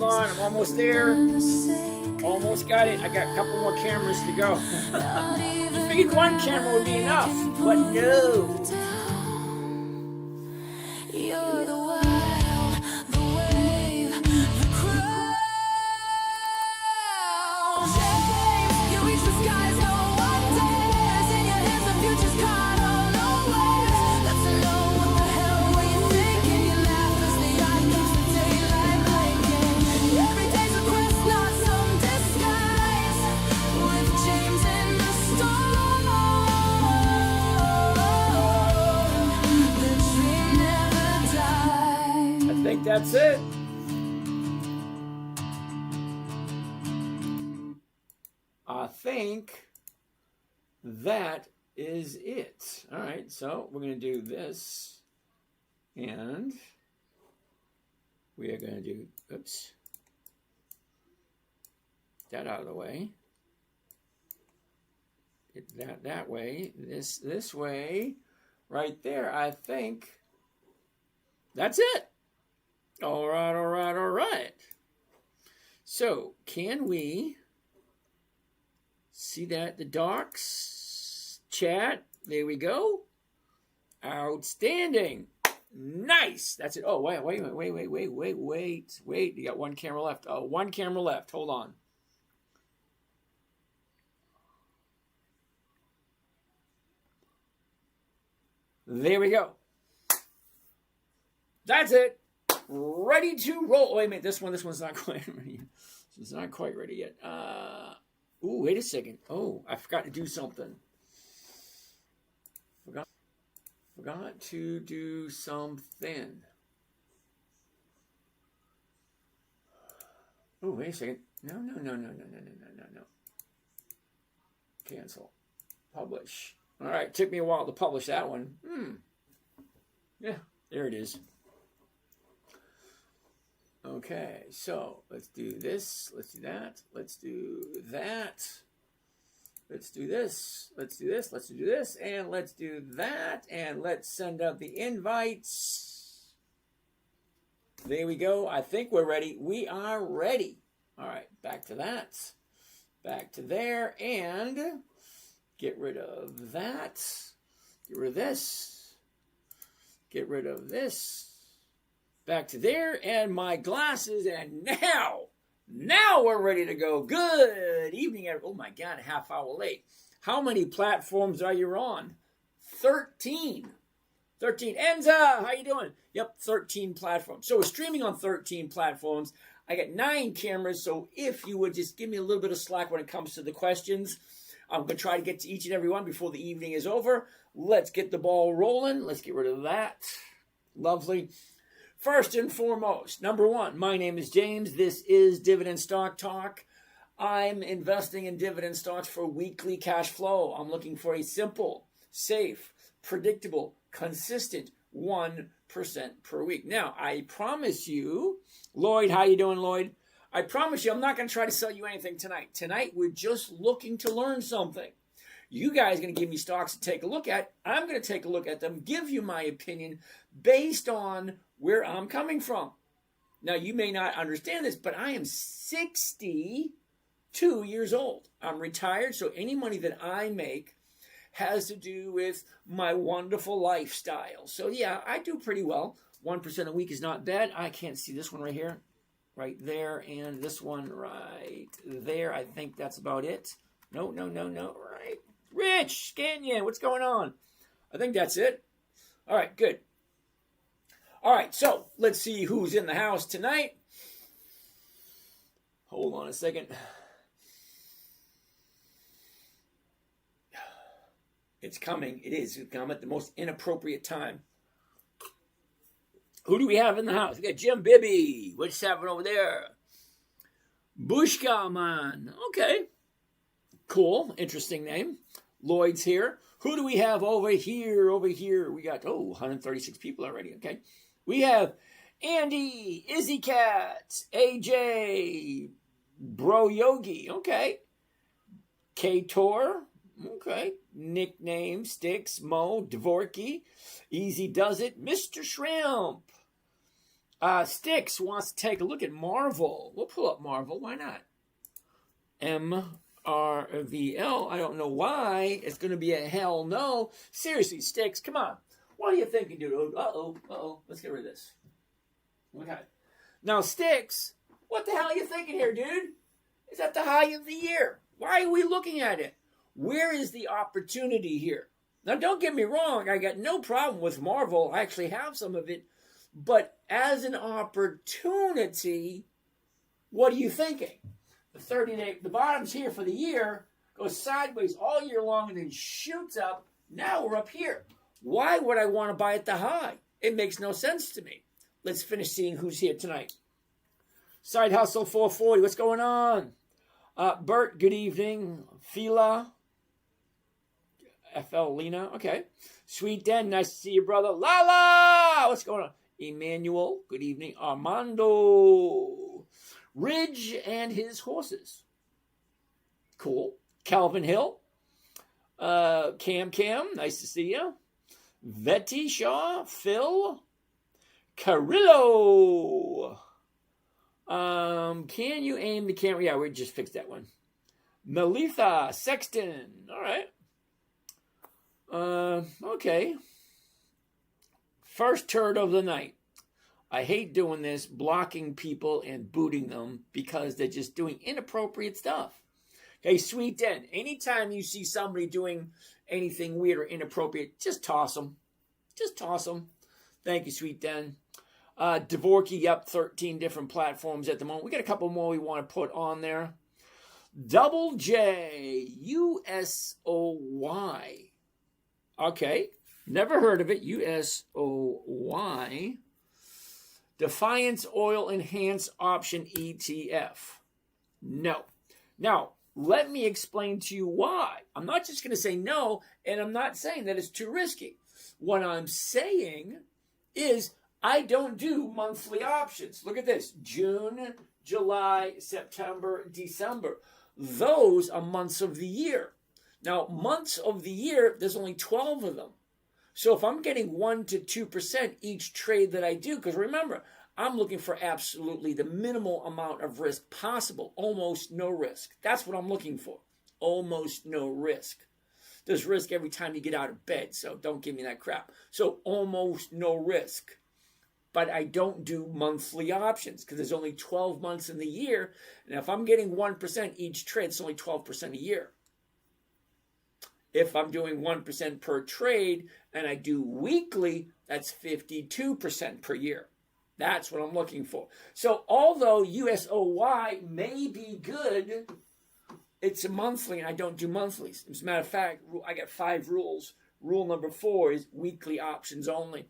Hold on, I'm almost there. Almost got it. I got a couple more cameras to go. You figured one camera would be enough, but no. You're the wild, the wave, the crowd. You reach the skies, no one dares. In your hands, the future's caught on nowhere. Got to know what the hell were you thinking? You laugh as the eye keeps the daylight blinking. Every day's a quest, not some disguise. With James in the storm, the dream never dies. I think that's it. I think that is it. All right, so we're going to do this, and we are going to do, oops, that out of the way. Get that way, this way, right there. I think that's it. All right, all right, all right. So, can we see that? The docs, chat, there we go. Outstanding. Nice. That's it. Oh, wait. You got one camera left. Oh, one camera left. Hold on. There we go. That's it. Ready to roll. Wait a minute. This one's not quite ready. This is not quite ready yet. Ooh, wait a second. Oh, I forgot to do something. Forgot to do something. Oh, wait a second. No. Cancel. Publish. All right, took me a while to publish that one. Yeah, there it is. Okay, so let's do this. Let's do that. Let's do that. Let's do this. Let's do this. Let's do this. And let's do that. And let's send out the invites. There we go. I think we're ready. We are ready. All right, back to that. Back to there. And get rid of that. Get rid of this. Get rid of this. Back to there, and my glasses, and now we're ready to go. Good evening, everyone. Oh my God, a half hour late. How many platforms are you on? 13. 13. Enza, how you doing? Yep, 13 platforms. So we're streaming on 13 platforms. I got 9 cameras, so if you would just give me a little bit of slack when it comes to the questions. I'm going to try to get to each and every one before the evening is over. Let's get the ball rolling. Let's get rid of that. Lovely. First and foremost, number one, my name is James. This is Dividend Stock Talk. I'm investing in dividend stocks for weekly cash flow. I'm looking for a simple, safe, predictable, consistent 1% per week. Now, I promise you, Lloyd, how you doing, Lloyd? I promise you, I'm not going to try to sell you anything tonight. Tonight, we're just looking to learn something. You guys are going to give me stocks to take a look at. I'm going to take a look at them, give you my opinion based on where I'm coming from. Now, you may not understand this, but I am 62 years old. I'm retired, so any money that I make has to do with my wonderful lifestyle. So, yeah, I do pretty well. 1% a week is not bad. I can't see this one right here, right there, and this one right there. I think that's about it. No, right. Rich, Scanyon, what's going on? I think that's it. All right, good. All right, so let's see who's in the house tonight. Hold on a second. It's coming. It is. It's coming at the most inappropriate time. Who do we have in the house? We got Jim Bibby. What's happening over there? Bushka, man. Okay. Cool. Interesting name. Lloyd's here. Who do we have over here? Over here. We got, 136 people already. Okay. We have Andy, Izzy Cat, AJ, Bro Yogi. Okay. K-Tor. Okay. Nickname, Sticks, Mo, Dvorky, Easy Does It, Mr. Shrimp, Sticks wants to take a look at Marvel. We'll pull up Marvel. Why not? MRVL. I don't know why. It's going to be a hell no. Seriously, Sticks, come on. What are you thinking, dude? Uh-oh. Let's get rid of this. Okay. Now, Sticks, what the hell are you thinking here, dude? It's at the high of the year. Why are we looking at it? Where is the opportunity here? Now, don't get me wrong. I got no problem with Marvel. I actually have some of it. But as an opportunity, what are you thinking? The 30-day, the bottom's here for the year, goes sideways all year long and then shoots up. Now we're up here. Why would I want to buy at the high? It makes no sense to me. Let's finish seeing who's here tonight. Side Hustle 440, what's going on? Bert, good evening. Fila. FL Lena, okay. Sweet Den, nice to see you, brother. Lala, what's going on? Emmanuel, good evening. Armando. Ridge and his horses. Cool. Calvin Hill. Cam, nice to see you. Vetty Shaw. Phil. Carillo. Can you aim the camera? Yeah, we just fixed that one. Melitha Sexton. All right. Okay. First turd of the night. I hate doing this, blocking people and booting them because they're just doing inappropriate stuff. Okay, Sweet Den. Anytime you see somebody doing anything weird or inappropriate, just toss them. Just toss them. Thank you, Sweet Den. Dvorky, up 13 different platforms at the moment. We got a couple more we want to put on there. Double J, USOY. Okay, never heard of it. USOY. Defiance Oil Enhanced Option ETF. No. Now, let me explain to you why. I'm not just going to say no, and I'm not saying that it's too risky. What I'm saying is I don't do monthly options. Look at this. June, July, September, December. Those are months of the year. Now, months of the year, there's only 12 of them. So if I'm getting 1 to 2% each trade that I do, because remember, I'm looking for absolutely the minimal amount of risk possible. Almost no risk. That's what I'm looking for. Almost no risk. There's risk every time you get out of bed, so don't give me that crap. So almost no risk. But I don't do monthly options because there's only 12 months in the year. And if I'm getting 1% each trade, it's only 12% a year. If I'm doing 1% per trade and I do weekly, that's 52% per year. That's what I'm looking for. So although USOY may be good, it's a monthly and I don't do monthlies. As a matter of fact, I got 5 rules. Rule number 4 is weekly options only.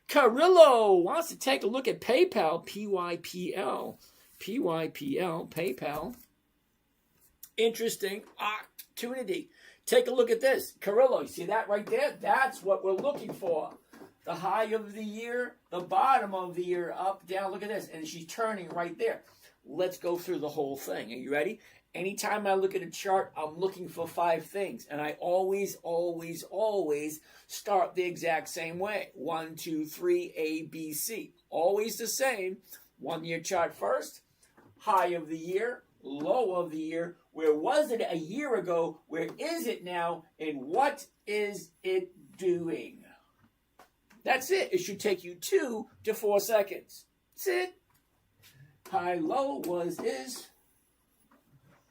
Carillo wants to take a look at PayPal, PYPL, PayPal. Interesting opportunity. Take a look at this. Carillo, you see that right there? That's what we're looking for. The high of the year, the bottom of the year, up, down. Look at this. And she's turning right there. Let's go through the whole thing. Are you ready? Anytime I look at a chart, I'm looking for 5 things. And I always start the exact same way. 1, 2, 3, A, B, C. Always the same. 1 year chart first. High of the year. Low of the year. Where was it a year ago? Where is it now? And what is it doing? That's it. It should take you 2 to 4 seconds. That's it. High, low, was, is.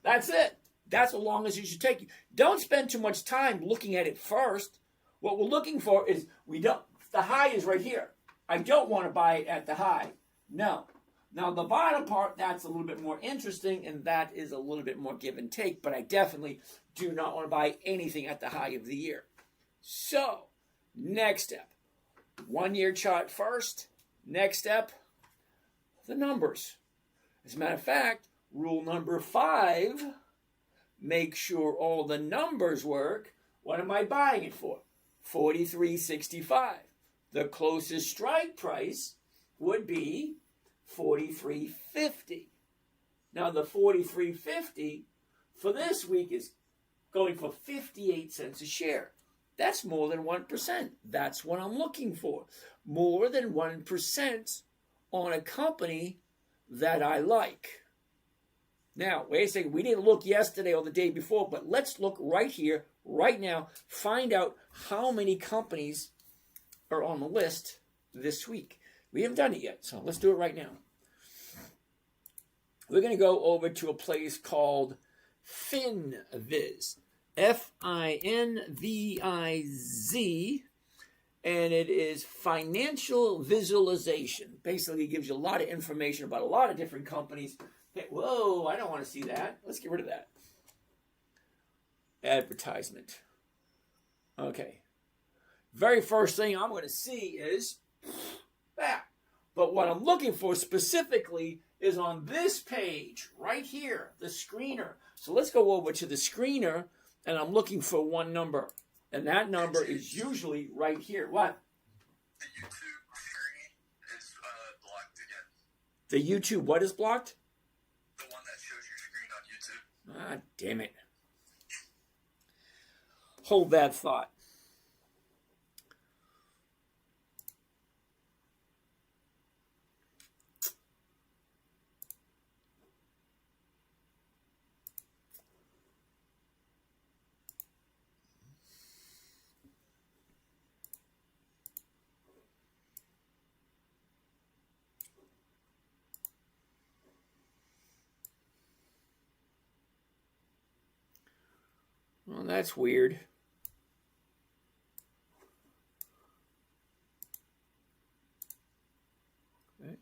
That's it. That's as long as it should take you. Don't spend too much time looking at it first. What we're looking for is the high is right here. I don't want to buy it at the high. No. Now, the bottom part, that's a little bit more interesting, and that is a little bit more give and take, but I definitely do not want to buy anything at the high of the year. So, next step. 1 year chart first. Next step, the numbers. As a matter of fact, rule number 5, make sure all the numbers work. What am I buying it for? $43.65. The closest strike price would be $43.50. Now the $43.50 for this week is going for 58 cents a share. That's more than 1%. That's what I'm looking for. More than 1% on a company that I like. Now, wait a second. We didn't look yesterday or the day before, but let's look right here, right now. Find out how many companies are on the list this week. We haven't done it yet, so let's do it right now. We're going to go over to a place called FinViz. FINVIZ. And it is financial visualization. Basically, it gives you a lot of information about a lot of different companies. Whoa, I don't want to see that. Let's get rid of that. Advertisement. Okay. Very first thing I'm going to see is that. But what I'm looking for specifically is on this page right here, the screener. So let's go over to the screener, and I'm looking for one number. And that number is usually right here. What? The YouTube screen is blocked again. The YouTube what is blocked? The one that shows your screen on YouTube. Ah, damn it. Hold that thought. Well, that's weird.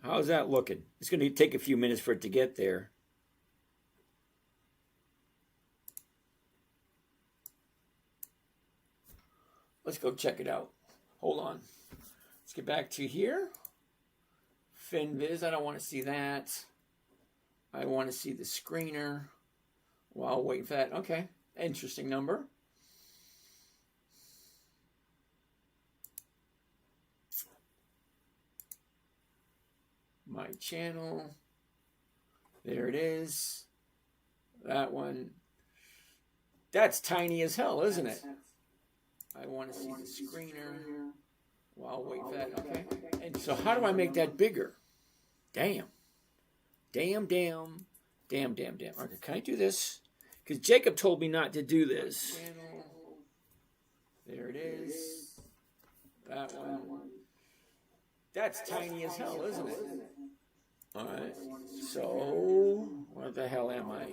How's that looking? It's going to take a few minutes for it to get there. Let's go check it out. Hold on. Let's get back to here. FinViz, I don't want to see that. I want to see the screener. While waiting for that. Okay. Interesting number. My channel. There it is. That one. That's tiny as hell, isn't it? I want to see the screener. While waiting for that. Okay. And so how do I make that bigger? Damn. Damn. Okay, can I do this? Because Jacob told me not to do this. There it is. That one. That's tiny as hell, isn't it? Alright. So, what the hell am I?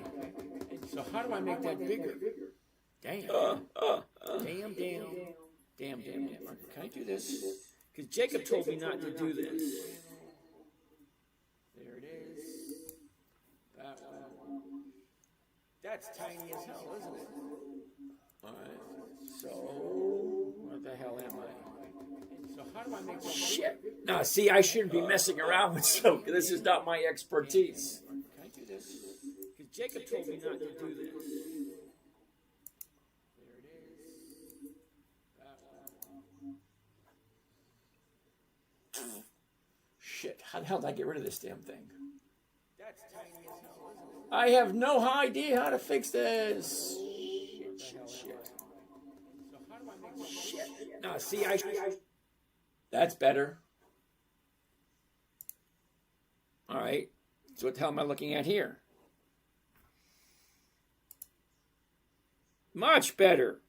So how do I make that bigger? Damn. Damn. Okay, can I do this? Because Jacob told me not to do this. There it is. That one. That's tiny as hell, isn't it? Alright, so what the hell am I? So how do I make that? Shit! Now, see, I shouldn't be messing around with silk. This is not my expertise. Can I do this? Because Jacob told me not to do this. There it is. That one. Shit, how the hell did I get rid of this damn thing? That's tiny as hell, isn't it? I have no idea how to fix this. Shit. So how do I make shit? Now, see, that's better. All right. So what the hell am I looking at here? Much better.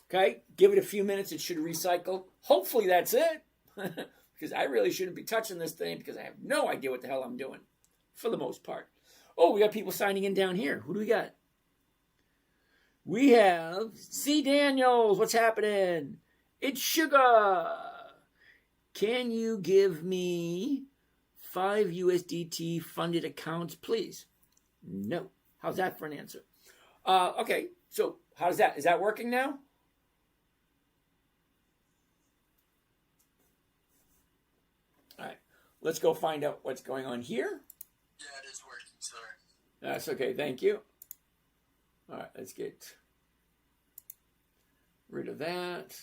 Okay. Give it a few minutes. It should recycle. Hopefully that's it. Because I really shouldn't be touching this thing because I have no idea what the hell I'm doing. For the most part. Oh, we got people signing in down here. Who do we got? We have C. Daniels. What's happening? It's Sugar. Can you give me 5 USDT funded accounts, please? No. How's that for an answer? Okay, so how's that? Is that working now? All right, let's go find out what's going on here. Yeah, it is working, sorry. That's okay, thank you. All right, let's get rid of that.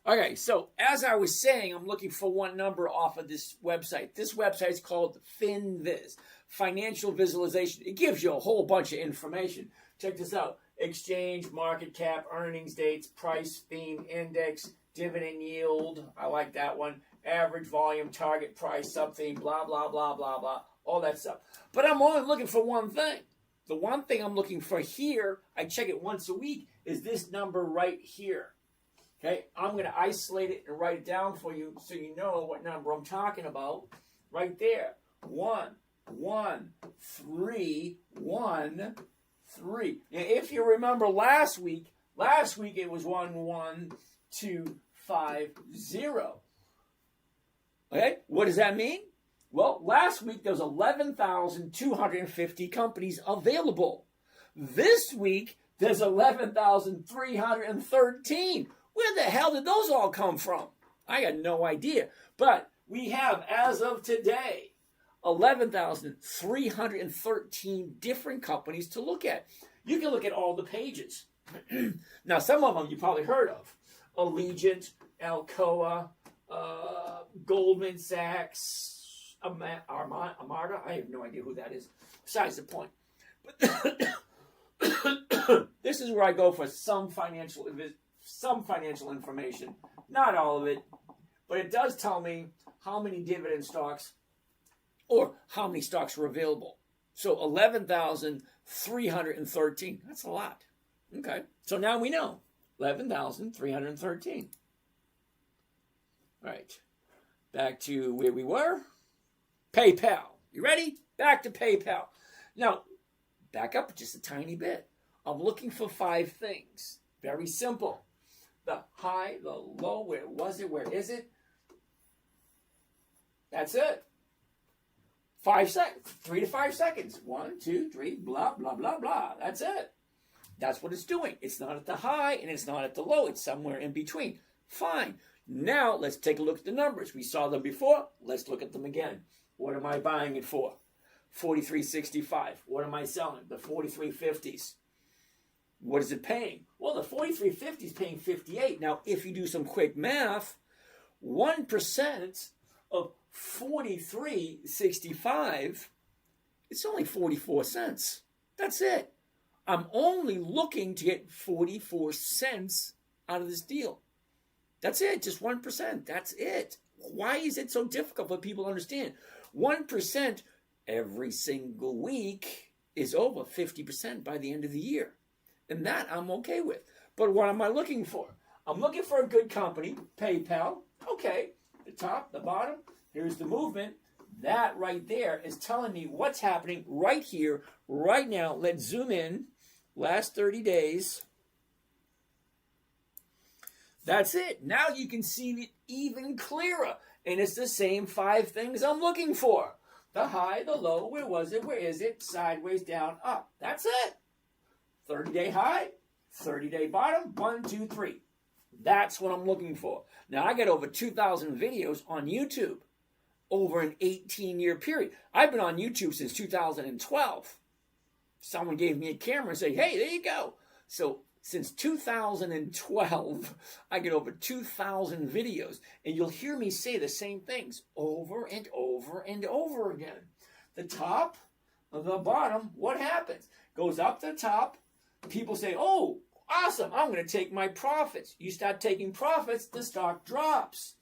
Okay, so as I was saying, I'm looking for one number off of this website. This website is called FinViz, Financial Visualization. It gives you a whole bunch of information. Check this out. Exchange, market cap, earnings dates, price, theme, index, Dividend yield, I like that one. Average volume, target price, something, blah, blah, blah, blah, blah. All that stuff. But I'm only looking for one thing. The one thing I'm looking for here, I check it once a week, is this number right here. Okay, I'm going to isolate it and write it down for you so you know what number I'm talking about. Right there. 1, 1, 3, 1, 3. Now, if you remember last week it was 1, 1, 2, 5, 0. Okay, what does that mean? Well, last week there was 11,250 companies available. This week there's 11,313. Where the hell did those all come from? I got no idea. But we have, as of today, 11,313 different companies to look at. You can look at all the pages. Now, some of them you probably heard of. Allegiant, Alcoa, Goldman Sachs, Armada. I have no idea who that is. Besides the point. But this is where I go for some financial information. Not all of it. But it does tell me how many dividend stocks or how many stocks were available. So 11,313. That's a lot. Okay. So now we know. 11,313. All right. Back to where we were. PayPal. You ready? Back to PayPal. Now, back up just a tiny bit. I'm looking for 5 things. Very simple. The high, the low, where was it? Where is it? That's it. 5 seconds. 3 to 5 seconds. 1, 2, 3, blah, blah, blah, blah. That's it. That's what it's doing. It's not at the high and it's not at the low. It's somewhere in between. Fine. Now, let's take a look at the numbers. We saw them before. Let's look at them again. What am I buying it for? 43.65. What am I selling? The 43.50s. What is it paying? Well, the 43.50 is paying 58. Now, if you do some quick math, 1% of 43.65, it's only 44 cents. That's it. I'm only looking to get 44 cents out of this deal. That's it, just 1%. That's it. Why is it so difficult for people to understand? 1% every single week is over 50% by the end of the year. And that I'm okay with. But what am I looking for? I'm looking for a good company, PayPal. Okay, the top, the bottom, here's the movement. That right there is telling me what's happening right here, right now. Let's zoom in. Last 30 days. That's it. Now you can see it even clearer. And it's the same 5 things I'm looking for. The high, the low, where was it, where is it, sideways, down, up. That's it. 30-day high, 30-day bottom, 1, 2, 3. That's what I'm looking for. Now, I got over 2,000 videos on YouTube over an 18-year period. I've been on YouTube since 2012. Someone gave me a camera and said, hey, there you go. So since 2012, I get over 2,000 videos. And you'll hear me say the same things over and over and over again. The top, the bottom, what happens? Goes up the top. People say, oh, awesome, I'm going to take my profits. You start taking profits, the stock drops.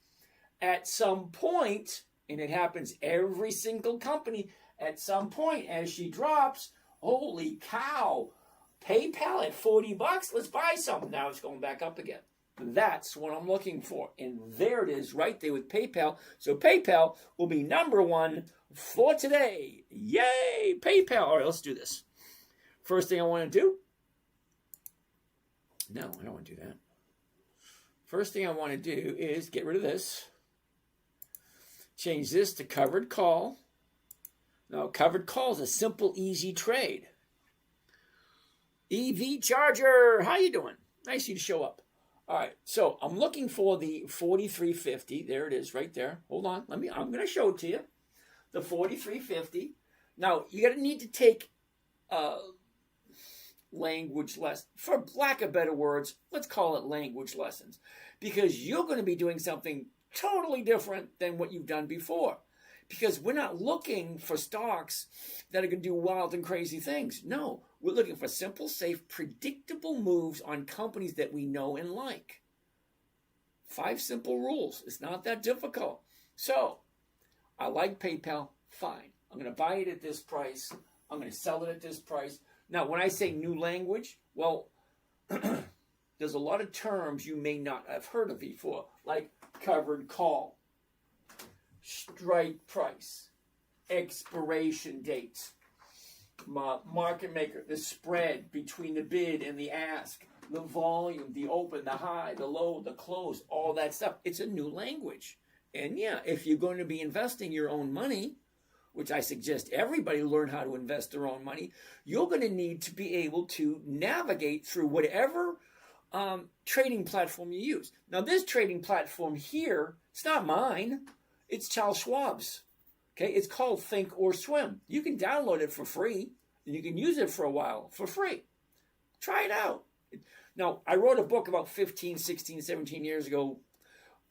At some point, and it happens every single company, at some point as she drops, holy cow, PayPal at $40, let's buy some. Now it's going back up again. That's what I'm looking for. And there it is right there with PayPal. So PayPal will be number 1 for today. Yay, PayPal. All right, let's do this. First thing I want to do. No, I don't want to do that. First thing I want to do is get rid of this. Change this to covered call. Now, covered call is a simple, easy trade. EV Charger, how you doing? Nice of you to show up. All right, so I'm looking for the 43.50. There it is, right there. Hold on, I'm going to show it to you. The 43.50. Now, you're going to need to take language lessons. For lack of better words, let's call it language lessons. Because you're going to be doing something totally different than what you've done before. Because we're not looking for stocks that are going to do wild and crazy things. No, we're looking for simple, safe, predictable moves on companies that we know and like. 5 simple rules. It's not that difficult. So, I like PayPal. Fine. I'm going to buy it at this price. I'm going to sell it at this price. Now, when I say new language, well, there's a lot of terms you may not have heard of before, like covered call, strike price, expiration dates, market maker, the spread between the bid and the ask, the volume, the open, the high, the low, the close, all that stuff. It's a new language. And yeah, if you're going to be investing your own money, which I suggest everybody learn how to invest their own money, you're going to need to be able to navigate through whatever trading platform you use. Now, this trading platform here, it's not mine. It's Charles Schwab's. Okay, it's called Think or Swim. You can download it for free, and you can use it for a while for free. Try it out. Now, I wrote a book about 15, 16, 17 years ago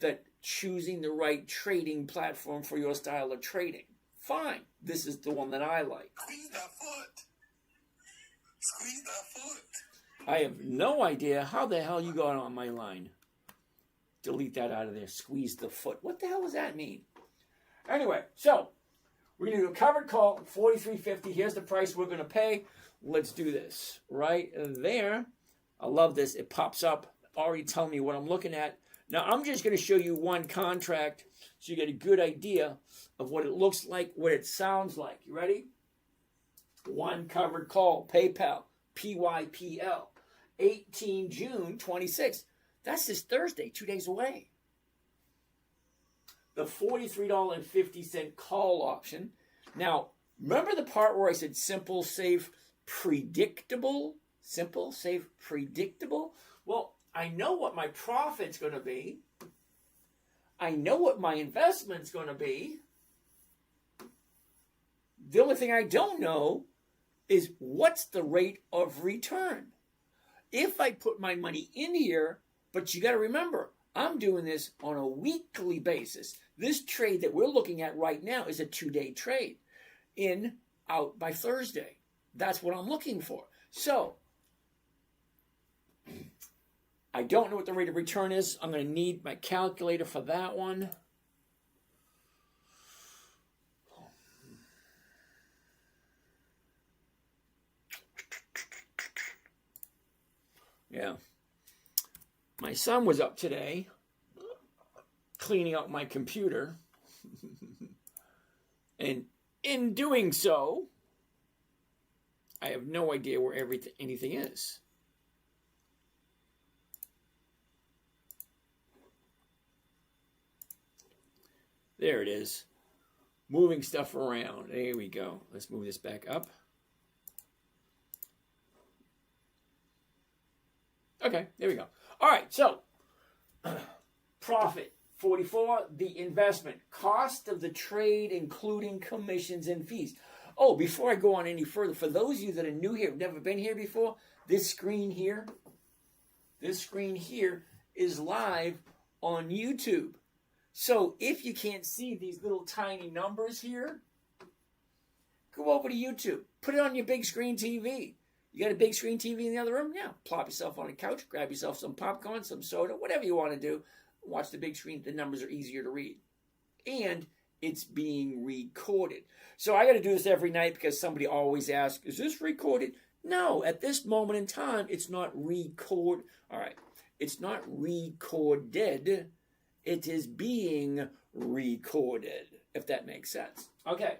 that choosing the right trading platform for your style of trading. Fine. This is the one that I like. Squeeze that foot. Squeeze that foot. I have no idea how the hell you got on my line. Delete that out of there. Squeeze the foot. What the hell does that mean? Anyway, so we're going to do a covered call, $43.50. Here's the price we're going to pay. Let's do this. Right there. I love this. It pops up, already telling me what I'm looking at. Now, I'm just going to show you one contract so you get a good idea of what it looks like, what it sounds like. You ready? One covered call, PayPal, PYPL, 18 June 26. That's this Thursday, 2 days away. The $43.50 call option. Now, remember the part where I said simple, safe, predictable? Simple, safe, predictable? Well, I know what my profit's going to be. I know what my investment's going to be. The only thing I don't know is what's the rate of return. If I put my money in here, but you got to remember, I'm doing this on a weekly basis. This trade that we're looking at right now is a 2-day trade. In, out by Thursday. That's what I'm looking for. So, I don't know what the rate of return is. I'm going to need my calculator for that one. Yeah. My son was up today cleaning out my computer. And in doing so, I have no idea where anything is. There it is. Moving stuff around. There we go. Let's move this back up. Okay, there we go. All right, so profit, 44, the investment, cost of the trade, including commissions and fees. Oh, before I go on any further, for those of you that are new here, never been here before, this screen here is live on YouTube. So if you can't see these little tiny numbers here, go over to YouTube. Put it on your big screen TV. You got a big screen TV in the other room? Yeah. Plop yourself on a couch, grab yourself some popcorn, some soda, whatever you want to do. Watch the big screen. The numbers are easier to read. And it's being recorded. So I got to do this every night because somebody always asks, is this recorded? No, at this moment in time, it's not record. All right. It's not recorded. It is being recorded, if that makes sense. Okay.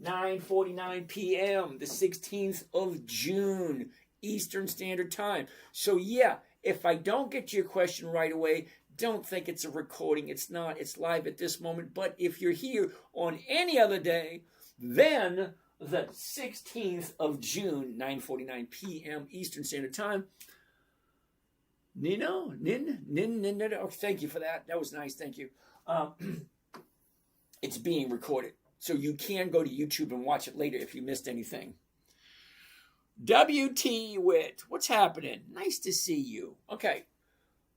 9:49 p.m., the 16th of June, Eastern Standard Time. So, yeah, if I don't get your question right away, don't think it's a recording. It's not. It's live at this moment. But if you're here on any other day, then the 16th of June, 9:49 p.m. Eastern Standard Time. Nino? Oh, thank you for that. That was nice. Thank you. It's being recorded. So you can go to YouTube and watch it later if you missed anything. WT Wit, what's happening? Nice to see you. Okay,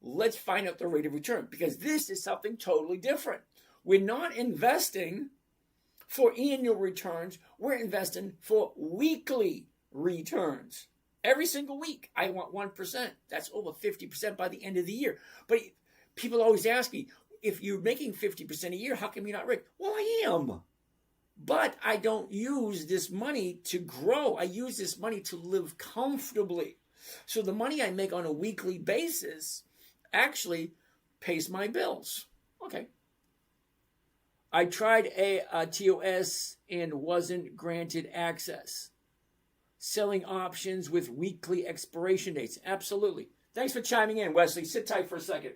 let's find out the rate of return because this is something totally different. We're not investing for annual returns. We're investing for weekly returns. Every single week, I want 1%. That's over 50% by the end of the year. But People always ask me, if you're making 50% a year, how come you're not rich? Well, I am. But I don't use this money to grow. I use this money to live comfortably. So the money I make on a weekly basis actually pays my bills. Okay. I tried a TOS and wasn't granted access. Selling options with weekly expiration dates. Absolutely. Thanks for chiming in, Wesley. Sit tight for a second.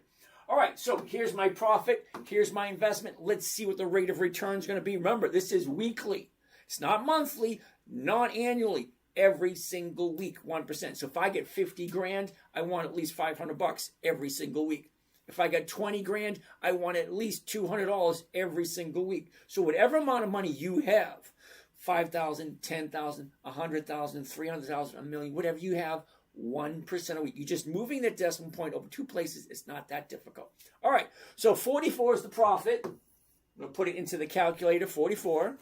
All right, so here's my profit. Here's my investment. Let's see what the rate of return is going to be. Remember, this is weekly. It's not monthly, not annually. Every single week, 1%. So if I get 50 grand, I want at least $500 every single week. If I get 20 grand, I want at least $200 every single week. So whatever amount of money you have, 5,000, 10,000, 100,000, 300,000, a million, whatever you have, 1% a week. You're just moving the decimal point over two places. It's not that difficult. All right, so 44 is the profit. I'm going to put it into the calculator, 44.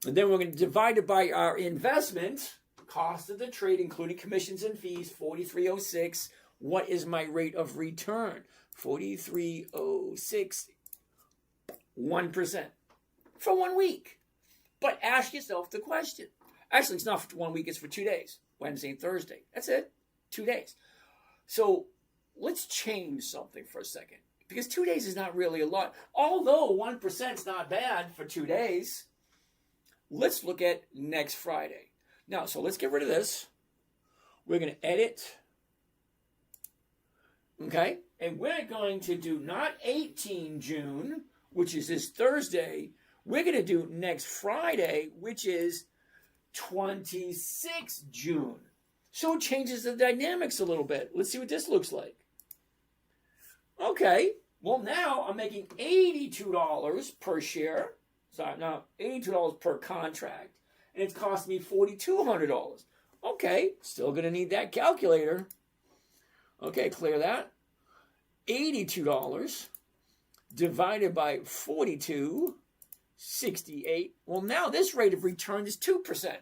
And then we're going to divide it by our investment, cost of the trade, including commissions and fees, 4306. What is my rate of return? 4306, 1% for 1 week. But ask yourself the question. Actually, it's not for 1 week, it's for 2 days. Wednesday and Thursday. That's it. 2 days. So let's change something for a second. Because 2 days is not really a lot. Although 1% is not bad for 2 days. Let's look at next Friday. Now, so let's get rid of this. We're going to edit. Okay? And we're going to do not 18 June, which is this Thursday. We're going to do next Friday, which is 26 June. So it changes the dynamics a little bit. Let's see what this looks like. Okay. Well, now I'm making $82 per share. Sorry, now $82 per contract. And it's cost me $4,200. Okay. Still going to need that calculator. Okay, clear that. $82 divided by 42.68. Well, now this rate of return is 2%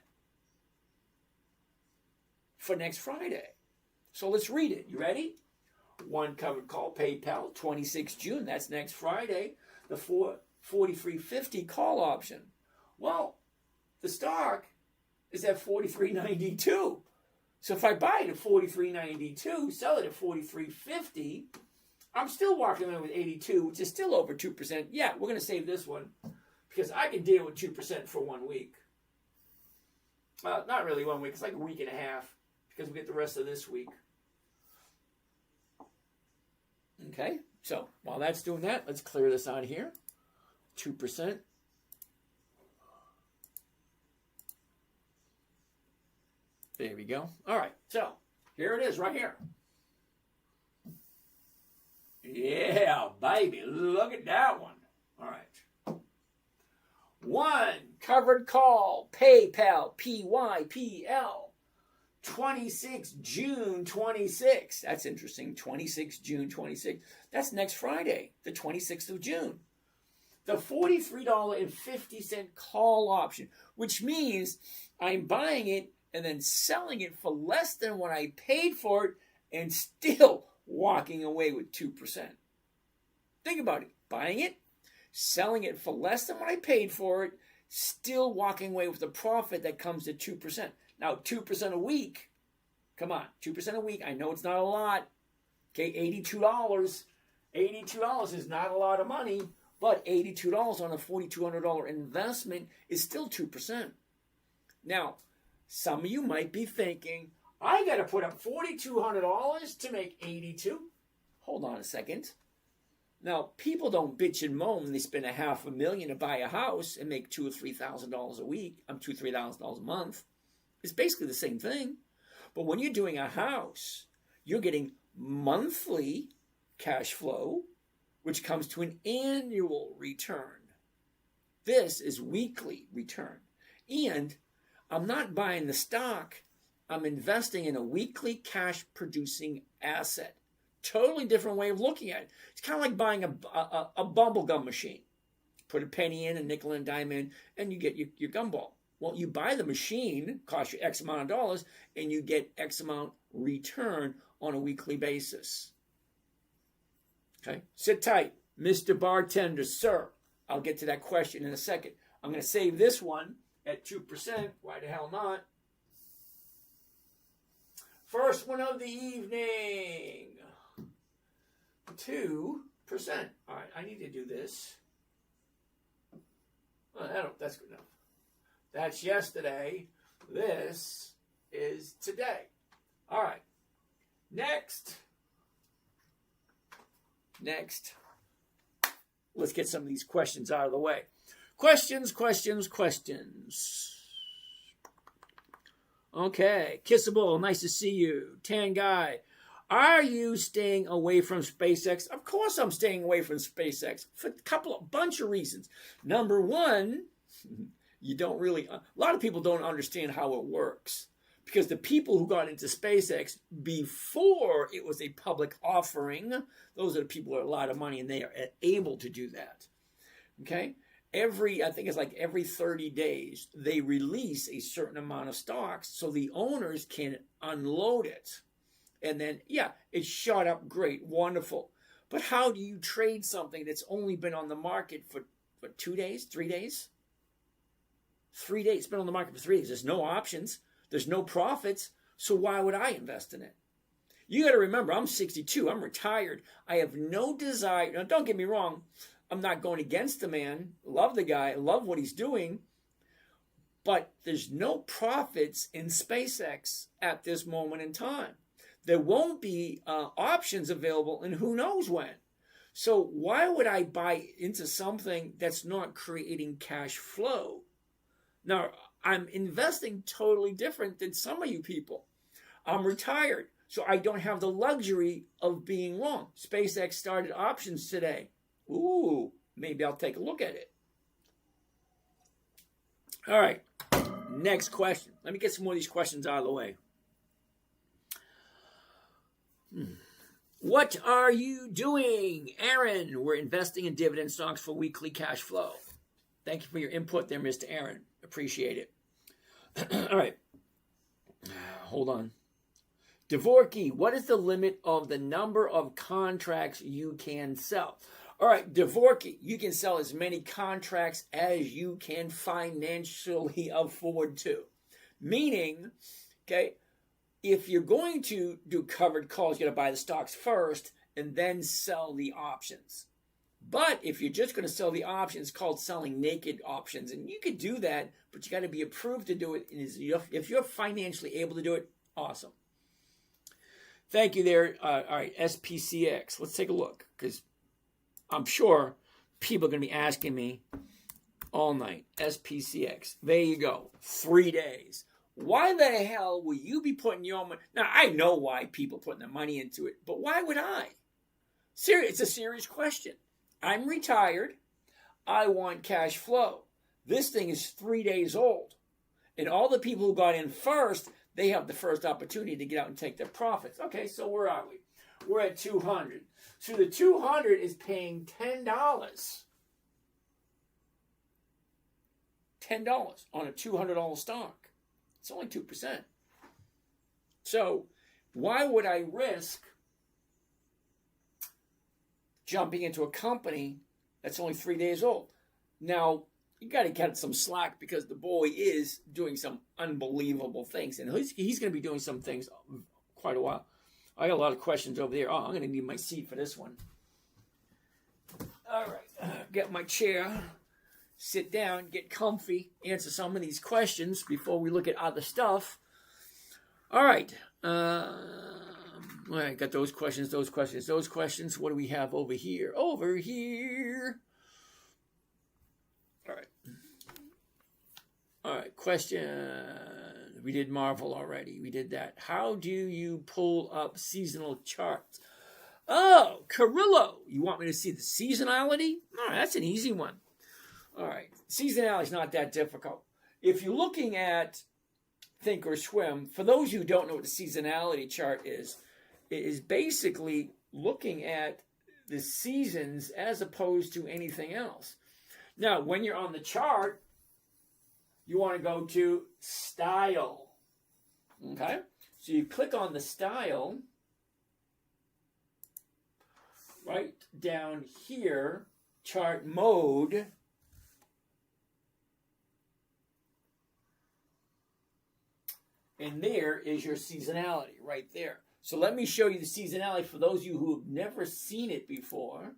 for next Friday. So let's read it. You ready? One covered call, PayPal, 26 June. That's next Friday. The 43.50 call option. Well, the stock is at 43.92. So if I buy it at 43.92, sell it at 43.50, I'm still walking away with 82, which is still over 2%. Yeah, we're going to save this one because I can deal with 2% for 1 week. Well, not really 1 week. It's like a week and a half because we get the rest of this week. Okay, so while that's doing that, let's clear this out here. 2%. There we go. All right, so here it is right here. Yeah, baby, look at that one. All right. One covered call, PayPal, PYPL, 26 June 26. That's interesting, 26 June 26. That's next Friday, the 26th of June. The $43.50 call option, which means I'm buying it and then selling it for less than what I paid for it and still walking away with 2%. Think about it. Buying it, selling it for less than what I paid for it, still walking away with a profit that comes to 2%. Now, 2% a week, come on, 2% a week. I know it's not a lot. Okay, $82. $82 is not a lot of money, but $82 on a $4,200 investment is still 2%. Now, some of you might be thinking, I got to put up $4,200 to make 82. Hold on a second. Now, people don't bitch and moan when they spend $500,000 to buy a house and make $2,000 or $3,000 a week. $2,000 or $3,000 a month. It's basically the same thing. But when you're doing a house, you're getting monthly cash flow, which comes to an annual return. This is weekly return. And I'm not buying the stock. I'm investing in a weekly cash producing asset. Totally different way of looking at it. It's kind of like buying a bubblegum machine. Put a penny in, a nickel and a dime in, and you get your gumball. Well, you buy the machine, costs you X amount of dollars, and you get X amount return on a weekly basis. Okay, sit tight. Mr. Bartender, sir. I'll get to that question in a second. I'm going to save this one at 2%. Why the hell not? First one of the evening. 2%. All right, I need to do this. Oh, that's good enough. That's yesterday. This is today. All right. Next. Let's get some of these questions out of the way. Questions. Okay. Kissable, nice to see you. Tan guy. Are you staying away from SpaceX? Of course I'm staying away from SpaceX for a bunch of reasons. Number one, a lot of people don't understand how it works. Because the people who got into SpaceX before it was a public offering, those are the people who have a lot of money and they are able to do that. Okay? I think it's like every 30 days, they release a certain amount of stocks so the owners can unload it. And then, it shot up great, wonderful. But how do you trade something that's only been on the market for 2 days, 3 days? 3 days. It's been on the market for 3 days. There's no options. There's no profits. So why would I invest in it? You got to remember, I'm 62. I'm retired. I have no desire. Now, don't get me wrong. I'm not going against the man. Love the guy. Love what he's doing. But there's no profits in SpaceX at this moment in time. There won't be options available and who knows when. So why would I buy into something that's not creating cash flow? Now, I'm investing totally different than some of you people. I'm retired, so I don't have the luxury of being wrong. SpaceX started options today. Ooh, maybe I'll take a look at it. All right, next question. Let me get some more of these questions out of the way. What are you doing? Aaron, we're investing in dividend stocks for weekly cash flow. Thank you for your input there, Mr. Aaron. Appreciate it. All right. Hold on. Dvorky, what is the limit of the number of contracts you can sell? All right, Dvorky, you can sell as many contracts as you can financially afford to. Meaning, okay, if you're going to do covered calls, you got to buy the stocks first and then sell the options. But if you're just going to sell the options, it's called selling naked options. And you could do that, but you got to be approved to do it. And if you're financially able to do it, awesome. Thank you there. All right, SPCX. Let's take a look because I'm sure people are going to be asking me all night. SPCX. There you go. 3 days. Why the hell will you be putting your money? Now, I know why people putting their money into it, but why would I? It's a serious question. I'm retired. I want cash flow. This thing is 3 days old. And all the people who got in first, they have the first opportunity to get out and take their profits. Okay, so where are we? We're at 200. So the 200 is paying $10. $10 on a $200 stock. It's only 2%. So why would I risk jumping into a company that's only 3 days old? Now, you got to get some slack because the boy is doing some unbelievable things. And he's going to be doing some things quite a while. I got a lot of questions over there. Oh, I'm going to need my seat for this one. All right. Get my chair. Sit down, get comfy, answer some of these questions before we look at other stuff. All right. All right, got those questions. What do we have over here? Over here. All right, question. We did Marvel already. We did that. How do you pull up seasonal charts? Oh, Carrillo. You want me to see the seasonality? All right, that's an easy one. All right, seasonality is not that difficult. If you're looking at Think or Swim, for those who don't know what the seasonality chart is, it is basically looking at the seasons as opposed to anything else. Now, when you're on the chart, you want to go to Style. Okay? So you click on the Style. right down here, chart mode. And there is your seasonality right there. So let me show you the seasonality for those of you who have never seen it before.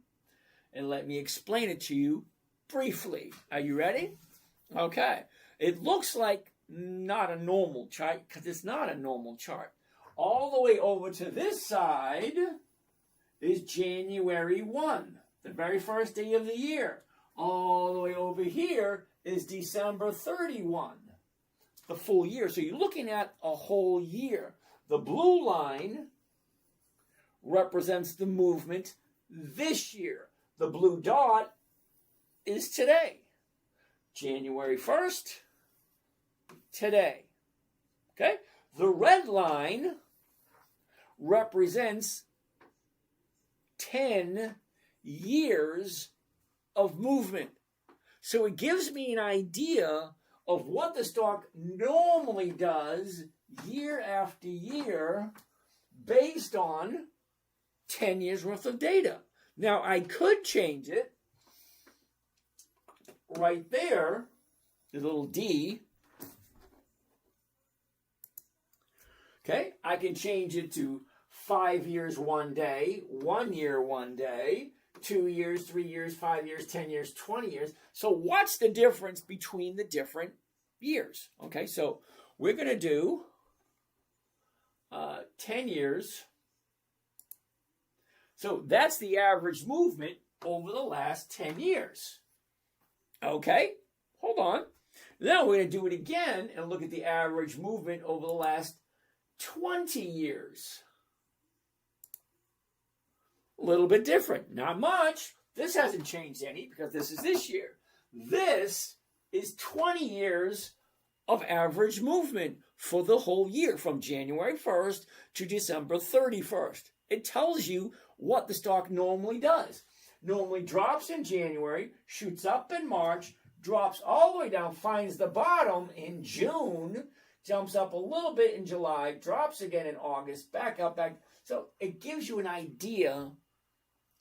And let me explain it to you briefly. Are you ready? Okay. It looks like not a normal chart because it's not a normal chart. All the way over to this side is January 1, the very first day of the year. All the way over here is December 31, the full year. So you're looking at a whole year. The blue line represents the movement this year. The blue dot is today. January 1st, today. Okay? The red line represents 10 years of movement. So it gives me an idea of what the stock normally does year after year based on 10 years worth of data. Now, I could change it right there, the little D. Okay, I can change it to 5 years, 1 day, 1 year, 1 day, 2 years, 3 years, 5 years, 10 years, 20 years. So what's the difference between the different years? Okay, so we're going to do 10 years. So that's the average movement over the last 10 years. Okay, hold on. Now we're going to do it again and look at the average movement over the last 20 years. A little bit different. Not much. This hasn't changed any because this is this year. This is 20 years of average movement for the whole year from January 1st to December 31st. It tells you what the stock normally does. Normally drops in January, shoots up in March, drops all the way down, finds the bottom in June, jumps up a little bit in July, drops again in August, back up, back. So it gives you an idea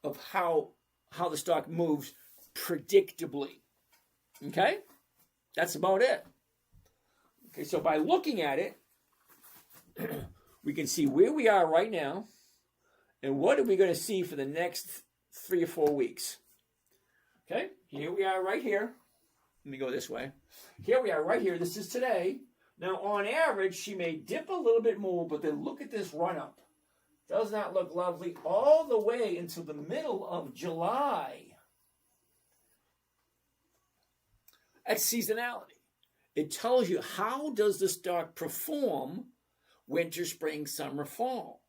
of how the stock moves predictably. Okay? That's about it. Okay, so by looking at it, we can see where we are right now and what are we going to see for the next 3 or 4 weeks. Okay, here we are right here. Let me go this way. Here we are right here. This is today. Now, on average, she may dip a little bit more, but then look at this run-up. Does that look lovely? All the way until the middle of July. That's seasonality. It tells you how does the stock perform winter, spring, summer, fall.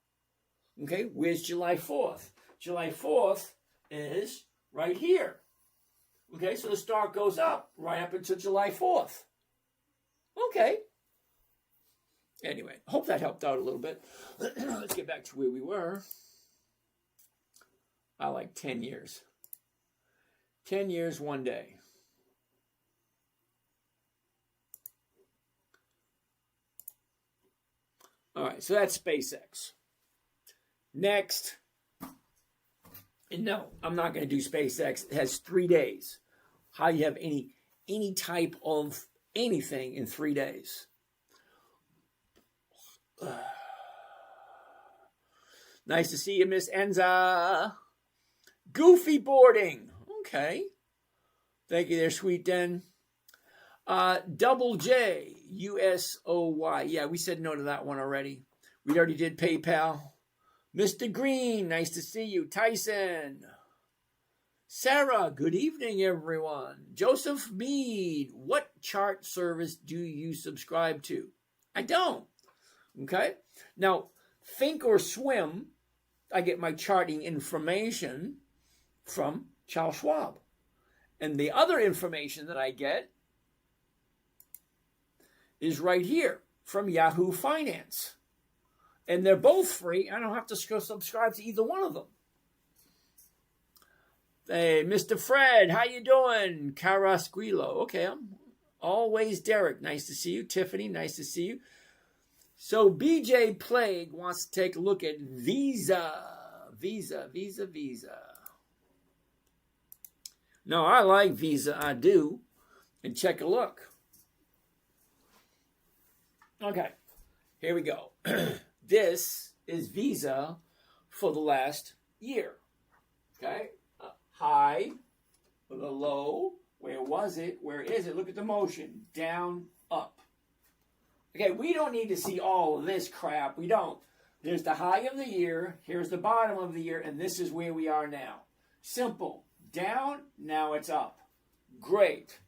Okay, where's July 4th? July 4th is right here. Okay, so the stock goes up right up until July 4th. Okay. Anyway, hope that helped out a little bit. Let's get back to where we were. I like 10 years. 10 years, 1 day. All right, so that's SpaceX. Next. And no, I'm not going to do SpaceX. It has 3 days. How do you have any type of anything in 3 days? Nice to see you, Miss Enza. Goofy boarding. Okay. Thank you there, Sweet Den. Double J, USOY. Yeah, we said no to that one already. We already did PayPal. Mr. Green, nice to see you. Tyson. Sarah, good evening, everyone. Joseph Mead, what chart service do you subscribe to? I don't. Okay? Now, Think or Swim, I get my charting information from Charles Schwab. And the other information that I get is right here from Yahoo Finance. And they're both free. I don't have to subscribe to either one of them. Hey, Mr. Fred, how you doing? Carasquillo. Okay, I'm always Derek. Nice to see you. Tiffany, nice to see you. So BJ Plague wants to take a look at Visa. Visa. No, I like Visa. I do. And check a look. Okay, here we go. This is Visa for the last year. Okay, high, the low. Where was it? Where is it? Look at the motion. Down, up. Okay, we don't need to see all of this crap. We don't. There's the high of the year. Here's the bottom of the year. And this is where we are now. Simple. Down, now it's up. Great.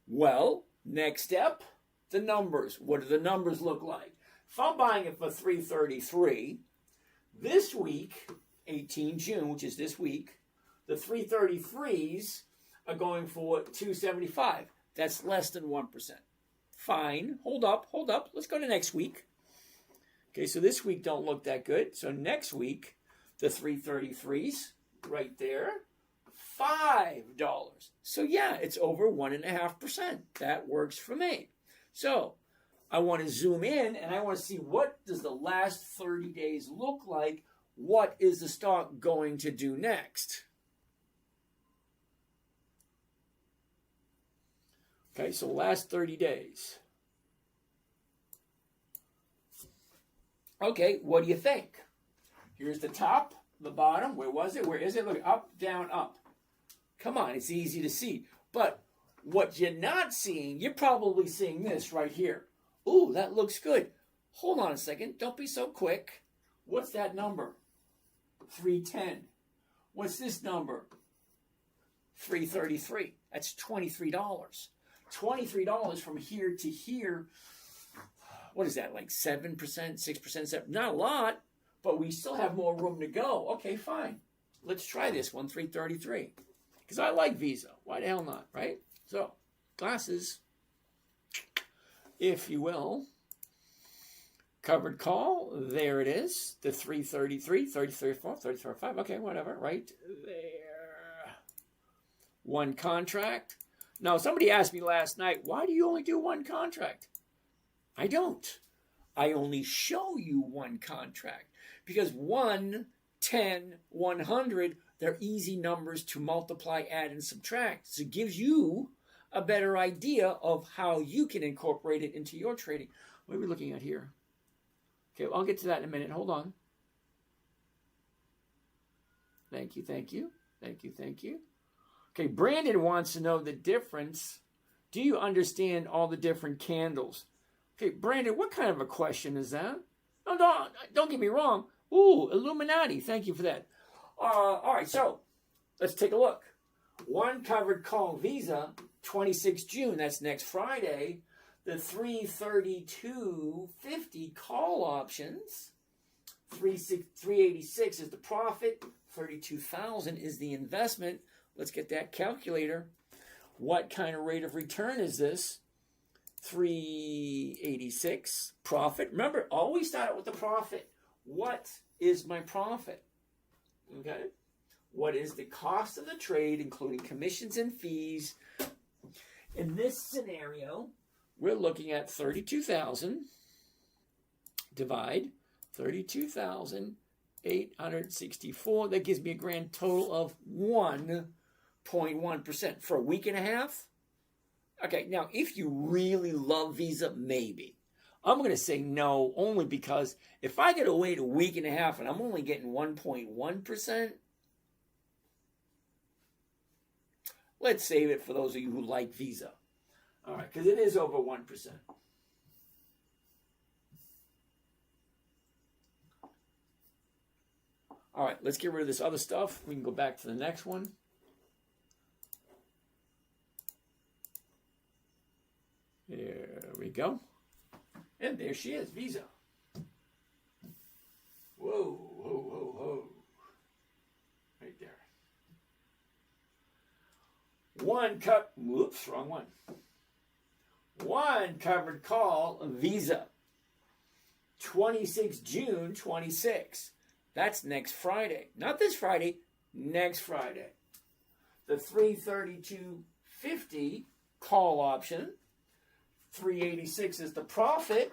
Well, next step, the numbers. What do the numbers look like? If I'm buying it for $333, this week, 18 June, which is this week, the 333s are going for $275. That's less than 1%. Fine. Hold up. Let's go to next week. Okay, so this week don't look that good. So next week, the 333s, right there, $5. So yeah, it's over 1.5%. That works for me. So I want to zoom in and I want to see what does the last 30 days look like. What is the stock going to do next? Okay, so last 30 days. Okay, what do you think? Here's the top, the bottom. Where was it? Where is it? Look, up, down, up. Come on, it's easy to see. But what you're not seeing, you're probably seeing this right here. Ooh, that looks good. Hold on a second. Don't be so quick. What's that number? 310. What's this number? 333. That's $23. $23 from here to here. What is that, like 7%, 6%, 7%? Not a lot, but we still have more room to go. Okay, fine. Let's try this one, 333. Because I like Visa. Why the hell not, right? So, glasses, if you will. Covered call, there it is. The 333, 334, 335. Okay, whatever, right there. One contract. Now, somebody asked me last night, why do you only do one contract? I don't. I only show you one contract. Because 1, 10, 100, they're easy numbers to multiply, add, and subtract. So it gives you a better idea of how you can incorporate it into your trading. What are we looking at here? Okay, well, I'll get to that in a minute. Hold on. Thank you. Okay, Brandon wants to know the difference. Do you understand all the different candles? Okay, Brandon, what kind of a question is that? No, don't get me wrong. Ooh, Illuminati. Thank you for that. All right, so let's take a look. One covered call Visa, 26 June. That's next Friday. The 332.50 call options. 386 is the profit. 32,000 is the investment. Let's get that calculator. What kind of rate of return is this? 386 profit. Remember, always start out with the profit. What is my profit? Okay. What is the cost of the trade, including commissions and fees? In this scenario, we're looking at 32,000 divide 32,864. That gives me a grand total of 1.1% for a week and a half. Okay, now if you really love Visa, maybe. I'm going to say no, only because if I get to wait a week and a half and I'm only getting 1.1%, let's save it for those of you who like Visa. All right, because it is over 1%. All right, let's get rid of this other stuff. We can go back to the next one. There we go. And there she is, Visa. Whoa. Right there. Wrong one. One covered call, Visa. 26 June 26. That's next Friday. Not this Friday, next Friday. The 332.50 call option. 386 is the profit.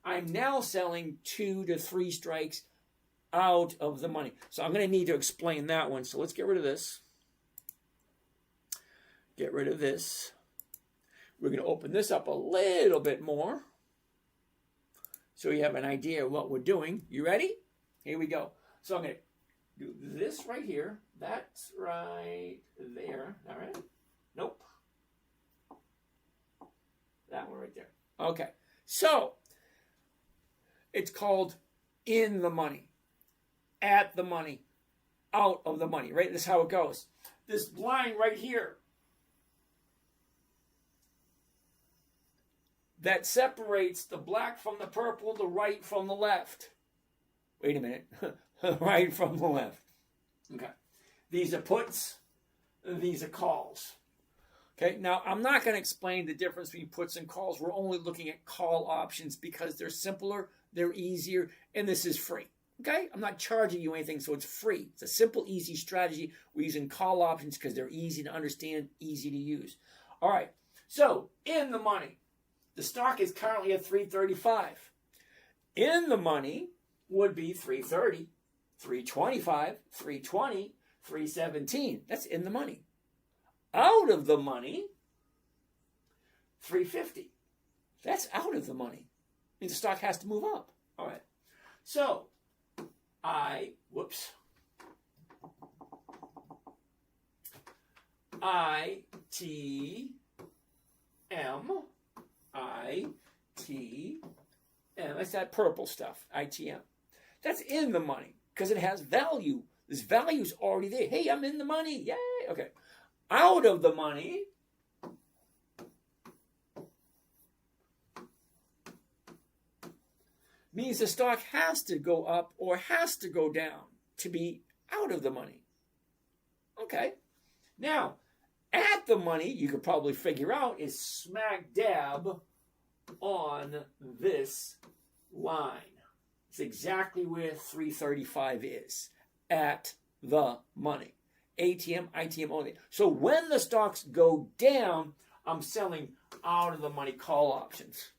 I'm now selling 2 to 3 strikes out of the money. So I'm going to need to explain that one. So let's get rid of this. Get rid of this. We're going to open this up a little bit more so you have an idea of what we're doing. You ready? Here we go. So I'm going to do this right here. That's right there. All right. Nope. That one right there. Okay. So it's called in the money, at the money, out of the money, right? This is how it goes. This line right here that separates the black from the purple, the right from the left. Wait a minute. Right from the left. Okay. These are puts. These are calls. Okay. Now, I'm not going to explain the difference between puts and calls. We're only looking at call options because they're simpler, they're easier, and this is free. Okay? I'm not charging you anything, so it's free. It's a simple, easy strategy. We're using call options because they're easy to understand, easy to use. All right. So, in the money. The stock is currently at 335. In the money would be 330, 325, 320, 317. That's in the money. Out of the money, 350. That's out of the money. I mean, the stock has to move up. All right. So, ITM. That's that purple stuff, ITM. That's in the money because it has value. This value's already there. Hey, I'm in the money. Yay. Okay. Out of the money, means the stock has to go up or has to go down to be out of the money. Okay. Now, at the money, you could probably figure out, is smack dab on this line. It's exactly where 335 is, at the money. ATM, ITM only. So when the stocks go down, I'm selling out of the money call options.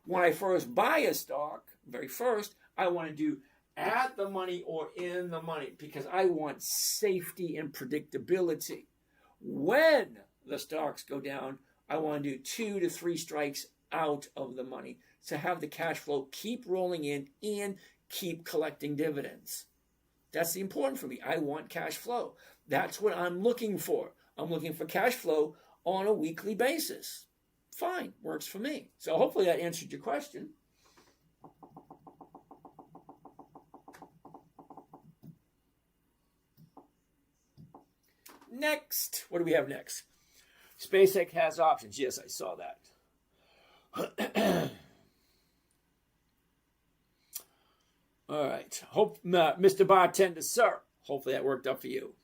When I first buy a stock, very first, I want to do at the money or in the money because I want safety and predictability. When the stocks go down, I want to do 2 to 3 strikes out of the money to have the cash flow keep rolling in and keep collecting dividends. That's the important for me. I want cash flow. That's what I'm looking for. I'm looking for cash flow on a weekly basis. Fine, works for me. So hopefully that answered your question. Next, what do we have next? SpaceX has options. Yes, I saw that. All right. Hope, Mr. Bartender, sir. Hopefully that worked out for you.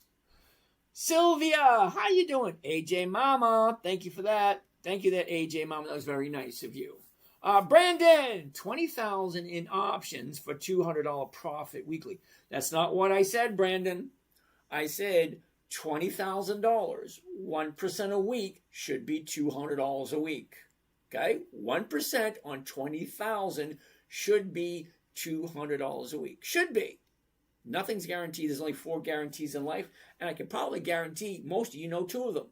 Sylvia, how you doing? AJ Mama, thank you for that. Thank you, that AJ Mama. That was very nice of you. Brandon, $20,000 in options for $200 profit weekly. That's not what I said, Brandon. I said $20,000, 1% a week should be $200 a week. Okay? 1% on 20,000 should be $200 a week. Should be. Nothing's guaranteed. There's only 4 guarantees in life, and I can probably guarantee most of you know 2 of them.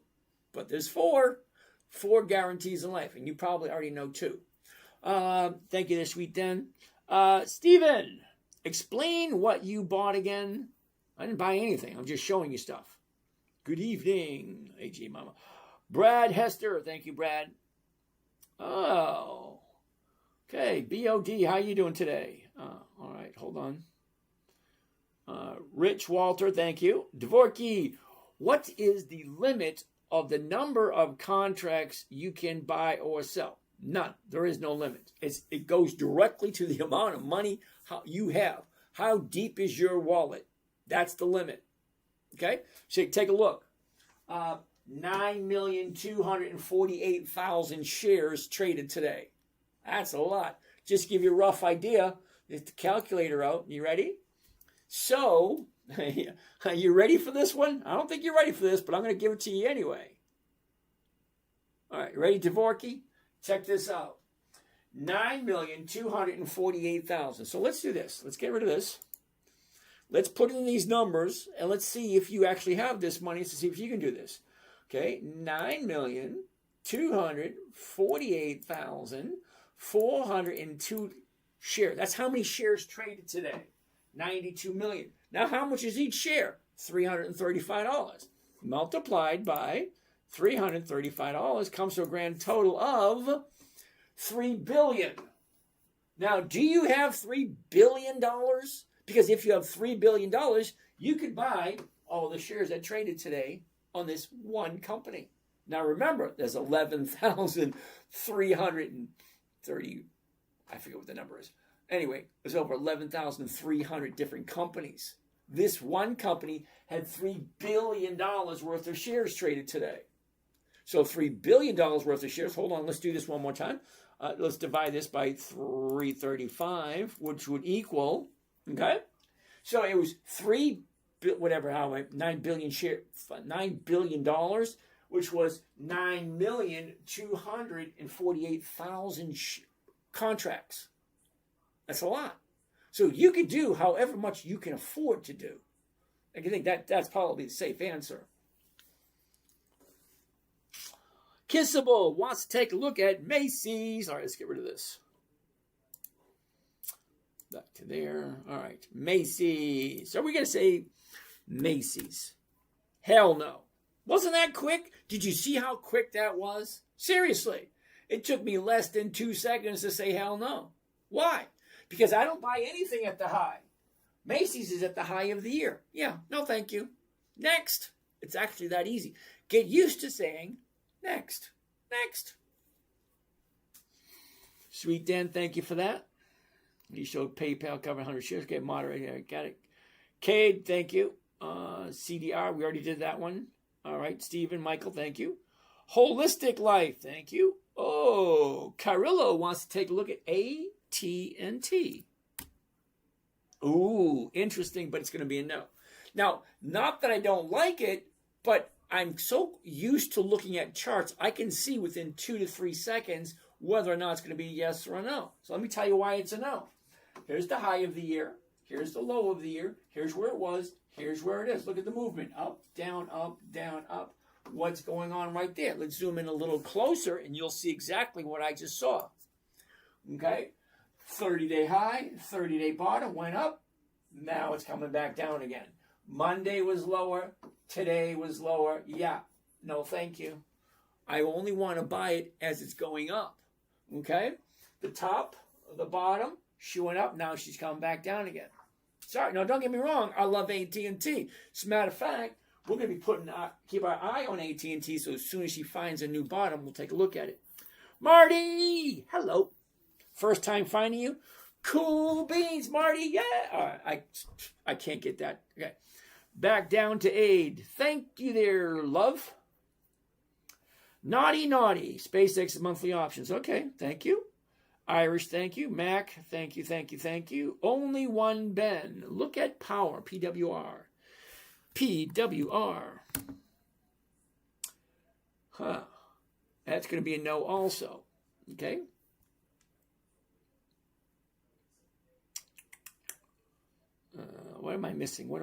But there's 4 guarantees in life, and you probably already know 2. Thank you there, sweet Den. Steven, explain what you bought again. I didn't buy anything. I'm just showing you stuff. Good evening, AG Mama. Brad Hester, thank you, Brad. Oh, okay. BOD, how you doing today? All right, hold on. Rich Walter, thank you. Dvorky, what is the limit of the number of contracts you can buy or sell? None. There is no limit. It goes directly to the amount of money you have. How deep is your wallet? That's the limit. Okay? So take a look. 9,248,000 shares traded today. That's a lot. Just to give you a rough idea. Get the calculator out. You ready? So, are you ready for this one? I don't think you're ready for this, but I'm going to give it to you anyway. All right, ready, Dvorky? Check this out. 9,248,000. So let's do this. Let's get rid of this. Let's put in these numbers, and let's see if you actually have this money to see if you can do this. Okay, 9,248,402 shares. That's how many shares traded today. 92 million. Now, how much is each share? $335. Multiplied by $335 comes to a grand total of $3 billion. Now, do you have $3 billion? Because if you have $3 billion, you could buy all the shares that traded today on this one company. Now, remember, there's 11,330, I forget what the number is. Anyway, there's over 11,300 different companies. This one company had $3 billion worth of shares traded today. So $3 billion worth of shares. Hold on, let's do this one more time. Let's divide this by 335, which would equal, okay? So it was $9 billion, which was 9,248,000 contracts. That's a lot. So you could do however much you can afford to do. I think that's probably the safe answer. Kissable wants to take a look at Macy's. All right, let's get rid of this. Back to there. All right, Macy's. So we're going to say Macy's. Hell no. Wasn't that quick? Did you see how quick that was? Seriously. It took me less than 2 seconds to say hell no. Why? Because I don't buy anything at the high. Macy's is at the high of the year. Yeah, no thank you. Next. It's actually that easy. Get used to saying next. Next. Sweet Dan, thank you for that. You showed PayPal covering 100 shares. Okay, moderator, got it. Cade, thank you. CDR, we already did that one. All right, Stephen, Michael, thank you. Holistic Life, thank you. Oh, Carillo wants to take a look at AT&T. Ooh, interesting, but it's going to be a no. Now, not that I don't like it, but I'm so used to looking at charts, I can see within 2 to 3 seconds whether or not it's going to be a yes or a no. So let me tell you why it's a no. Here's the high of the year. Here's the low of the year. Here's where it was. Here's where it is. Look at the movement. Up, down, up, down, up. What's going on right there? Let's zoom in a little closer and you'll see exactly what I just saw. Okay? 30-day high, 30-day bottom, went up. Now it's coming back down again. Monday was lower. Today was lower. Yeah. No, thank you. I only want to buy it as it's going up. Okay? The top, the bottom, she went up. Now she's coming back down again. Sorry. No, don't get me wrong. I love AT&T. As a matter of fact, we're going to be keep our eye on AT&T, so as soon as she finds a new bottom, we'll take a look at it. Marty! Hello. First time finding you. Cool beans, Marty. Yeah. I can't get that. Okay. Back down to Aid. Thank you there, love. Naughty. SpaceX monthly options. Okay. Thank you. Irish, thank you. Mac, thank you. Only one Ben. Look at power. PWR. Huh. That's going to be a no also. Okay. What am I missing? All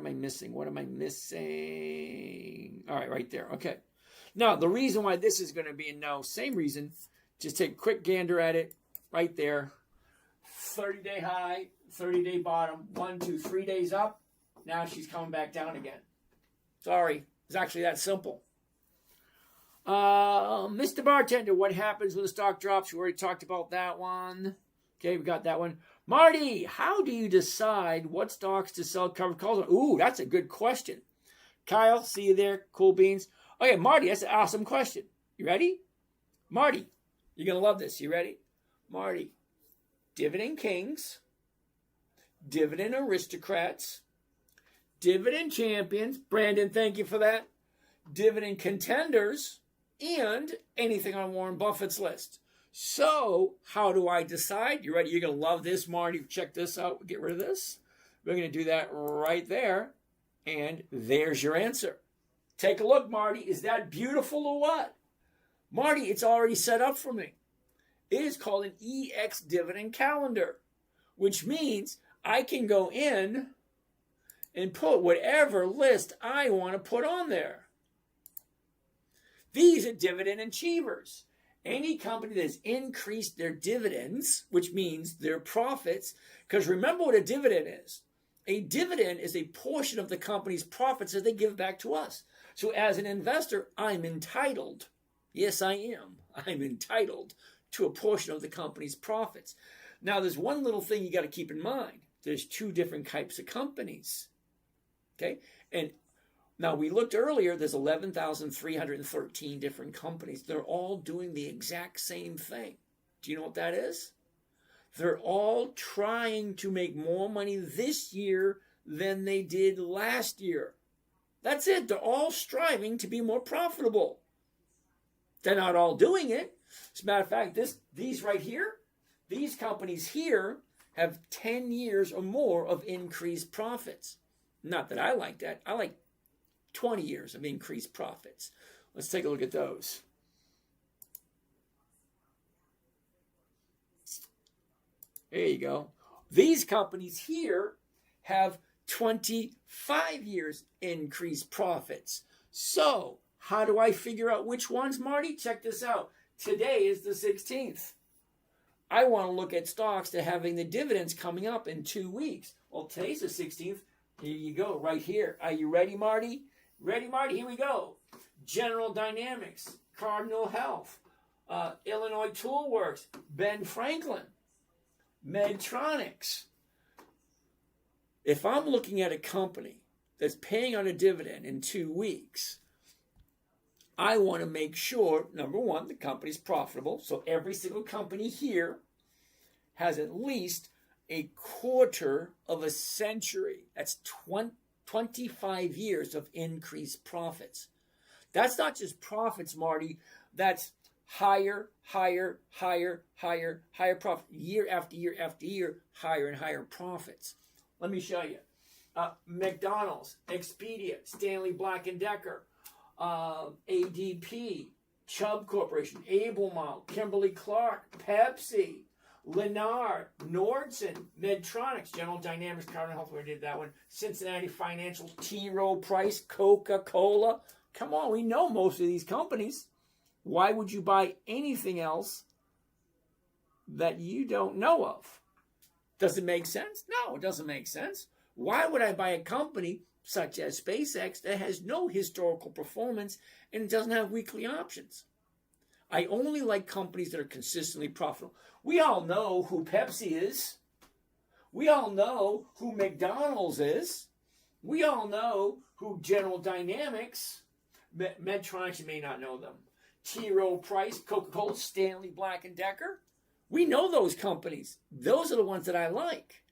right, right there. Okay. Now, the reason why this is going to be a no, same reason. Just take a quick gander at it. Right there. 30-day high, 30-day bottom. 1, 2, 3 days up. Now she's coming back down again. Sorry. It's actually that simple. Mr. Bartender, what happens when the stock drops? We already talked about that one. Okay, we got that one. Marty, how do you decide what stocks to sell covered calls on? Ooh, that's a good question. Kyle, see you there. Cool beans. Okay, Marty, that's an awesome question. You ready? Marty, you're going to love this. You ready? Marty, Dividend Kings, Dividend Aristocrats, Dividend Champions. Brandon, thank you for that. Dividend Contenders, and anything on Warren Buffett's list. So, how do I decide? You ready? You're going to love this, Marty. Check this out. Get rid of this. We're going to do that right there. And there's your answer. Take a look, Marty. Is that beautiful or what? Marty, it's already set up for me. It is called an EX dividend calendar, which means I can go in and put whatever list I want to put on there. These are dividend achievers. Any company that's increased their dividends, which means their profits, because remember what a dividend is. A dividend is a portion of the company's profits that they give back to us. So as an investor, I'm entitled, yes I am, I'm entitled to a portion of the company's profits. Now there's one little thing you got to keep in mind. There's two different types of companies. Okay? And now we looked earlier, there's 11,313 different companies. They're all doing the exact same thing. Do you know what that is? They're all trying to make more money this year than they did last year. That's it. They're all striving to be more profitable. They're not all doing it. As a matter of fact, these right here, these companies here have 10 years or more of increased profits. Not that I like that. I like 20 years of increased profits. Let's take a look at those. There you go. These companies here have 25 years increased profits. So, how do I figure out which ones, Marty? Check this out. Today is the 16th. I want to look at stocks that are having the dividends coming up in 2 weeks. Well, today's the 16th. Here you go, right here. Are you ready, Marty? Ready, Marty? Here we go. General Dynamics, Cardinal Health, Illinois Toolworks, Ben Franklin, Medtronics. If I'm looking at a company that's paying on a dividend in 2 weeks, I want to make sure, number one, the company's profitable. So every single company here has at least a quarter of a century. That's 25 years of increased profits. That's not just profits, Marty. That's higher profit. Year after year after year, higher and higher profits. Let me show you. McDonald's, Expedia, Stanley Black & Decker, ADP, Chubb Corporation, Abelmont, Kimberly-Clark, Pepsi, Lennar, Nordson, Medtronics, General Dynamics, Cardinal Health, we did that one, Cincinnati Financial, T. Rowe Price, Coca-Cola. Come on, we know most of these companies. Why would you buy anything else that you don't know of? Does it make sense? No, it doesn't make sense. Why would I buy a company such as SpaceX that has no historical performance and doesn't have weekly options? I only like companies that are consistently profitable. We all know who Pepsi is. We all know who McDonald's is. We all know who General Dynamics, Medtronic, you may not know them. T. Rowe Price, Coca-Cola, Stanley Black & Decker. We know those companies. Those are the ones that I like.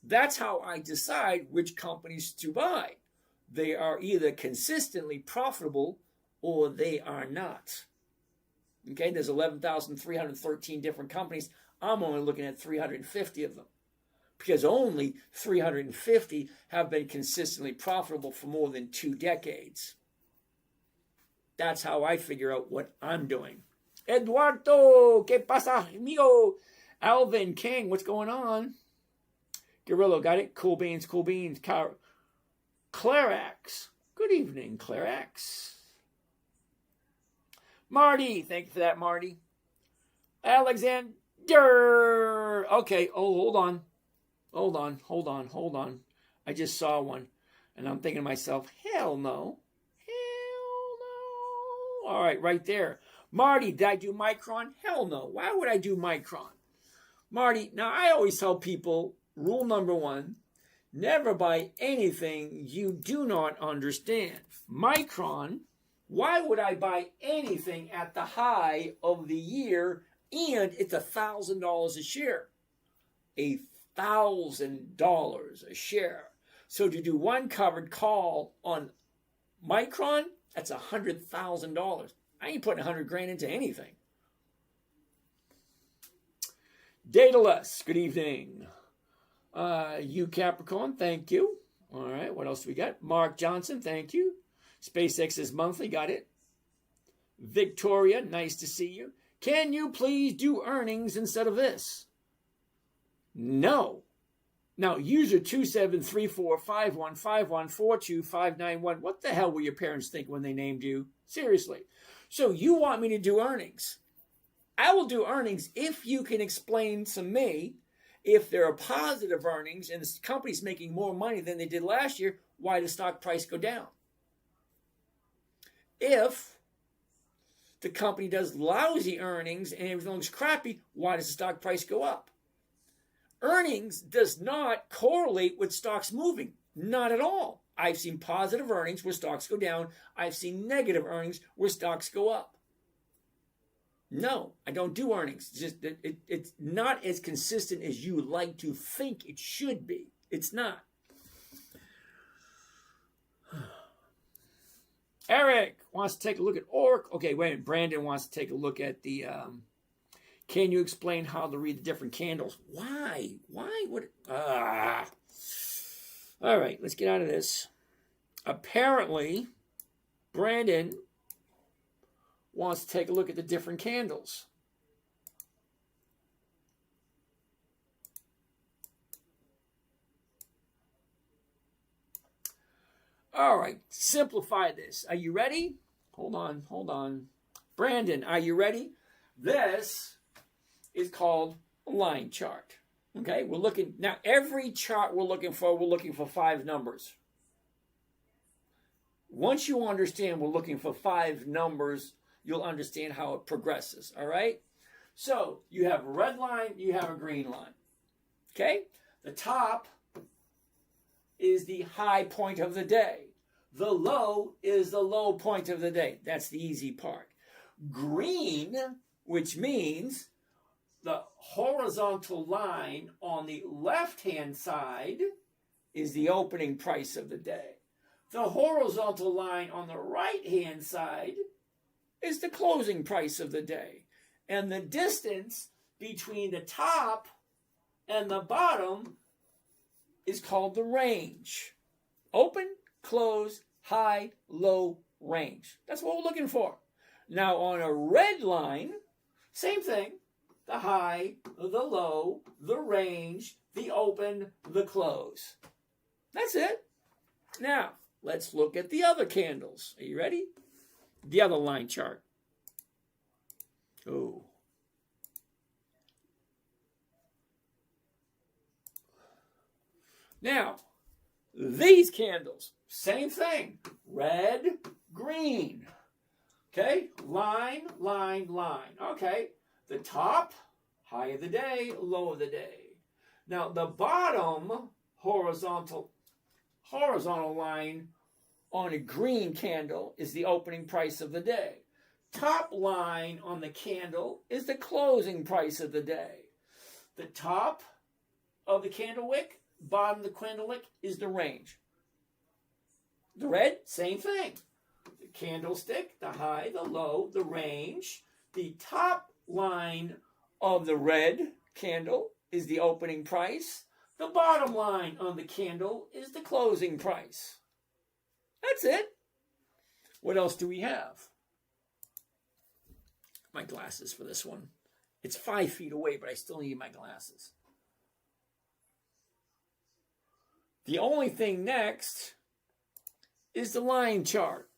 That's how I decide which companies to buy. They are either consistently profitable or they are not. Okay, there's 11,313 different companies. I'm only looking at 350 of them because only 350 have been consistently profitable for more than 2 decades. That's how I figure out what I'm doing. Eduardo, ¿qué pasa, amigo? Alvin, King, what's going on? Guerrillo, got it? Cool beans, cool beans. Clarax, good evening, Clarax. Marty, thank you for that, Marty. Alexander, okay, hold on. I just saw one, and I'm thinking to myself, hell no. All right, right there. Marty, did I do Micron? Hell no. Why would I do Micron? Marty, now I always tell people, rule number 1, never buy anything you do not understand. Micron, why would I buy anything at the high of the year and it's $1,000 a share? $1,000 a share. So to do one covered call on Micron, that's $100,000. I ain't putting $100,000 into anything. Daedalus, good evening. You Capricorn, thank you. All right, what else do we got? Mark Johnson, thank you. SpaceX is monthly, got it. Victoria, nice to see you. Can you please do earnings instead of this? No. Now, user 27345151425991. What the hell were your parents think when they named you? Seriously. So you want me to do earnings? I will do earnings if you can explain to me, if there are positive earnings and the company's making more money than they did last year, why does stock price go down? If the company does lousy earnings and everything looks crappy, why does the stock price go up? Earnings does not correlate with stocks moving. Not at all. I've seen positive earnings where stocks go down. I've seen negative earnings where stocks go up. No, I don't do earnings. It's not as consistent as you like to think it should be. It's not. Eric wants to take a look at Oracle. Okay, wait a minute. Brandon wants to take a look at the... Can you explain how to read the different candles? Why? Why would... All right, let's get out of this. Apparently, Brandon wants to take a look at the different candles. All right, simplify this. Are you ready? Hold on. Brandon, are you ready? This is called a line chart. Okay, we're looking, now every chart we're looking for 5 numbers. Once you understand we're looking for 5 numbers, you'll understand how it progresses, all right? So, you have a red line, you have a green line. Okay? The top is the high point of the day. The low is the low point of the day. That's the easy part. Green, which means the horizontal line on the left-hand side is the opening price of the day. The horizontal line on the right-hand side is the closing price of the day. And the distance between the top and the bottom is called the range. Open, close, high, low, range. That's what we're looking for. Now on a red line, same thing. The high, the low, the range, the open, the close. That's it. Now, let's look at the other candles. Are you ready? The other line chart. Oh. Now, these candles, same thing. Red, green. Okay? Line, line, line. Okay. The top, high of the day, low of the day. Now, the bottom horizontal line on a green candle is the opening price of the day. Top line on the candle is the closing price of the day. The top of the candle wick, bottom of the candle wick is the range. The red, same thing. The candlestick, the high, the low, the range. The top line of the red candle is the opening price. The bottom line on the candle is the closing price. That's it. What else do we have? My glasses for this one. It's 5 feet away, but I still need my glasses. The only thing next is the line chart.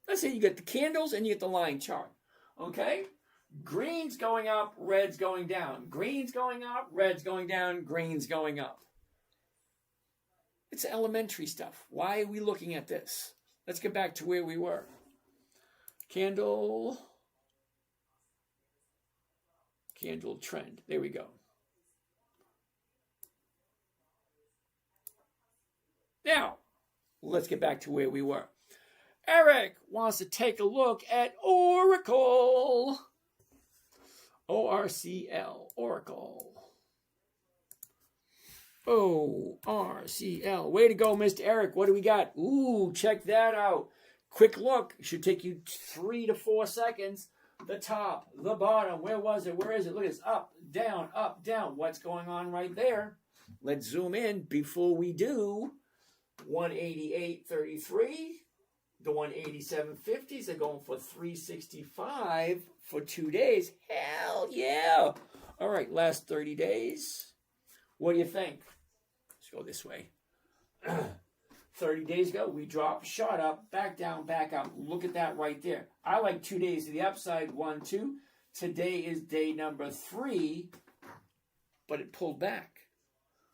That's it. You get the candles and you get the line chart. Okay? Green's going up, red's going down. Green's going up, red's going down, green's going up. It's elementary stuff. Why are we looking at this? Let's get back to where we were. Candle trend. There we go. Now, let's get back to where we were. Eric wants to take a look at Oracle. ORCL, Oracle. ORCL. Way to go, Mr. Eric. What do we got? Ooh, check that out. Quick look. Should take you 3 to 4 seconds. The top, the bottom. Where was it? Where is it? Look, it's up, down, up, down. What's going on right there? Let's zoom in before we do. 188.33. The 187.50s are going for 365 for 2 days. Hell yeah. All right, last 30 days. What do you think? Let's go this way. 30 days ago, we dropped, shot up, back down, back up. Look at that right there. I like 2 days to the upside, 1, 2. Today is day number 3, but it pulled back.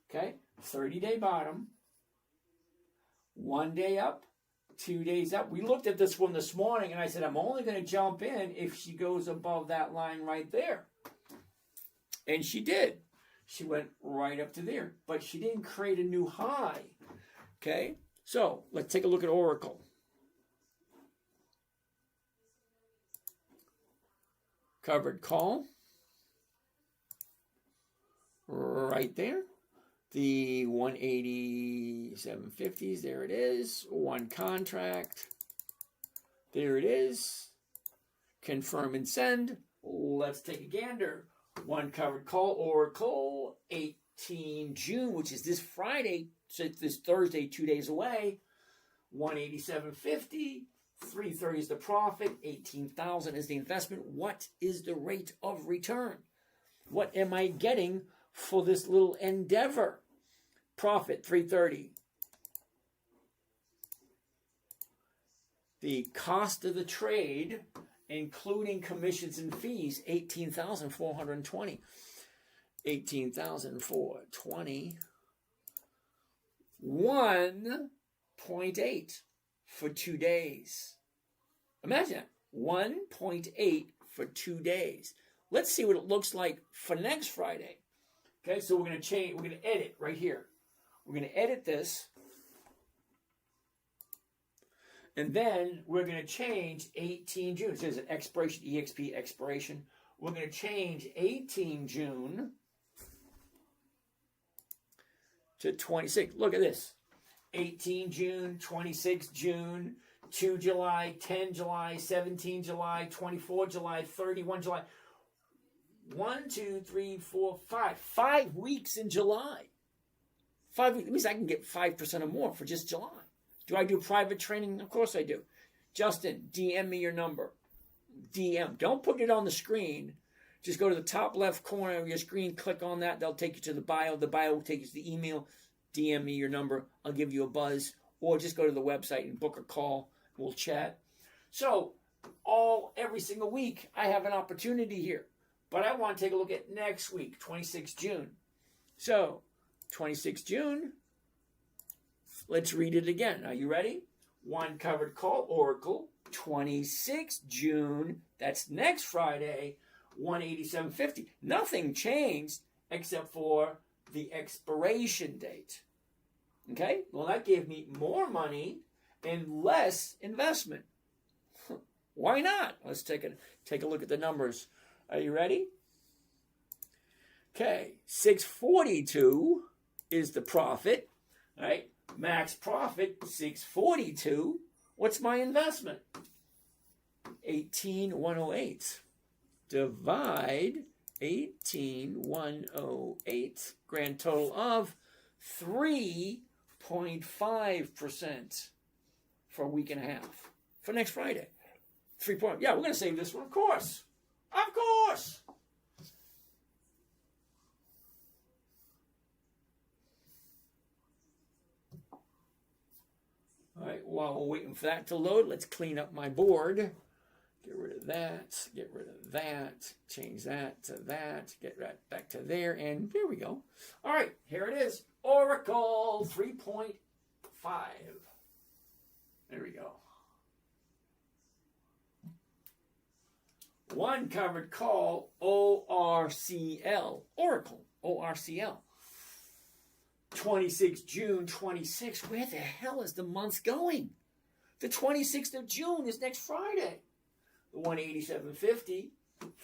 Okay, 30-day bottom, 1 day up, 2 days up. We looked at this one this morning, and I said, I'm only going to jump in if she goes above that line right there. And she did. She went right up to there, but she didn't create a new high. Okay, so let's take a look at Oracle. Covered call. Right there. The 187.50s, there it is. One contract. There it is. Confirm and send. Let's take a gander. One covered call, Oracle, 18 June, which is this Friday, so it's this Thursday, 2 days away. 187.50. 330 is the profit. 18,000 is the investment. What is the rate of return? What am I getting for this little endeavor? Profit, 330. The cost of the trade, including commissions and fees, 18,420. 18,420. 1.8 for 2 days. Imagine that. 1.8 for 2 days. Let's see what it looks like for next Friday. Okay, so we're going to change, we're going to edit right here. We're going to edit this. And then we're going to change 18 June. So there's an expiration, EXP expiration. We're going to change 18 June to 26. Look at this. 18 June, 26 June, 2 July, 10 July, 17 July, 24 July, 31 July. 1, 2, 3, 4, 5. 5 weeks in July. 5 weeks. That means I can get 5% or more for just July. Do I do private training? Of course I do. Justin, DM me your number. DM. Don't put it on the screen. Just go to the top left corner of your screen. Click on that. They'll take you to the bio. The bio will take you to the email. DM me your number. I'll give you a buzz. Or just go to the website and book a call. We'll chat. So, every single week, I have an opportunity here. But I want to take a look at next week, 26 June. So, 26 June, let's read it again. Are you ready? One covered call, Oracle, 26 June. That's next Friday, 187.50. Nothing changed except for the expiration date. Okay? Well, that gave me more money and less investment. Why not? Let's take a look at the numbers. Are you ready? Okay, 642 is the profit, right? Max profit, 642. What's my investment? 18,108. Divide 18,108. Grand total of 3.5% for a week and a half. For next Friday. 3 point. Yeah, we're going to save this one, of course. Of course. All right, while we're waiting for that to load, let's clean up my board. Get rid of that, get rid of that, change that to that, get right back to there, and there we go. All right, here it is. Oracle 3.5. There we go. One covered call, ORCL. Oracle, ORCL. 26 June, 26. Where the hell is the month going? The 26th of June is next Friday. The 187.50,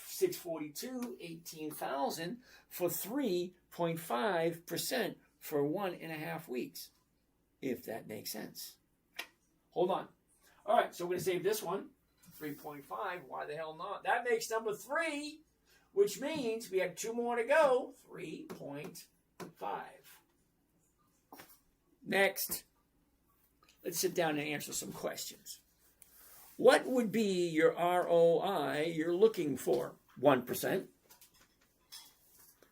642, 18,000 for 3.5% for 1.5 weeks. If that makes sense. Hold on. All right, so we're going to save this one. 3.5. Why the hell not? That makes number 3, which means we have 2 more to go. 3.5. Next, let's sit down and answer some questions. What would be your ROI you're looking for? 1%.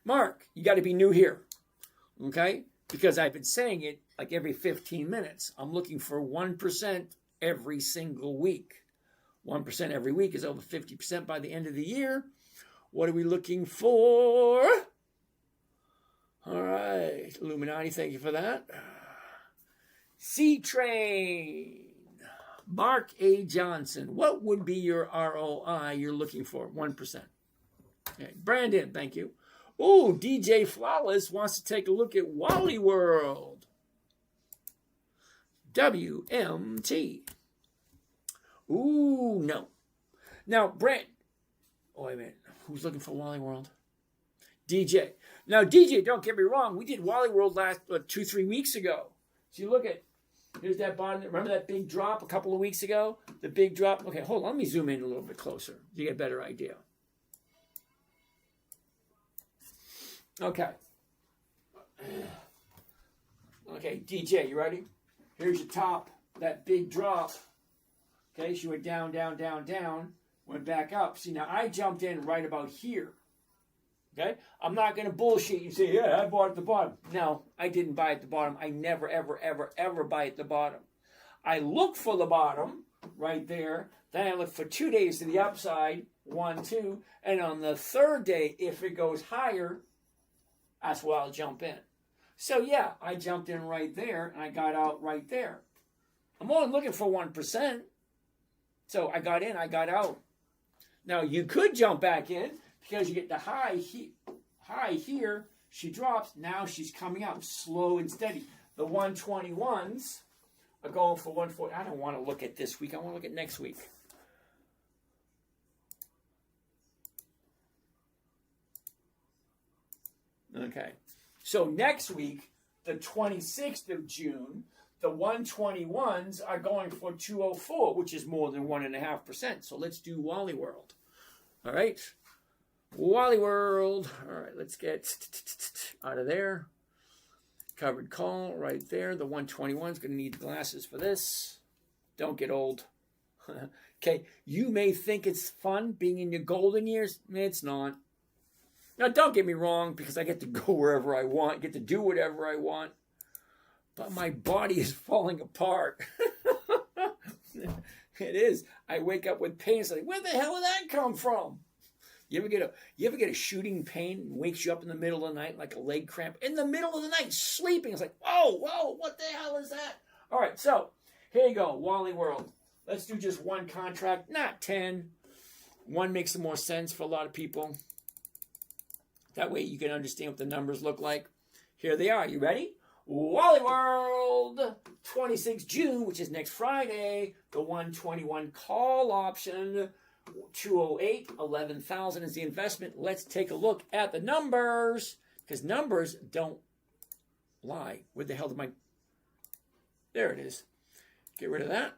Mark, you got to be new here. Okay? Because I've been saying it like every 15 minutes. I'm looking for 1% every single week. 1% every week is over 50% by the end of the year. What are we looking for? All right. Illuminati, thank you for that. C-Train. Mark A. Johnson. What would be your ROI you're looking for? 1%. Okay. Brandon, thank you. Ooh, DJ Flawless wants to take a look at Wally World. WMT. Ooh, no. Now, Brent. Oh, wait a minute. Who's looking for Wally World? DJ. Now, DJ, don't get me wrong. We did Wally World last 2-3 weeks ago. So you look at, here's that bottom. Remember that big drop a couple of weeks ago? The big drop. Okay, hold on. Let me zoom in a little bit closer so you get a better idea. Okay. Okay, DJ, you ready? Here's your top, that big drop. Okay, she went down, down, down, down, went back up. See, now I jumped in right about here. Okay? I'm not going to bullshit you and say, yeah, I bought at the bottom. No, I didn't buy at the bottom. I never, ever, ever, ever buy at the bottom. I look for the bottom right there. Then I look for 2 days to the upside, 1, 2. And on the third day, if it goes higher, that's where I'll jump in. So, yeah, I jumped in right there, and I got out right there. I'm only looking for 1%. So I got in, I got out. Now, you could jump back in because you get the high here. She drops. Now she's coming out slow and steady. The 121s are going for 140. I don't want to look at this week. I want to look at next week. Okay. So next week, the 26th of June, the 121s are going for 204, which is more than 1.5%. So let's do Wally World. All right. Wally World. All right, let's get out of there. Covered call right there. The 121 is going to need the glasses for this. Don't get old. Okay, you may think it's fun being in your golden years. It's not. Now, don't get me wrong, because I get to go wherever I want, get to do whatever I want. But my body is falling apart. It is. I wake up with pain. It's like, where the hell did that come from? You ever get a shooting pain and wakes you up in the middle of the night like a leg cramp? In the middle of the night, sleeping. It's like, whoa, what the hell is that? All right, so here you go, Wally World. Let's do just one contract, not 10. One makes some more sense for a lot of people. That way you can understand what the numbers look like. Here they are. You ready? Wally World, 26 June, which is next Friday. The 121 call option, 208, 11,000 is the investment. Let's take a look at the numbers, because numbers don't lie. Where the hell did my... There it is. Get rid of that.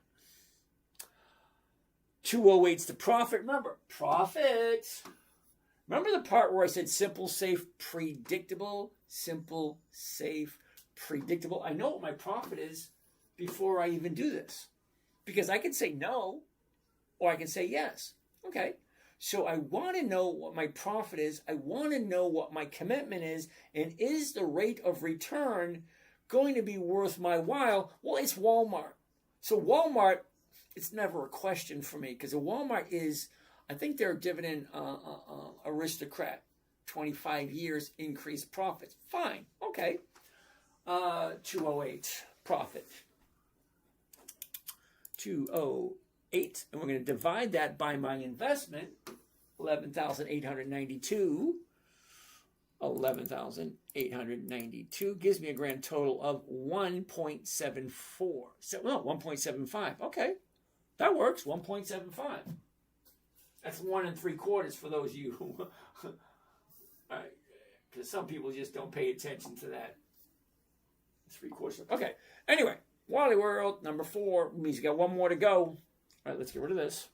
208's the profit. Remember, profit. Remember the part where I said simple, safe, predictable? Simple, safe, predictable. I know what my profit is before I even do this. Because I can say no, or I can say yes. Okay. So I want to know what my profit is. I want to know what my commitment is. And is the rate of return going to be worth my while? Well, it's Walmart. So Walmart, it's never a question for me, because Walmart is... I think they're a dividend aristocrat. 25 years, increased profits. Fine. Okay. 208 profit. 208. And we're going to divide that by my investment. 11,892. 11,892 gives me a grand total of 1.74. So, no, 1.75. Okay. That works. 1.75. That's 1 3/4 for those of you who, because some people just don't pay attention to that. 3/4. Okay. Anyway, Wally World, number 4, means you got one more to go. All right, let's get rid of this.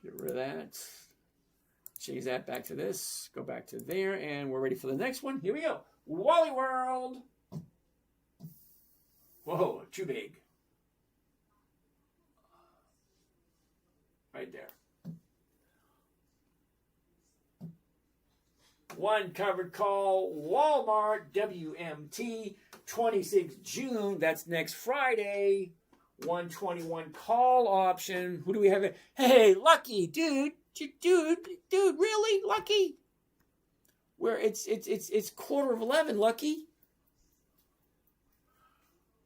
Get rid of that. Change that back to this. Go back to there, and we're ready for the next one. Here we go. Wally World. Whoa, too big. Right there. One covered call, Walmart, WMT, 26 June. That's next Friday. 121 call option. Who do we have? Hey, Lucky, dude, really, Lucky? Where it's 11:15, Lucky.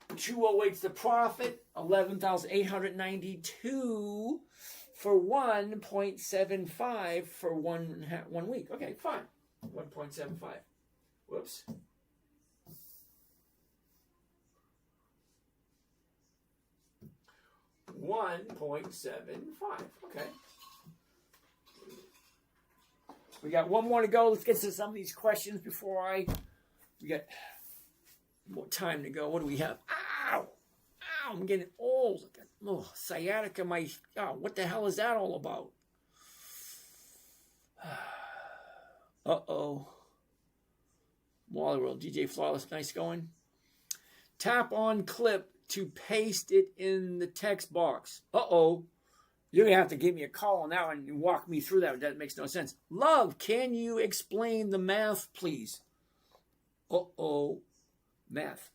208's the profit. 11,892 for 1.75 for 1 week. Okay, fine. 1.75. Whoops. $1.75. Okay. We got one more to go. Let's get to some of these questions before we got more time to go. What do we have? Ow! Ow! I'm getting old. Oh, sciatica. What the hell is that all about? Uh-oh. Wally World. DJ Flawless. Nice going. Tap on clip to paste it in the text box. Uh-oh. You're going to have to give me a call on that one and walk me through that. That makes no sense. Love, can you explain the math, please? Uh-oh. Math.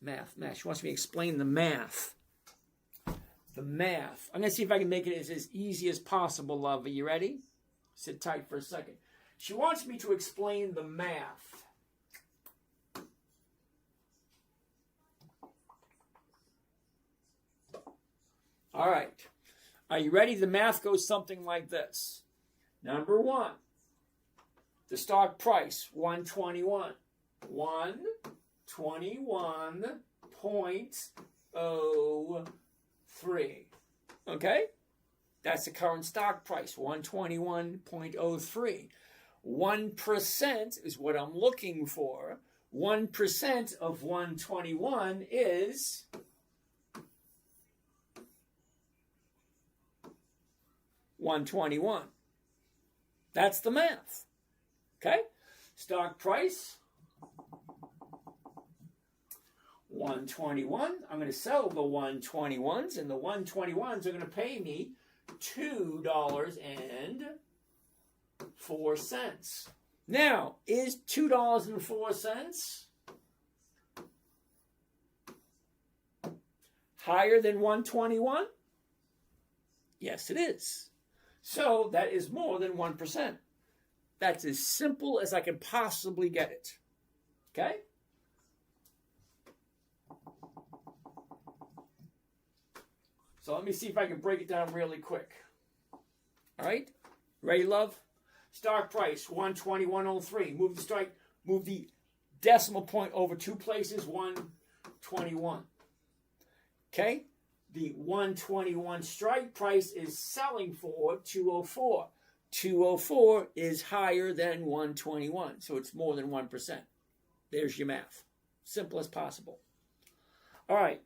She wants me to explain the math. The math. I'm going to see if I can make it as easy as possible, love. Are you ready? Sit tight for a second. She wants me to explain the math. All right. Are you ready? The math goes something like this. Number one, the stock price, 121. 121.03. Okay? That's the current stock price, 121.03. 1% is what I'm looking for. 1% of 121 is 121. That's the math. Okay? Stock price 121. I'm going to sell the 121s, and the 121s are going to pay me $2.04. Now, is $2.04 higher than 121? Yes, it is. So that is more than 1%. That's as simple as I can possibly get it. Okay? So let me see if I can break it down really quick. All right? Ready, love? Stock price, 121.03. Move the decimal point over two places, 121. Okay? The 121 strike price is selling for 204. 204 is higher than 121, so it's more than 1%. There's your math. Simple as possible. All right.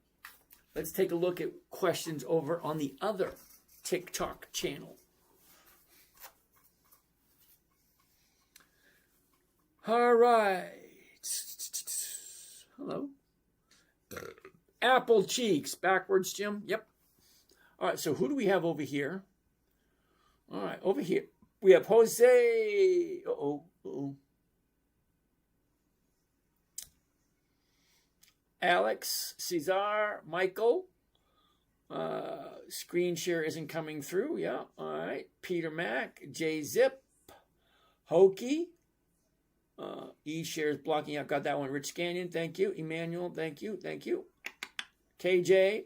Let's take a look at questions over on the other TikTok channel. All right. Hello. Apple cheeks. Backwards, Jim. Yep. All right, so who do we have over here? All right, over here. We have Jose. Alex, Cesar, Michael. Screen share isn't coming through. Yeah, all right. Peter Mac, J Zip, Hokey. E-share is blocking out. Got that one. Rich Scannion, thank you. Emmanuel, thank you. KJ.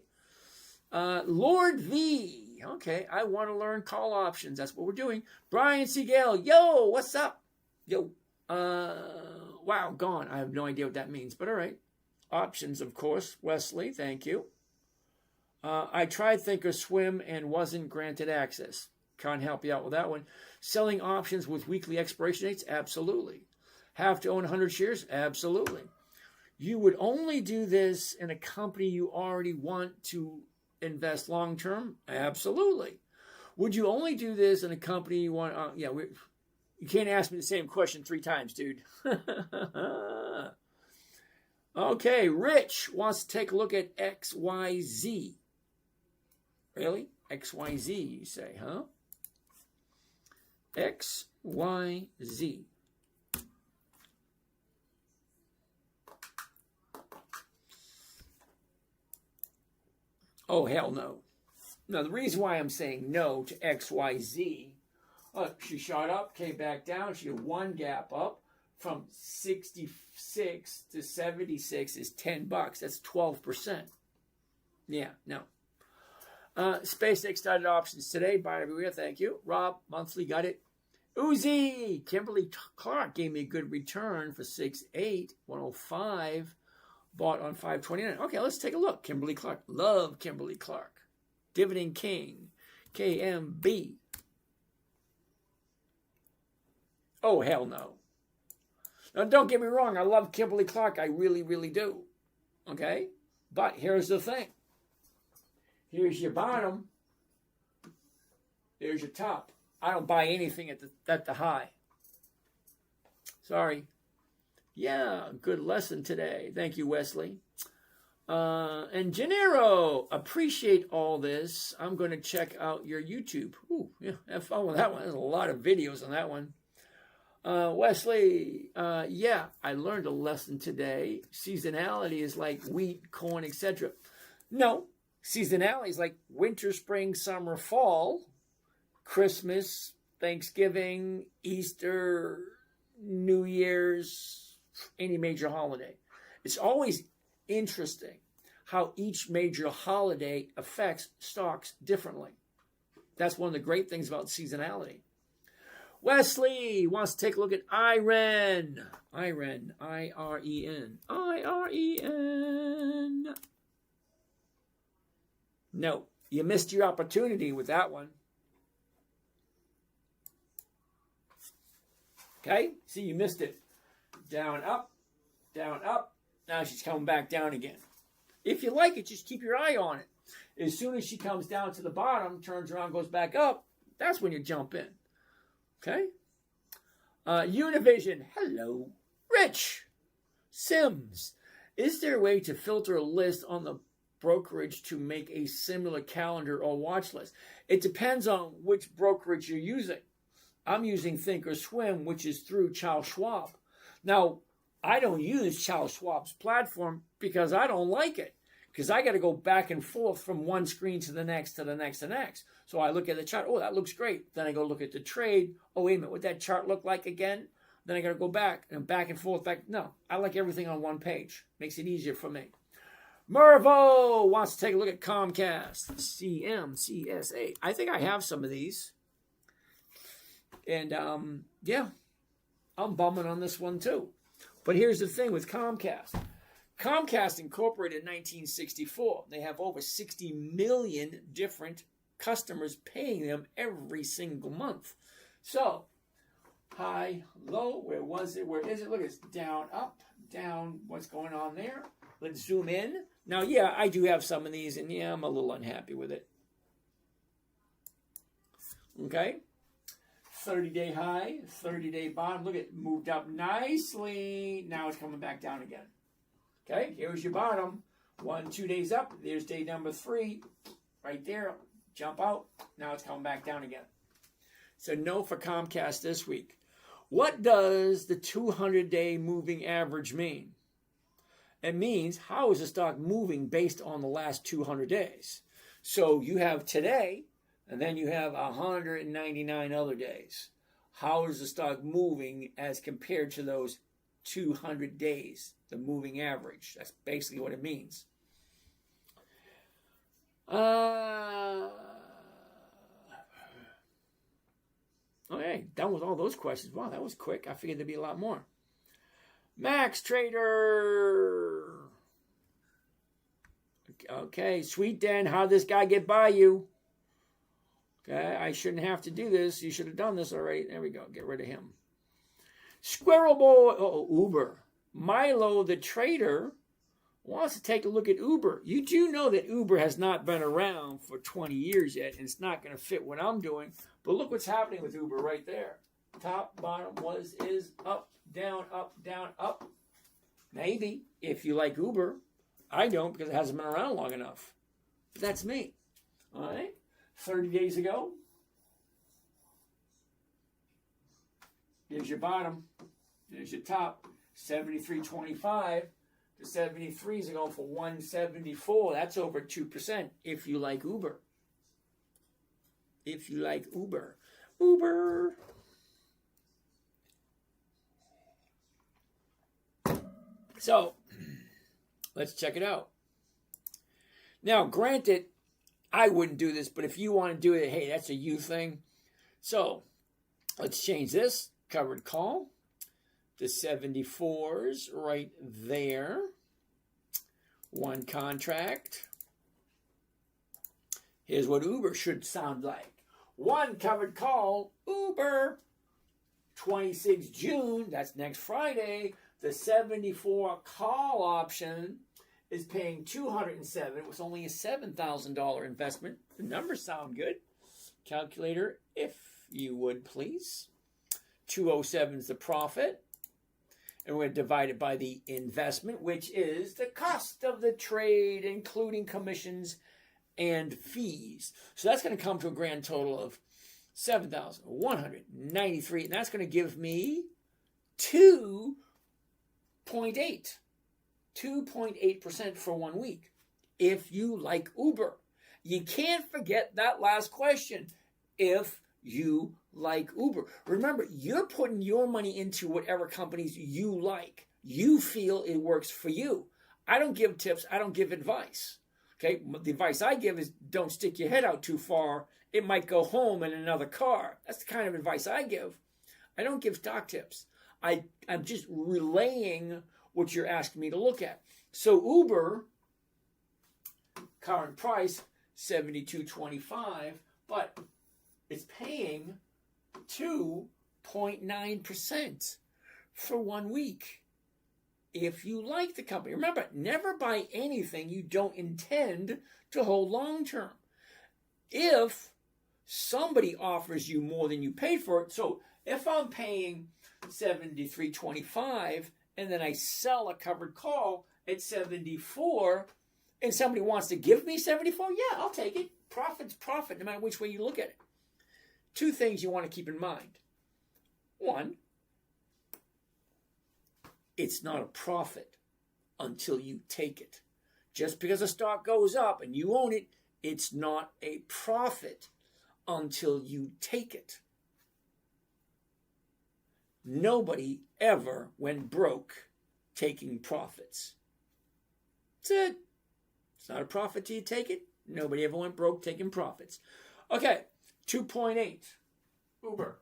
Lord V. Okay, I want to learn call options. That's what we're doing. Brian Siegel. Yo, what's up? Yo. Wow, gone. I have no idea what that means, but all right. Options, of course. Wesley, thank you. I tried Thinkorswim and wasn't granted access. Can't help you out with that one. Selling options with weekly expiration dates? Absolutely. Have to own 100 shares? Absolutely. You would only do this in a company you already want to invest long term? Absolutely. Would you only do this in a company you want? You can't ask me the same question 3 times, dude. Okay, Rich wants to take a look at XYZ. Really? XYZ, you say, huh? X, Y, Z. Oh, hell no. Now, the reason why I'm saying no to XYZ, she shot up, came back down. She had one gap up from 66 to 76 is $10. That's 12%. Yeah, no. SpaceX started options today. Buy everywhere. Thank you. Rob, monthly, got it. Uzi, Kimberly Clark gave me a good return for 6.8, 105. Bought on 5.29. Okay, let's take a look. Kimberly Clark. Love Kimberly Clark. Dividend King. KMB. Oh, hell no. Now, don't get me wrong. I love Kimberly Clark. I really, really do. Okay? But here's the thing. Here's your bottom. There's your top. I don't buy anything at the high. Sorry. Yeah, good lesson today. Thank you, Wesley. And Gennaro, appreciate all this. I'm going to check out your YouTube. Ooh, yeah, have fun with that one. There's a lot of videos on that one. Wesley, yeah, I learned a lesson today. Seasonality is like wheat, corn, etc. No, seasonality is like winter, spring, summer, fall, Christmas, Thanksgiving, Easter, New Year's, any major holiday. It's always interesting how each major holiday affects stocks differently. That's one of the great things about seasonality. Wesley wants to take a look at IREN. IREN. I-R-E-N. I-R-E-N. No, you missed your opportunity with that one. Okay, see, you missed it. Down, up, down, up. Now she's coming back down again. If you like it, just keep your eye on it. As soon as she comes down to the bottom, turns around, goes back up, that's when you jump in. Okay? Univision. Hello. Rich. Sims. Is there a way to filter a list on the brokerage to make a similar calendar or watch list? It depends on which brokerage you're using. I'm using Thinkorswim, which is through Charles Schwab. Now, I don't use Charles Schwab's platform because I don't like it. Because I got to go back and forth from one screen to the next, to the next, to the next. So I look at the chart. Oh, that looks great. Then I go look at the trade. Oh, wait a minute. What that chart look like again? Then I got to go back and forth. No, I like everything on one page. Makes it easier for me. Mervo wants to take a look at Comcast. CMCSA. I think I have some of these. And, yeah, I'm bumming on this one too. But here's the thing with Comcast. Comcast incorporated in 1964. They have over 60 million different customers paying them every single month. So, high, low, where was it? Where is it? Look, it's down, up, down. What's going on there? Let's zoom in. Now, yeah, I do have some of these, and yeah, I'm a little unhappy with it. Okay. 30-day high, 30-day bottom. Look, it moved up nicely. Now it's coming back down again. Okay, here's your bottom. 1, 2 days up. There's day number 3. Right there. Jump out. Now it's coming back down again. So no for Comcast this week. What does the 200-day moving average mean? It means how is the stock moving based on the last 200 days. So you have today, and then you have 199 other days. How is the stock moving as compared to those 200 days, the moving average? That's basically what it means. Okay, done with all those questions. Wow, that was quick. I figured there'd be a lot more. Max Trader. Okay, Sweet Den, how'd this guy get by you? Okay, I shouldn't have to do this. You should have done this already. There we go. Get rid of him. Squirrel Boy. Oh, Uber. Milo the Trader wants to take a look at Uber. You do know that Uber has not been around for 20 years yet, and it's not going to fit what I'm doing. But look what's happening with Uber right there. Top, bottom, is up, down, up. Maybe, if you like Uber. I don't because it hasn't been around long enough. But that's me. All right? 30 days ago. Here's your bottom. Here's your top. 73.25 to 73s are going for 174. That's over 2% if you like Uber. If you like Uber. Uber. So, let's check it out. Now, granted, I wouldn't do this, but if you want to do it, hey, that's a you thing. So, let's change this. Covered call. The 74s right there. One contract. Here's what Uber should sound like. One covered call, Uber. 26 June, that's next Friday. The 74 call option is paying $207. It was only a $7,000 investment. The numbers sound good. Calculator, if you would, please. 207 is the profit. And we're going to divide it by the investment, which is the cost of the trade, including commissions and fees. So that's going to come to a grand total of $7,193. And that's going to give me 2.8. 2.8% for 1 week. If you like Uber. You can't forget that last question. If you like Uber. Remember, you're putting your money into whatever companies you like. You feel it works for you. I don't give tips. I don't give advice. Okay, the advice I give is don't stick your head out too far. It might go home in another car. That's the kind of advice I give. I don't give stock tips. I'm just relaying what you're asking me to look at. So Uber, current price, $72.25, but it's paying 2.9% for 1 week. If you like the company. Remember, never buy anything you don't intend to hold long term. If somebody offers you more than you paid for it, so if I'm paying $73.25 and then I sell a covered call at $74 and somebody wants to give me $74, yeah, I'll take it. Profit's profit, no matter which way you look at it. Two things you want to keep in mind. One, it's not a profit until you take it. Just because a stock goes up and you own it, it's not a profit until you take it. Nobody ever went broke taking profits. That's it. It's not a profit till you take it. Nobody ever went broke taking profits. Okay, 2.8. Uber.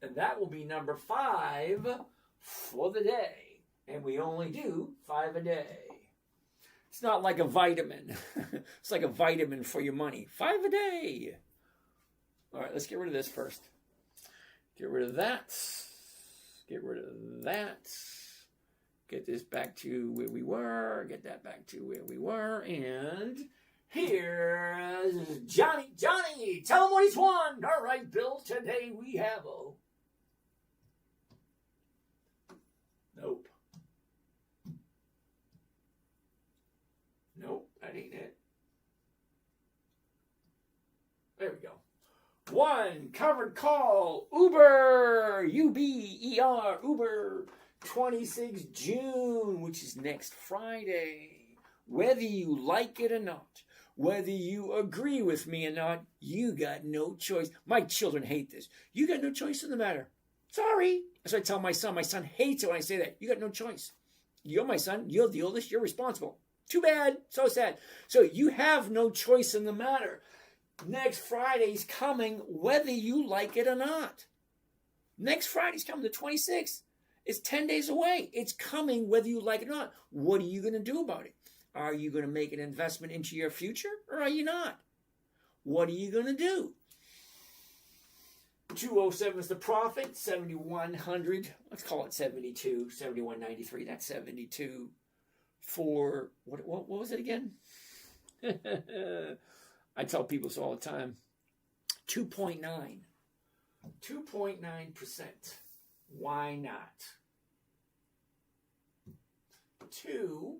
And that will be number 5 for the day. And we only do 5 a day. It's not like a vitamin. It's like a vitamin for your money. 5 a day. All right, let's get rid of this first. Get rid of that. Get rid of that. Get this back to where we were. Get that back to where we were. And here's Johnny. Johnny, tell him what he's won. All right, Bill, today we have Nope. Nope, that ain't it. There we go. 1 covered call, Uber, U-B-E-R, Uber, 26 June, which is next Friday. Whether you like it or not, whether you agree with me or not, you got no choice. My children hate this. You got no choice in the matter. Sorry. That's what I tell my son. My son hates it when I say that. You got no choice. You're my son. You're the oldest. You're responsible. Too bad. So sad. So you have no choice in the matter. Next Friday's coming whether you like it or not. Next Friday's coming, the 26th. It's 10 days away. It's coming whether you like it or not. What are you going to do about it? Are you going to make an investment into your future or are you not? What are you going to do? 207 is the profit, 7,100. Let's call it 72, 71.93. That's 72 for, what was it again? I tell people this all the time. 2.9. 2.9%. Why not? 2.9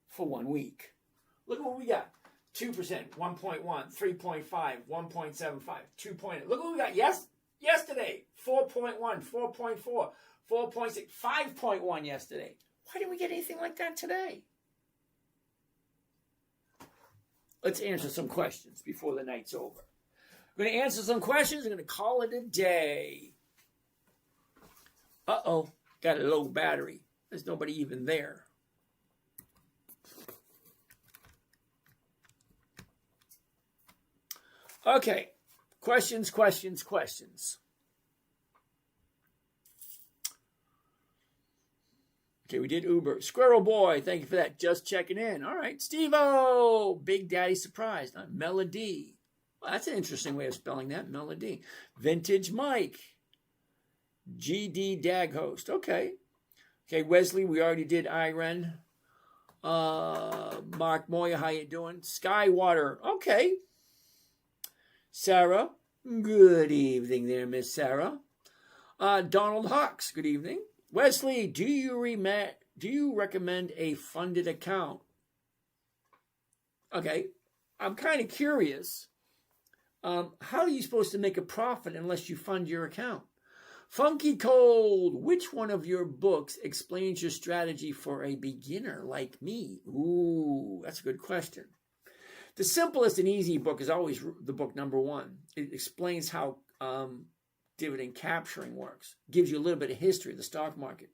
for 1 week. Look at what we got. 2%, 1.1, 3.5, 1.75, 2. Look what we got yesterday. 4.1, 4.4, 4.6, 5.1 yesterday. Why didn't we get anything like that today? Let's answer some questions before the night's over. I'm going to answer some questions. I'm going to call it a day. Uh-oh, got a low battery. There's nobody even there. Okay, questions. Okay, we did Uber. Squirrel Boy, thank you for that. Just checking in. All right, Steve-O, Big Daddy Surprise. Melody. Well, that's an interesting way of spelling that, Melody. Vintage Mike. GD Dag Host. Okay, Wesley, we already did Iren. Mark Moya, how you doing? Skywater. Okay. Sarah, good evening there, Miss Sarah. Donald Hawks, good evening. Wesley, do you recommend a funded account? Okay, I'm kind of curious. How are you supposed to make a profit unless you fund your account? Funky Cold, which one of your books explains your strategy for a beginner like me? Ooh, that's a good question. The simplest and easy book is always the book number 1. It explains how dividend capturing works. Gives you a little bit of history of the stock market.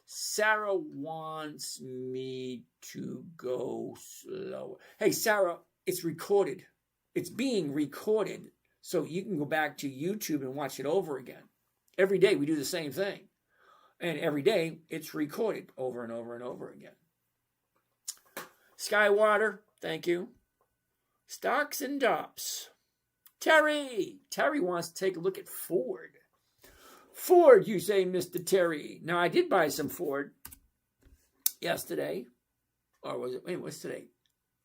Sarah wants me to go slower. Hey, Sarah, it's recorded. It's being recorded. So you can go back to YouTube and watch it over again. Every day we do the same thing. And every day it's recorded over and over and over again. Skywater, thank you. Stocks and Dops. Terry wants to take a look at Ford. Ford, you say, Mr. Terry. Now, I did buy some Ford yesterday. Or was it? Wait, what's today?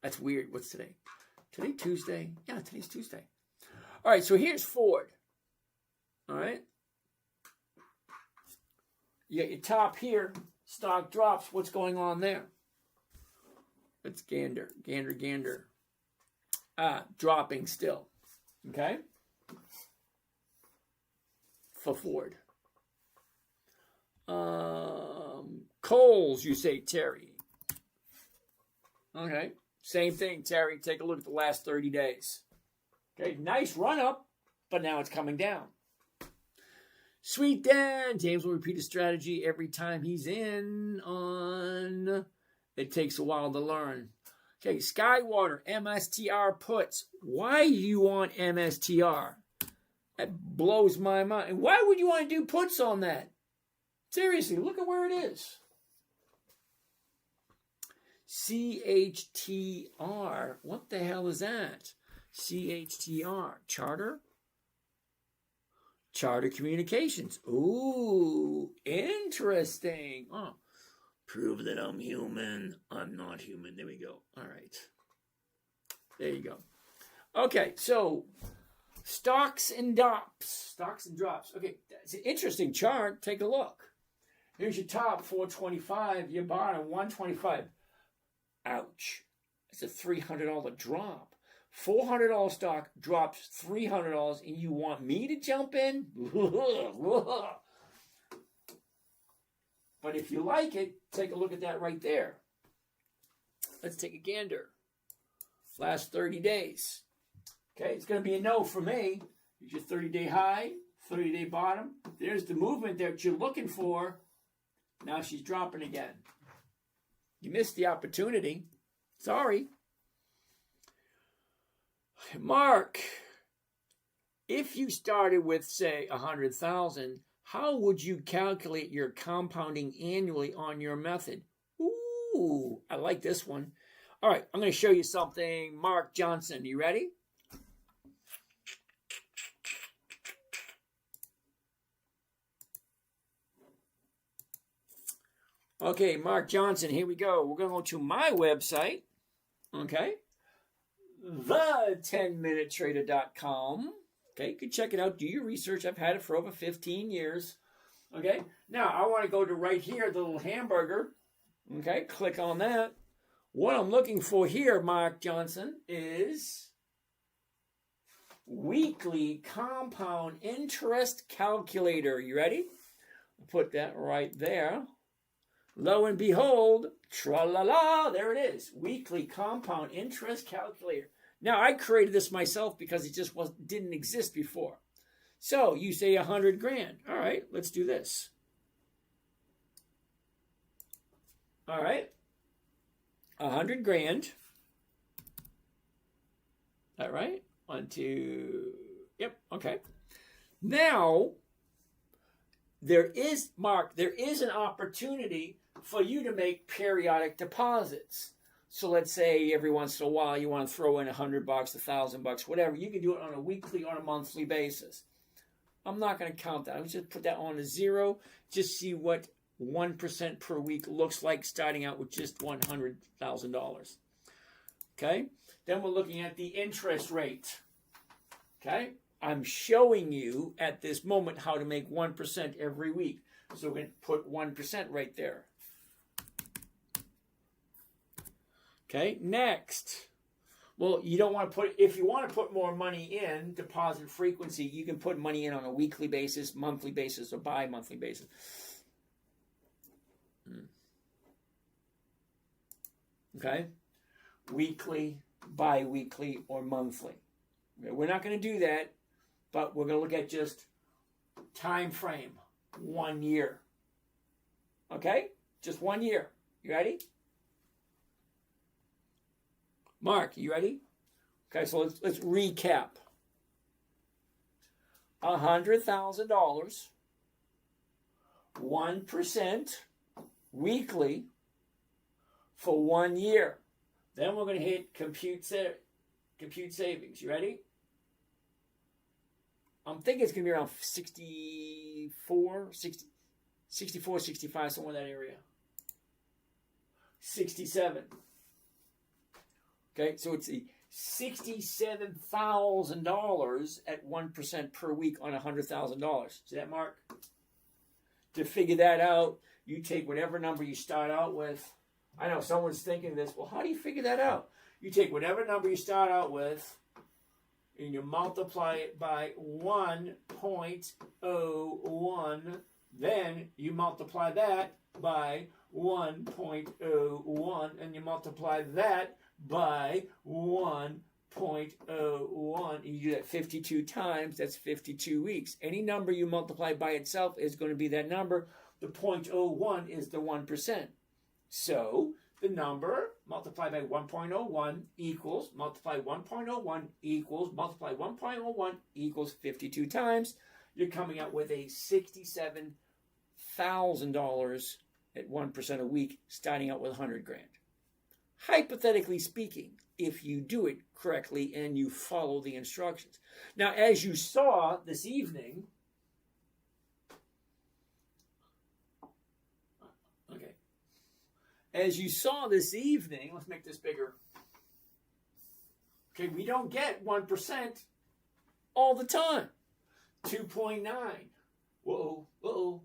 That's weird. What's today? Today, Tuesday? Yeah, today's Tuesday. All right, so here's Ford. All right. You got your top here. Stock drops. What's going on there? Let's gander. Dropping still. Okay? For Ford. Coles, you say, Terry. Okay. Same thing, Terry. Take a look at the last 30 days. Okay, nice run up, but now it's coming down. Sweet Dan. James will repeat his strategy every time he's in on. It takes a while to learn. Okay, Skywater, MSTR puts. Why do you want MSTR? That blows my mind. And why would you want to do puts on that? Seriously, look at where it is. CHTR. What the hell is that? CHTR. Charter Communications. Ooh, interesting. Oh. Prove that I'm human. I'm not human. There we go. All right. There you go. Okay, so stocks and drops. Okay, it's an interesting chart. Take a look. Here's your top, 425. Your bottom, 125. Ouch. It's a $300 drop. $400 stock drops $300, and you want me to jump in? But if you like it, take a look at that right there. Let's take a gander. Last 30 days. Okay, it's going to be a no for me. Here's your 30-day high, 30-day bottom. There's the movement that you're looking for. Now she's dropping again. You missed the opportunity. Sorry. Mark, if you started with, say, 100,000, how would you calculate your compounding annually on your method? Ooh, I like this one. All right, I'm going to show you something. Mark Johnson, you ready? Okay, Mark Johnson, here we go. We're going to go to my website, okay, the10minutetrader.com. Okay, you can check it out. Do your research. I've had it for over 15 years. Okay, now I want to go to right here, the little hamburger. Okay, click on that. What I'm looking for here, Mark Johnson, is weekly compound interest calculator. You ready? Put that right there. Lo and behold, tra-la-la, there it is. Weekly compound interest calculator. Now, I created this myself because it just didn't exist before. So, you say 100 grand. All right, let's do this. All right. 100 grand. That right? 1, 2. Yep, okay. Now, there is an opportunity for you to make periodic deposits. So let's say every once in a while you want to throw in $100, $1,000, whatever. You can do it on a weekly or a monthly basis. I'm not going to count that. I'm just put that on a 0. Just see what 1% per week looks like, starting out with just $100,000. Okay? Then we're looking at the interest rate. Okay? I'm showing you at this moment how to make 1% every week. So we're going to put 1% right there. Okay, next. Well, you don't want to put, if you want to put more money in, deposit frequency, you can put money in on a weekly basis, monthly basis, or bi-monthly basis. Okay? Weekly, bi-weekly, or monthly. We're not going to do that, but we're going to look at just time frame, 1 year. Okay? Just 1 year. You ready? Mark, you ready? Okay, so let's recap. $100,000, 1% weekly for 1 year. Then we're going to hit compute savings. You ready? I'm thinking it's going to be around 64, 65, somewhere in that area. 67. Okay, so it's the $67,000 at 1% per week on $100,000. See that, Mark? To figure that out, you take whatever number you start out with. I know someone's thinking this. Well, how do you figure that out? You take whatever number you start out with, and you multiply it by 1.01. Then you multiply that by 1.01, and you multiply that by 1.01. You do that 52 times, that's 52 weeks. Any number you multiply by itself is going to be that number. The 0.01 is the 1%. So the number multiplied by 1.01 equals, multiply 1.01 equals, multiply 1.01 equals 52 times. You're coming out with a $67,000 at 1% a week, starting out with 100 grand. Hypothetically speaking, if you do it correctly and you follow the instructions. Now, as you saw this evening, let's make this bigger. Okay, we don't get 1% all the time. 2.9. Whoa, whoa.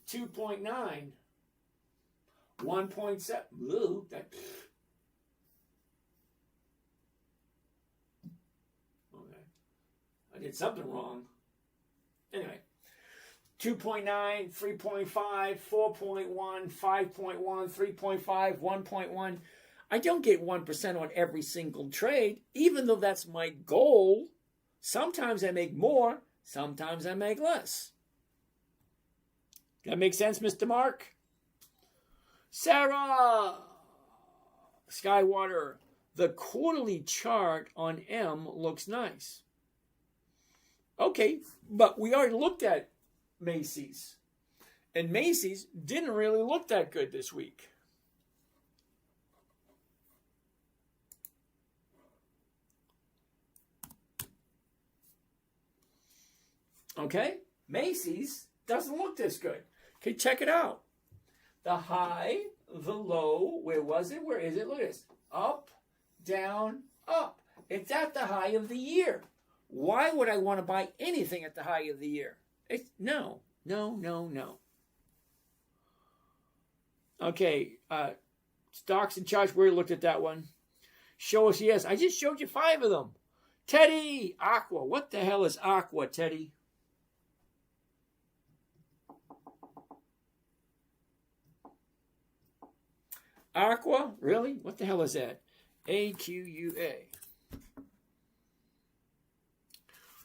2.9, 1.7. Ooh, that. Okay, I did something wrong. Anyway, 2.9, 3.5, 4.1, 5.1, 3.5, 1.1. I don't get 1% on every single trade, even though that's my goal. Sometimes I make more, sometimes I make less. That makes sense, Mr. Mark? Sarah Skywater, the quarterly chart on M looks nice. Okay, but we already looked at Macy's. And Macy's didn't really look that good this week. Okay, Macy's doesn't look this good. Okay, check it out. The high, the low, where was it? Where is it? Look at this. Up, down, up. It's at the high of the year. Why would I want to buy anything at the high of the year? No. Okay, stocks and charts. We already looked at that one. Show us yes. I just showed you 5 of them. Teddy, Aqua. What the hell is Aqua, Teddy? Aqua? Really? What the hell is that? AQUA.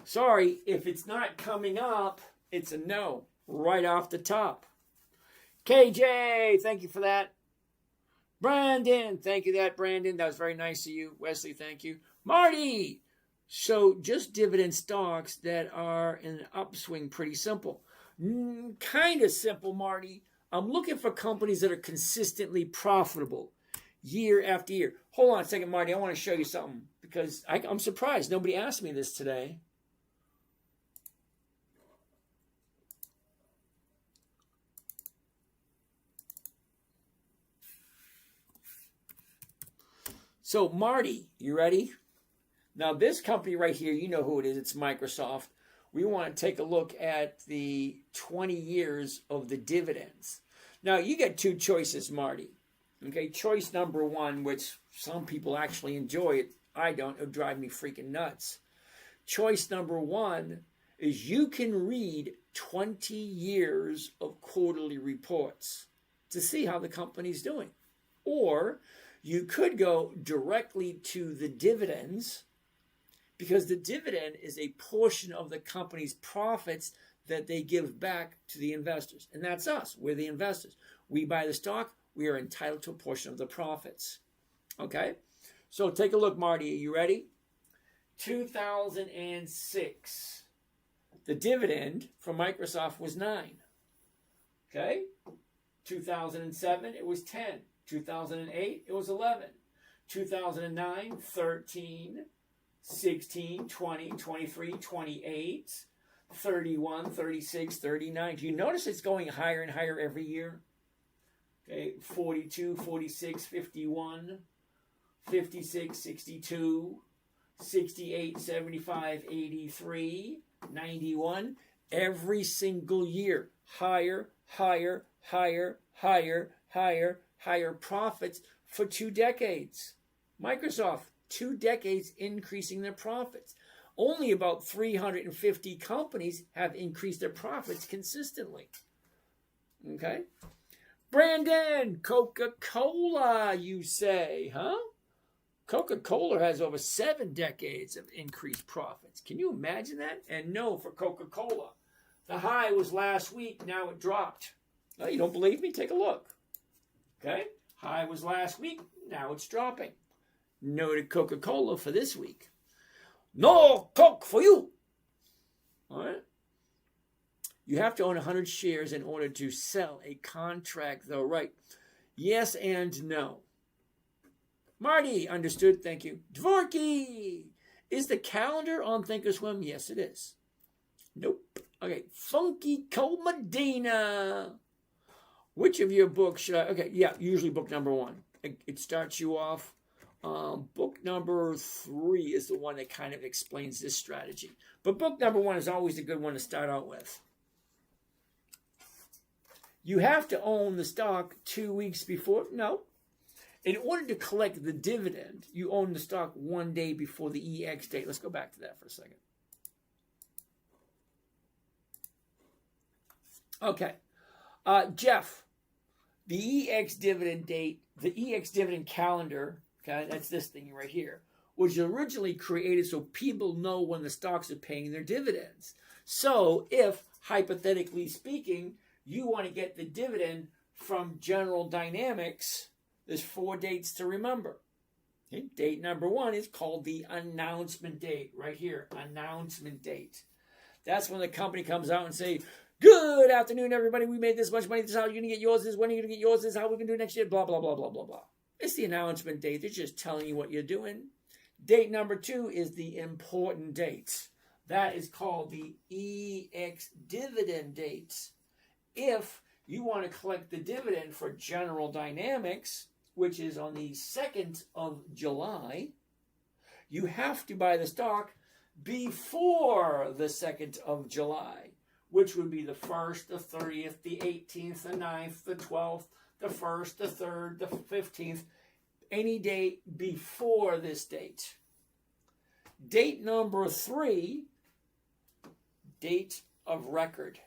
Sorry, if it's not coming up, it's a no. Right off the top. KJ, thank you for that. Brandon, thank you for that, Brandon. That was very nice of you. Wesley, thank you. Marty! So just dividend stocks that are in an upswing, pretty simple. Kind of simple, Marty. I'm looking for companies that are consistently profitable year after year. Hold on a second, Marty. I want to show you something because I'm surprised. Nobody asked me this today. So, Marty, you ready? Now, this company right here, you know who it is. It's Microsoft. We want to take a look at the 20 years of the dividends. Now, you get 2 choices, Marty. Okay, choice number 1, which some people actually enjoy it. I don't. It'll drive me freaking nuts. Choice number 1 is you can read 20 years of quarterly reports to see how the company's doing. Or you could go directly to the dividends, because the dividend is a portion of the company's profits that they give back to the investors. And that's us. We're the investors. We buy the stock. We are entitled to a portion of the profits. Okay? So take a look, Marty. Are you ready? 2006. The dividend from Microsoft was 9. Okay? 2007, it was 10. 2008, it was 11. 2009, 13. 16, 20, 23, 28, 31, 36, 39. Do you notice it's going higher and higher every year? Okay, 42, 46, 51, 56, 62, 68, 75, 83, 91. Every single year, higher, higher, higher, higher, higher, higher profits for 2 decades. Microsoft, 2 decades increasing their profits. Only about 350 companies have increased their profits consistently. Okay? Brandon, Coca-Cola, you say, huh? Coca-Cola has over 7 decades of increased profits. Can you imagine that? And no, for Coca-Cola, the high was last week, now it dropped. Oh, you don't believe me? Take a look. Okay? High was last week, now it's dropping. No to Coca-Cola for this week. No Coke for you. All right. You have to own 100 shares in order to sell a contract, though, right? Yes and no. Marty, understood. Thank you. Dvorky, is the calendar on Thinkorswim? Yes, it is. Nope. Okay. Funky Medina. Which of your books should I? Okay, yeah, usually book number 1. It starts you off. Book number 3 is the one that kind of explains this strategy. But book number 1 is always a good one to start out with. You have to own the stock 2 weeks before. No. In order to collect the dividend, you own the stock 1 day before the EX date. Let's go back to that for a second. Okay. Jeff, the EX dividend date, the EX dividend calendar, okay, that's this thing right here, was originally created so people know when the stocks are paying their dividends. So if, hypothetically speaking, you want to get the dividend from General Dynamics, there's 4 dates to remember. Okay? Date number 1 is called the announcement date, right here, announcement date. That's when the company comes out and say, good afternoon, everybody, we made this much money, this is how you're going to get yours, this is when you're going to get yours, this is how we're going to do it next year, blah, blah, blah, blah, blah, blah. It's the announcement date. They're just telling you what you're doing. Date number 2 is the important date. That is called the EX dividend date. If you want to collect the dividend for General Dynamics, which is on the 2nd of July, you have to buy the stock before the 2nd of July, which would be the 1st, the 30th, the 18th, the 9th, the 12th, the 1st, the 3rd, the 15th, any date before this date. Date number 3, date of record.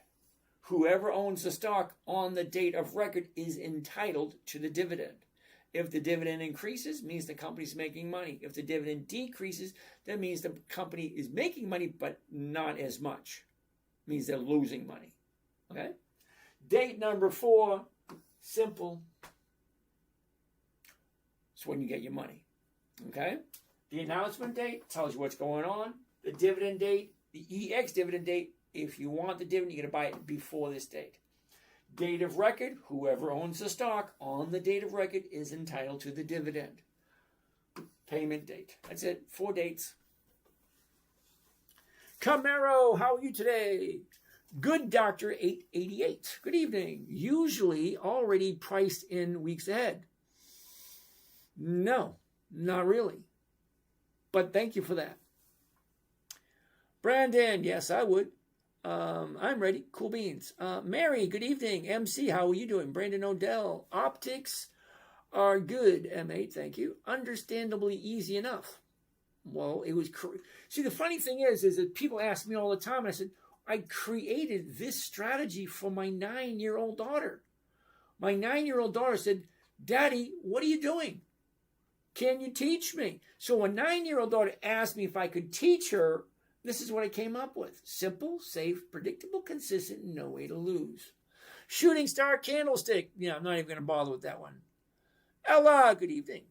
Whoever owns the stock on the date of record is entitled to the dividend. If the dividend increases, means the company's making money. If the dividend decreases, that means the company is making money, but not as much. Means they're losing money. Okay? Date number 4, simple. It's when you get your money. Okay? The announcement date tells you what's going on. The dividend date, the EX dividend date, if you want the dividend, you're going to buy it before this date. Date of record, whoever owns the stock on the date of record is entitled to the dividend. Payment date. That's it. 4 dates. Camaro, how are you today? Good Doctor 888. Good evening. Usually already priced in weeks ahead. No, not really. But thank you for that. Brandon, yes, I would. I'm ready. Cool beans. Mary, good evening. MC, how are you doing? Brandon Odell. Optics are good. M8, thank you. Understandably easy enough. Well, it was... See, the funny thing is that people ask me all the time, and I said, I created this strategy for my 9-year-old daughter. My 9-year-old daughter said, Daddy, what are you doing? Can you teach me? So when 9-year-old daughter asked me if I could teach her, this is what I came up with. Simple, safe, predictable, consistent, no way to lose. Shooting star candlestick. Yeah, I'm not even going to bother with that one. Ella, good evening.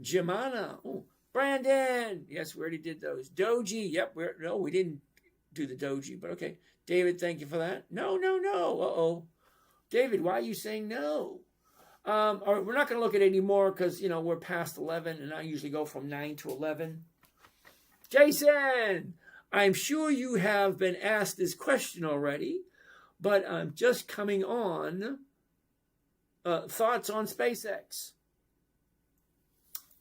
Jimana. Oh, Brandon. Yes, we already did those. Doji. Yep. We didn't do the Doji, but okay. David, thank you for that. No. Uh-oh. David, why are you saying no? We're not going to look at it anymore because, we're past 11, and I usually go from 9 to 11. Jason, I'm sure you have been asked this question already, but I'm just coming on. Thoughts on SpaceX.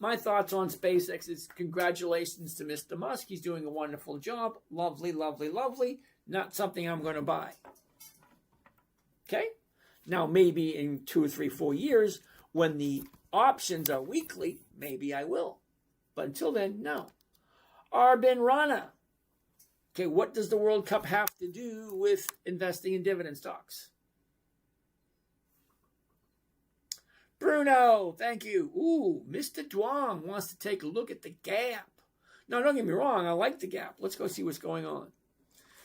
My thoughts on SpaceX is congratulations to Mr. Musk. He's doing a wonderful job. Lovely, lovely, lovely. Not something I'm going to buy. Okay? Now, maybe in 2 or 3, 4 years, when the options are weekly, maybe I will. But until then, no. Arbin Rana. Okay, what does the World Cup have to do with investing in dividend stocks? Bruno, thank you. Ooh, Mr. Duong wants to take a look at the gap. No, don't get me wrong. I like the gap. Let's go see what's going on.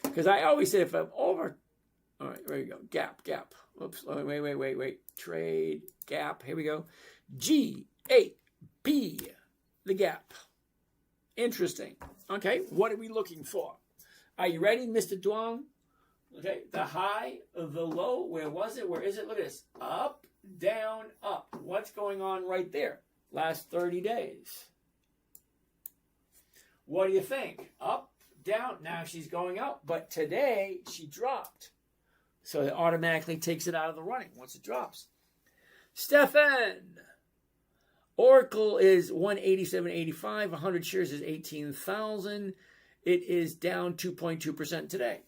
Because I always say if I'm over... All right, there you go. Gap. Oops, wait. Trade, gap. Here we go. G-A-P, the gap. Interesting. Okay, what are we looking for? Are you ready, Mr. Duong? Okay, the high, the low, where was it? Where is it? Look at this. Up, down, up. What's going on right there? Last 30 days. What do you think? Up, down. Now she's going up, but today she dropped. So it automatically takes it out of the running once it drops. Stefan. Oracle is 187.85. 100 shares is 18,000. It is down 2.2% today.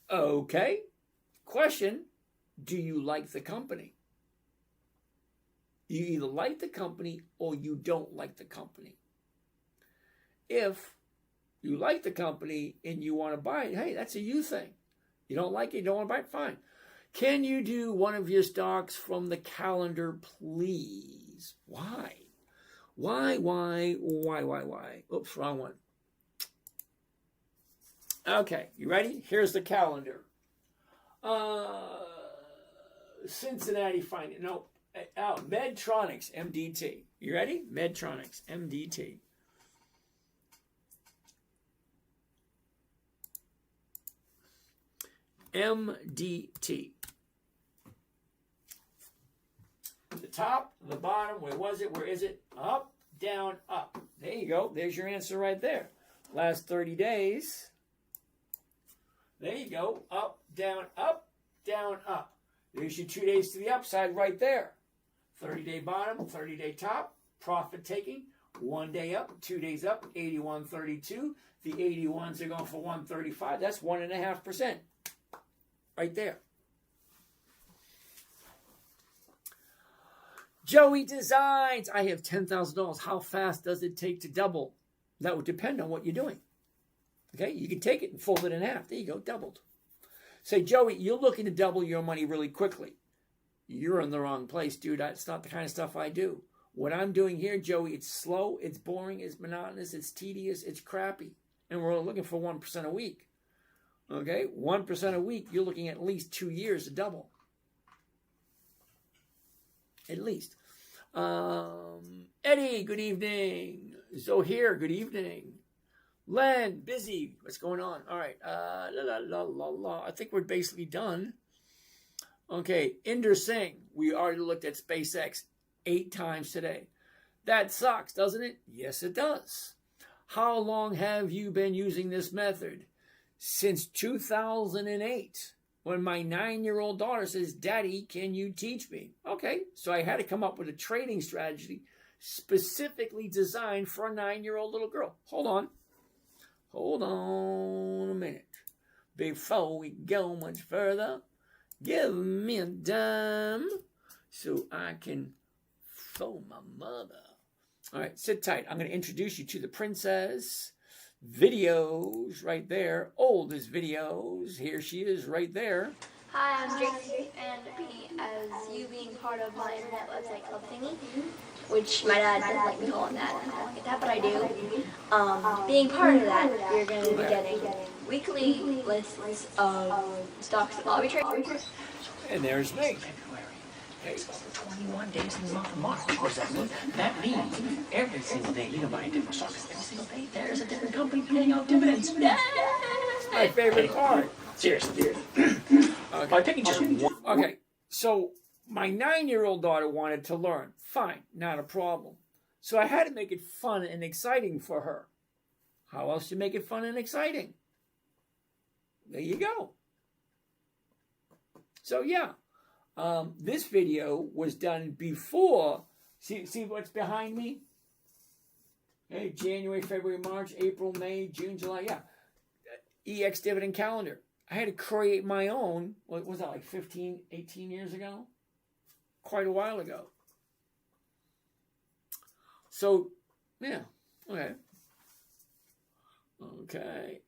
Okay. Question. Do you like the company? You either like the company or you don't like the company. If you like the company and you want to buy it, hey, that's a you thing. You don't like it, you don't want to buy it, fine. Can you do one of your stocks from the calendar, please? Why? Why? Oops, wrong one. Okay, you ready? Here's the calendar. Cincinnati Finance. No, Medtronics, MDT. You ready? Medtronics, MDT. MDT. The top, the bottom, where was it? Where is it? Up, down, up. There you go. There's your answer right there. Last 30 days. There you go. Up, down, up, down, up. There's your 2 days to the upside right there. 30-day bottom, 30-day top, profit taking. 1 day up, 2 days up, 81.32. The 81s are going for 135. That's 1.5%. Right there. Joey Designs. I have $10,000. How fast does it take to double? That would depend on what you're doing. Okay, you can take it and fold it in half. There you go, doubled. Say, Joey, you're looking to double your money really quickly. You're in the wrong place, dude. That's not the kind of stuff I do. What I'm doing here, Joey, it's slow, it's boring, it's monotonous, it's tedious, it's crappy. And we're looking for 1% a week. Okay, 1% a week, you're looking at least 2 years to double. At least. Eddie, good evening. Zohir, good evening. Len, busy. What's going on? All right. I think we're basically done. Okay. Inder Singh. We already looked at SpaceX 8 times today. That sucks, doesn't it? Yes, it does. How long have you been using this method? Since 2008, when my 9-year-old daughter says, Daddy, can you teach me? Okay. So I had to come up with a trading strategy specifically designed for a 9-year-old little girl. Hold on a minute. Before we go much further, give me a dime so I can phone my mother. All right, sit tight. I'm going to introduce you to the princess. Videos right there. Oldest videos. Here she is right there. Hi, I'm Drake, and as you being part of my internet website club thingy, which my dad doesn't like me calling that, I'm calling it that, but I do. Being part of that, you're going to be getting weekly lists of stocks and lobby trades. And there's me. It's 21 days in the month of March. What does that mean? That means every single day you can buy a different stock. Every single day there's a different company paying out dividends. My favorite part. Seriously. Okay. By picking just one. Okay, so my 9-year-old daughter wanted to learn. Fine, not a problem. So I had to make it fun and exciting for her. How else do you make it fun and exciting? There you go. So yeah, this video was done before. See what's behind me? Hey, January, February, March, April, May, June, July. Yeah, EX dividend calendar. I had to create my own. What was that, like 15, 18 years ago? Quite a while ago. So, yeah. Okay. Okay.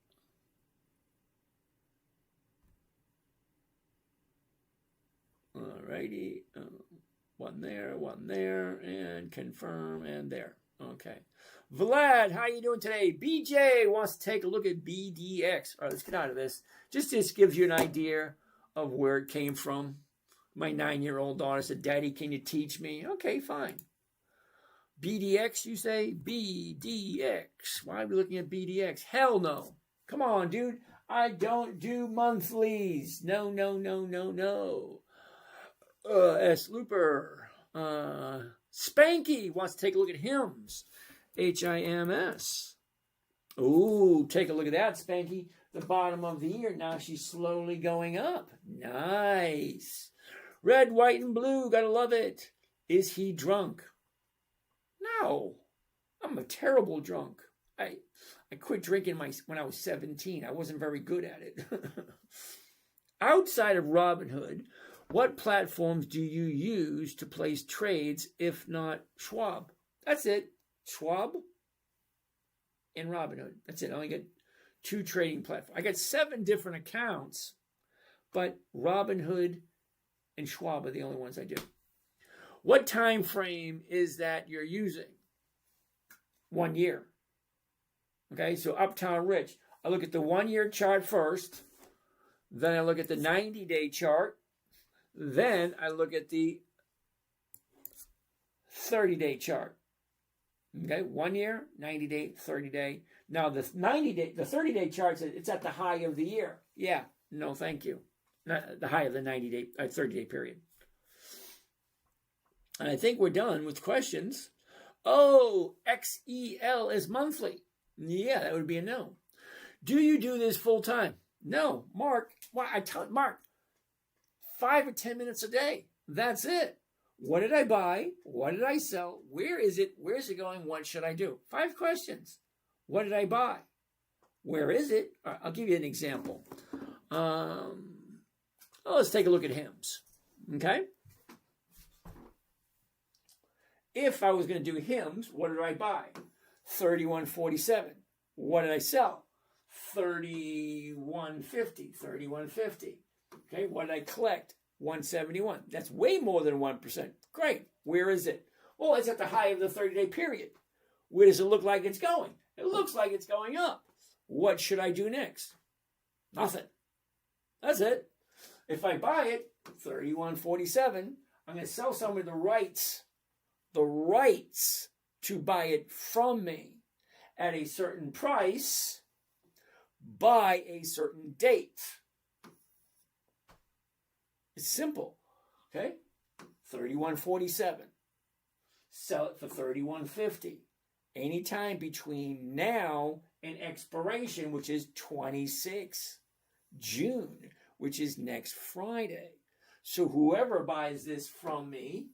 Alrighty. One there, and confirm, and there. Okay. Vlad, how you doing today? BJ wants to take a look at BDX. All right, let's get out of this. Just gives you an idea of where it came from. My 9-year-old daughter said, Daddy, can you teach me? Okay, fine. BDX, you say? BDX. Why are we looking at BDX? Hell no. Come on, dude. I don't do monthlies. No. S. Looper. Spanky wants to take a look at HIMS. HIMS. Ooh, take a look at that, Spanky. The bottom of the year. Now she's slowly going up. Nice. Red, white, and blue. Gotta love it. Is he drunk? No. I'm a terrible drunk. I quit drinking when I was 17. I wasn't very good at it. Outside of Robinhood, what platforms do you use to place trades if not Schwab? That's it. Schwab and Robinhood. That's it. I only get 2 trading platforms. I got 7 different accounts, but Robinhood and Schwab are the only ones I do. What time frame is that you're using? 1 year. Okay, so Uptown Rich. I look at the 1-year chart first. Then I look at the 90-day chart. Then I look at the 30-day chart. Okay, 1 year, 90-day, 30-day. Now the 30-day chart says it's at the high of the year. Yeah, no, thank you. Not the high of the 90-day, 30-day period. And I think we're done with questions. Oh, XEL is monthly. Yeah, that would be a no. Do you do this full time? No, Mark. Why? I tell Mark, 5 or 10 minutes a day. That's it. What did I buy? What did I sell? Where is it? Where's it going? What should I do? 5 questions. What did I buy? Where is it? I'll give you an example. Let's take a look at HIMS. Okay? If I was going to do hymns, what did I buy? 31.47. What did I sell? 31.50. Okay, what did I collect? 171. That's way more than 1%. Great. Where is it? Well, it's at the high of the 30-day period. Where does it look like it's going? It looks like it's going up. What should I do next? Nothing. That's it. If I buy it, 31.47, I'm going to sell somebody the rights to buy it from me at a certain price by a certain date. It's simple. Okay? 31.47. Sell it for 31.50. Anytime between now and expiration, which is 26 June, which is next Friday. So whoever buys this from me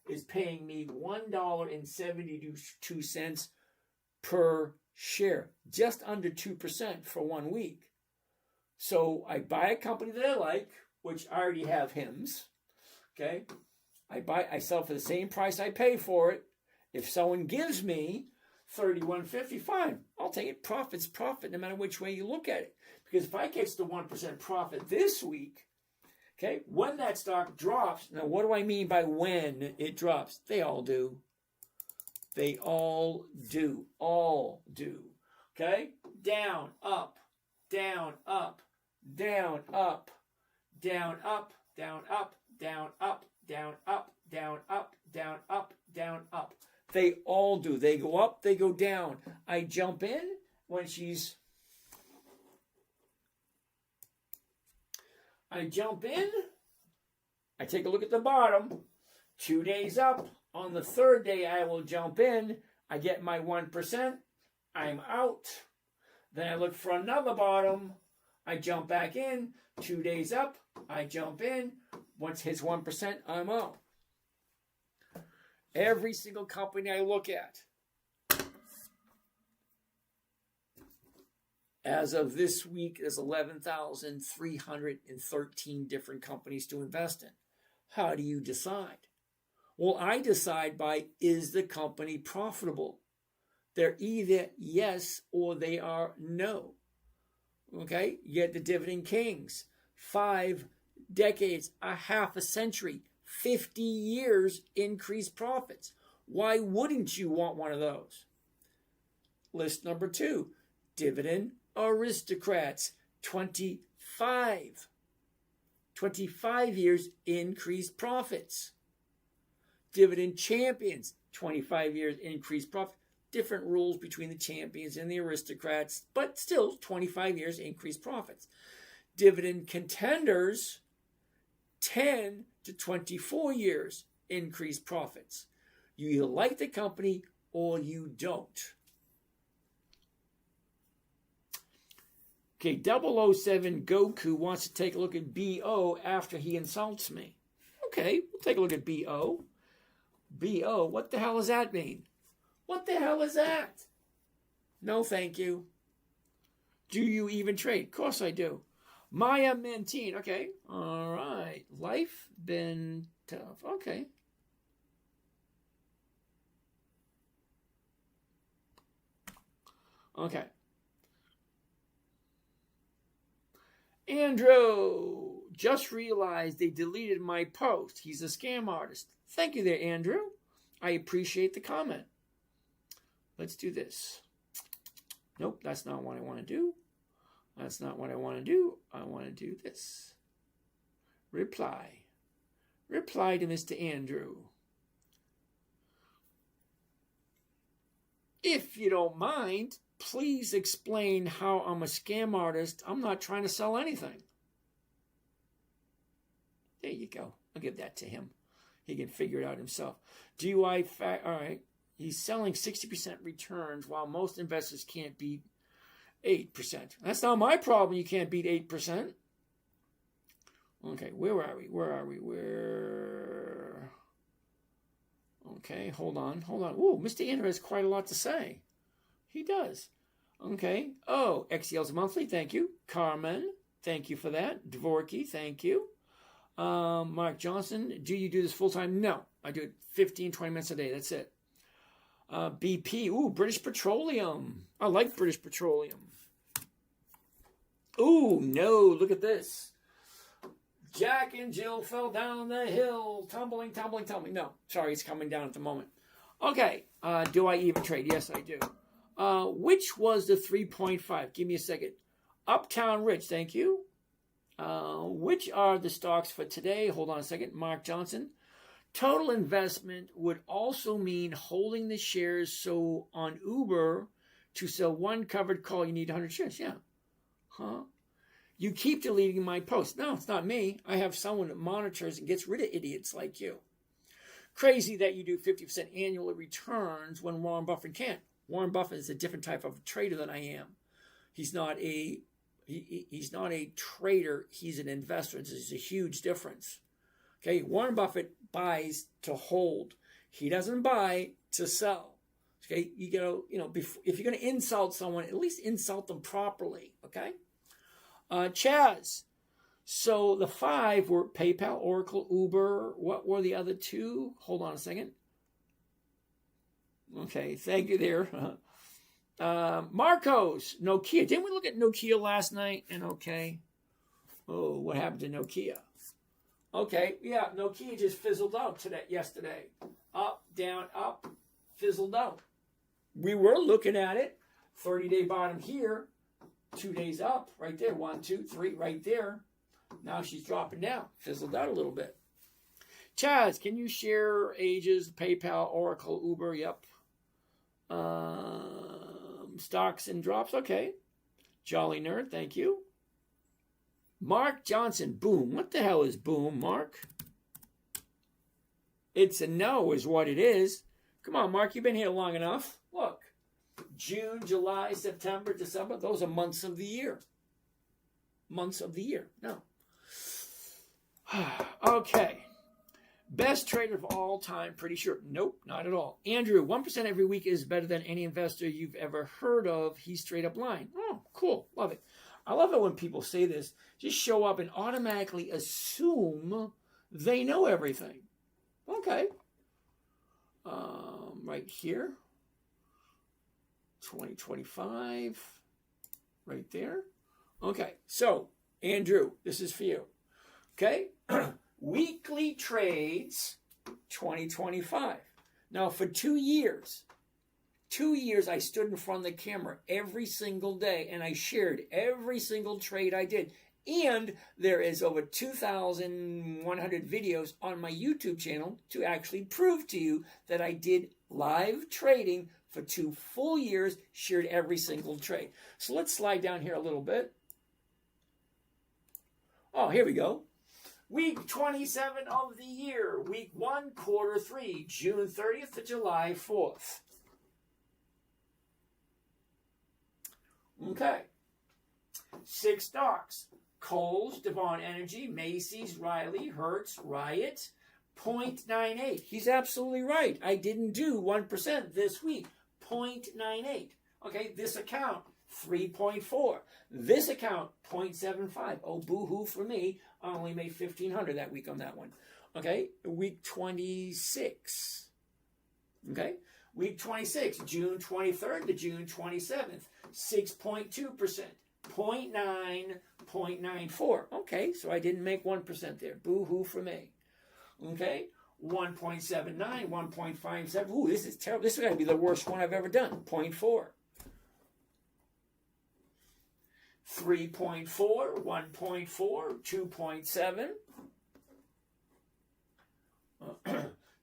is paying me $1.72 per share, just under 2% for 1 week. So I buy a company that I like, which I already have hymns. Okay, I sell for the same price I pay for it. If someone gives me 31.50, fine, I'll take it. Profit's profit, no matter which way you look at it. Because if I catch the 1% profit this week, okay, when that stock drops, now what do I mean by when it drops? They all do. They all do. All do. Okay? Down, up, down, up, down, up, down, up, down, up, down, up, down, up, down, up, down, up, down, up. They all do. They go up, they go down. I jump in when I jump in, I take a look at the bottom, 2 days up. On the third day, I will jump in. I get my 1%. I'm out. Then I look for another bottom. I jump back in. 2 days up. I jump in. Once it hits 1%, I'm out. Every single company I look at, as of this week, there's 11,313 different companies to invest in. How do you decide? Well, I decide by, is the company profitable? They're either yes or they are no. Okay? You get the Dividend Kings. 5 decades, a half a century, 50 years increased profits. Why wouldn't you want one of those? List number 2, Dividend Aristocrats, 25 years increased profits. Dividend Champions, 25 years increased profit. Different rules between the champions and the aristocrats, but still 25 years increased profits. Dividend Contenders, 10 to 24 years increased profits. You either like the company or you don't. Okay, 007 Goku wants to take a look at BO after he insults me. Okay, we'll take a look at BO. BO, what the hell does that mean? What the hell is that? No, thank you. Do you even trade? Of course I do. Maya Mantine, okay. All right. Life been tough. Okay. Okay. Andrew, just realized they deleted my post. He's a scam artist. Thank you there, Andrew. I appreciate the comment. Let's do this. Nope, that's not what I want to do. That's not what I want to do. I want to do this. Reply. Reply to Mr. Andrew. If you don't mind, please explain how I'm a scam artist. I'm not trying to sell anything. There you go. I'll give that to him. He can figure it out himself. All right. He's selling 60% returns while most investors can't beat 8%. That's not my problem. You can't beat 8%. Okay, where are we? Okay, hold on. Ooh, Mr. Andrew has quite a lot to say. He does. Okay. Oh, XCL's monthly, thank you. Carmen, thank you for that. Dvorky, thank you. Mark Johnson, do you do this full time? No, I do it 15, 20 minutes a day. That's it. BP. Ooh, British Petroleum. I like British Petroleum. Ooh, no, look at this. Jack and Jill fell down the hill, tumbling. No, sorry, it's coming down at the moment. Okay, do I even trade? Yes, I do. Which was the 3.5? Give me a second. Uptown Rich, thank you. Which are the stocks for today? Hold on a second. Mark Johnson. Total investment would also mean holding the shares. So on Uber, to sell one covered call, you need 100 shares. Yeah. Huh? You keep deleting my posts. No, it's not me. I have someone that monitors and gets rid of idiots like you. Crazy that you do 50% annual returns when Warren Buffett can't. Warren Buffett is a different type of trader than I am. He's not a trader. He's an investor. There's a huge difference. Okay, Warren Buffett buys to hold. He doesn't buy to sell. Okay, you go. If you're going to insult someone, at least insult them properly. Okay. Chaz. So the 5 were PayPal, Oracle, Uber. What were the other 2? Hold on a second. Okay, thank you there. Marcos, Nokia. Didn't we look at Nokia last night? And okay. Oh, what happened to Nokia? Okay, yeah, Nokia just fizzled out yesterday. Up, down, up, fizzled out. We were looking at it. 30-day bottom here. 2 days up, right there. 1, 2, 3, right there. Now she's dropping down. Fizzled out a little bit. Chaz, can you share ages? PayPal, Oracle, Uber, yep. Stocks and drops, okay. Jolly Nerd, thank you. Mark Johnson, boom. What the hell is boom, Mark? It's a no is what it is. Come on, Mark, you've been here long enough. Look. June, July, September, December, those are months of the year. Months of the year. No. Okay. Best trader of all time, pretty sure. Nope, not at all. Andrew, 1% every week is better than any investor you've ever heard of. He's straight up lying. Oh, cool. Love it. I love it when people say this. Just show up and automatically assume they know everything. Okay. Right here. 2025. Right there. Okay. So, Andrew, this is for you. Okay. Weekly trades 2025. Now, for 2 years, I stood in front of the camera every single day and I shared every single trade I did. And there is over 2,100 videos on my YouTube channel to actually prove to you that I did live trading for 2 full years, shared every single trade. So let's slide down here a little bit. Oh, here we go. Week 27 of the year. Week 1, quarter 3, June 30th to July 4th. Okay. 6 stocks. Kohl's, Devon Energy, Macy's, Riley, Hertz, Riot, 0.98. He's absolutely right. I didn't do 1% this week. 0.98. Okay, this account, 3.4. This account, 0.75. Oh, boo-hoo for me. I only made $1,500 that week on that one. Okay, week 26. Okay, week 26, June 23rd to June 27th, 6.2%. 0.9, 0.94. Okay, so I didn't make 1% there. Boo-hoo for me. Okay, 1.79, 1.57. Ooh, this is terrible. This is going to be the worst one I've ever done. 0.4. 3.4, 1.4, 2.7,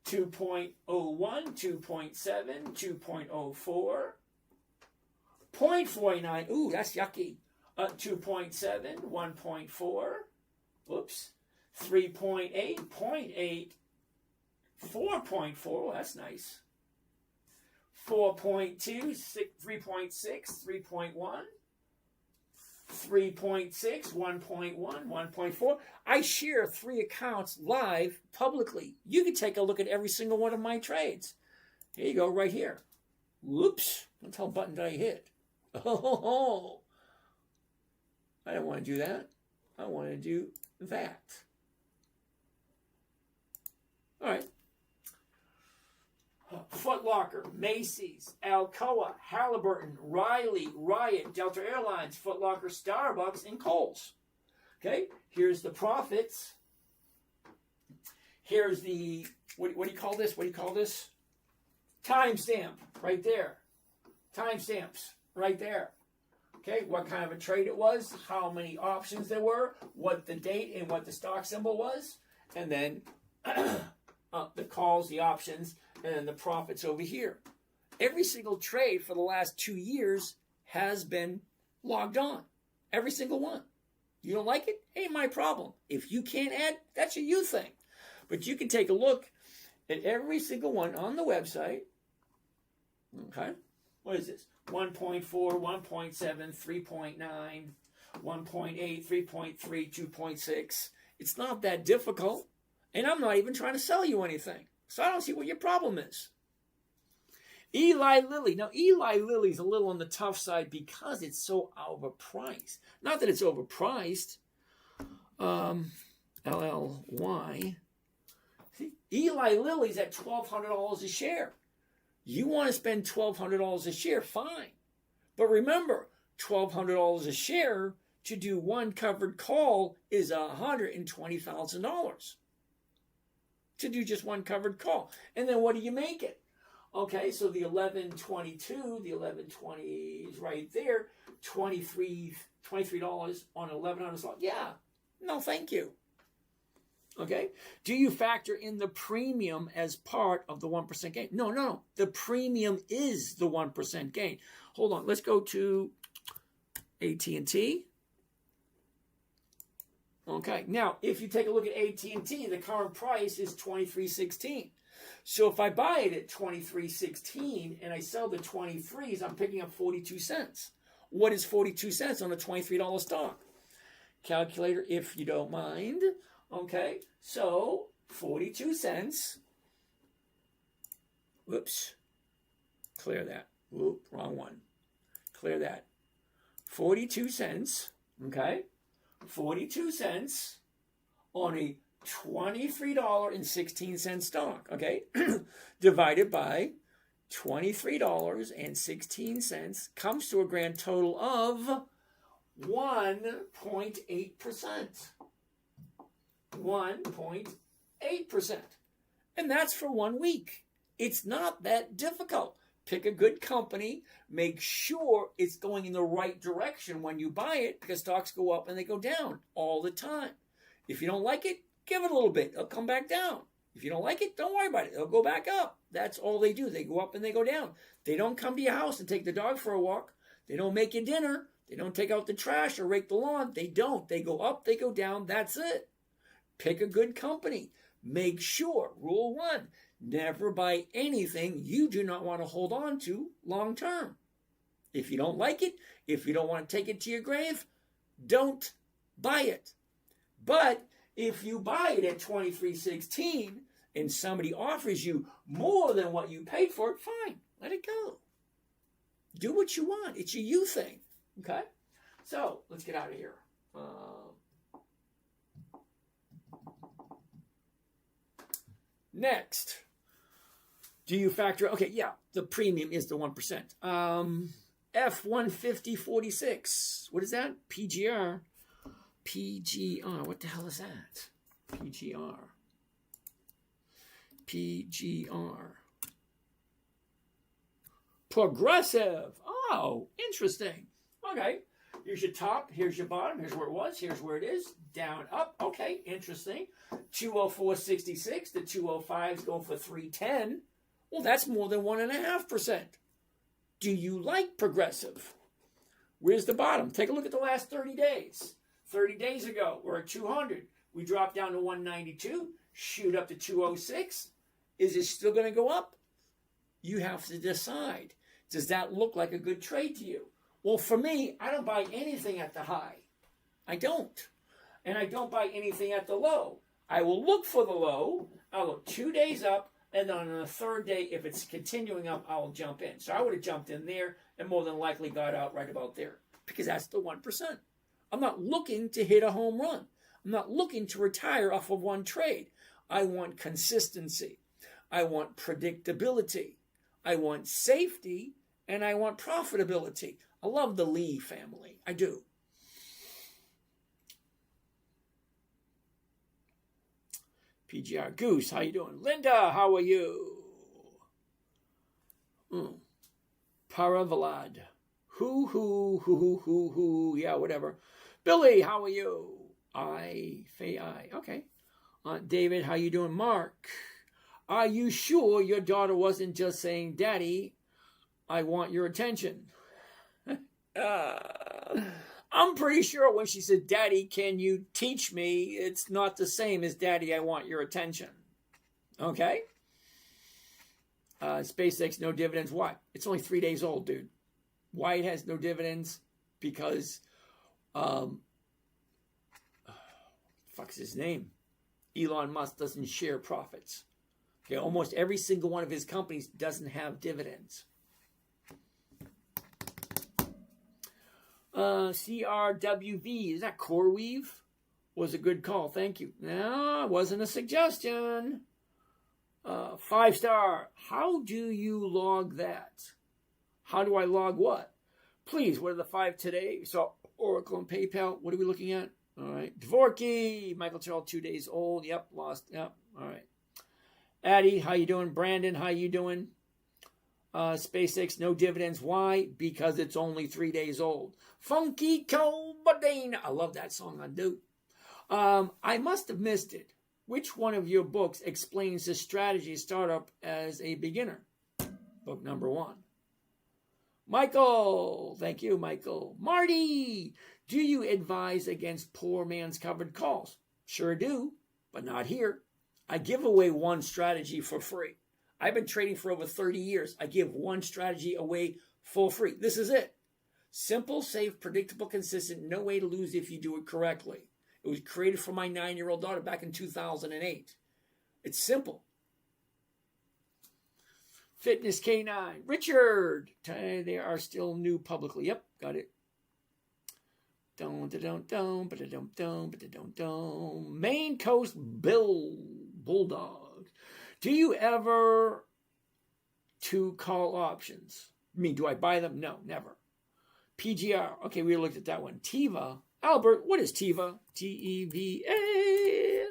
2.01, 2.7, 2.04, 0.49. Ooh, that's yucky. 2.7, 1.4, whoops, 3.8, 0.8, 4.4, well, that's nice. 4.2, 3.6, 3.1, 3.6, 1.1, 1.4. I share 3 accounts live publicly. You can take a look at every single one of my trades. Here you go, right here. Whoops. What the hell button did I hit? Oh, I don't want to do that. I want to do that. All right. Foot Locker, Macy's, Alcoa, Halliburton, Riley, Riot, Delta Airlines, Foot Locker, Starbucks, and Kohl's. Okay, here's the profits. Here's the, what do you call this? What do you call this? Timestamp, right there. Timestamps, right there. Okay, what kind of a trade it was, how many options there were, what the date and what the stock symbol was, and then the calls, the options, and then the profits over here. Every single trade for the last 2 years has been logged on. Every single one. You don't like it? Ain't my problem. If you can't add, that's a you thing. But you can take a look at every single one on the website. Okay. What is this? 1.4, 1.7, 3.9, 1.8, 3.3, 2.6. It's not that difficult. And I'm not even trying to sell you anything. So I don't see what your problem is. Eli Lilly. Now, Eli Lilly's a little on the tough side because it's so overpriced. Not that it's overpriced. LLY. See, Eli Lilly's at $1,200 a share. You want to spend $1,200 a share, fine. But remember, $1,200 a share to do one covered call is $120,000. To do just one covered call. And then what do you make it? Okay, so the 1122, the 1120 is right there, $23 on 1,100 slot. Yeah, no thank you. Okay, do you factor in the premium as part of the 1% gain? No. The premium is the 1% gain. Hold on, let's go to AT&T. Okay, now if you take a look at AT&T, the current price is $23.16. So if I buy it at $23.16 and I sell the 23s, I'm picking up 42 cents. What is 42 cents on a $23 stock? Calculator, if you don't mind. Okay, so 42 cents. Whoops. Clear that. Whoop, wrong one. Clear that. 42 cents, okay? 42 cents on a $23.16 stock, okay? Divided by $23.16 comes to a grand total of 1.8%. 1.8%. And that's for 1 week. It's not that difficult. Pick a good company. Make sure it's going in the right direction when you buy it, because stocks go up and they go down all the time. If you don't like it, give it a little bit. It'll come back down. If you don't like it, don't worry about it. It'll go back up. That's all they do. They go up and they go down. They don't come to your house and take the dog for a walk. They don't make you dinner. They don't take out the trash or rake the lawn. They don't. They go up, they go down. That's it. Pick a good company. Make sure, rule 1, never buy anything you do not want to hold on to long term. If you don't like it, if you don't want to take it to your grave, don't buy it. But if you buy it at $23.16 and somebody offers you more than what you paid for it, fine, let it go. Do what you want. It's a you thing. Okay? So, let's get out of here. Next, do you factor? Okay, yeah, the premium is the 1%. F-150-46. What is that? PGR. PGR. What the hell is that? PGR. PGR. Progressive. Oh, interesting. Okay. Here's your top. Here's your bottom. Here's where it was. Here's where it is. Down, up. Okay, interesting. 204.66. The 205 is going for 310. Well, that's more than 1.5%. Do you like Progressive? Where's the bottom? Take a look at the last 30 days. 30 days ago, we're at 200. We dropped down to 192. Shoot up to 206. Is it still going to go up? You have to decide. Does that look like a good trade to you? Well, for me, I don't buy anything at the high. I don't. And I don't buy anything at the low. I will look for the low. I'll look 2 days up. And then on the third day, if it's continuing up, I'll jump in. So I would have jumped in there and more than likely got out right about there. Because that's the 1%. I'm not looking to hit a home run. I'm not looking to retire off of one trade. I want consistency. I want predictability. I want safety, and I want profitability. I love the Lee family. I do. PGR Goose, how you doing? Linda, how are you? Paravalad. Who. Yeah, whatever. Billy, how are you? Okay. David, how you doing? Mark, are you sure your daughter wasn't just saying, Daddy, I want your attention? I'm pretty sure when she said, Daddy, can you teach me? It's not the same as Daddy, I want your attention. Okay? SpaceX, no dividends. Why? It's only 3 days old, dude. Why it has no dividends? Because, fuck's his name? Elon Musk doesn't share profits. Okay, almost every single one of his companies doesn't have dividends. CRWV, is that CoreWeave? Was a good call, thank you. No, it wasn't a suggestion. 5-star, how do you log that? How do I log what? Please, what are the 5 today? So Oracle and PayPal, what are we looking at? All right, Dvorky, Michael Charles, 2 days old. Yep, lost. Yep, all right. Addie, how you doing? Brandon, how you doing? SpaceX, no dividends. Why? Because it's only 3 days old. Funky Cobadina. I love that song, I do. I must have missed it. Which one of your books explains the strategy startup as a beginner? Book number 1. Michael, thank you, Michael. Marty, do you advise against poor man's covered calls? Sure do, but not here. I give away one strategy for free. I've been trading for over 30 years. I give one strategy away for free. This is it. Simple, safe, predictable, consistent, no way to lose if you do it correctly. It was created for my 9-year-old daughter back in 2008. It's simple. Fitness K9. Richard. They are still new publicly. Yep, got it. Maine Coast Bulldog. Do you ever to call options? I mean, do I buy them? No, never. PGR. Okay, we looked at that one. Tiva. Albert, what is Tiva? T-E-V-A.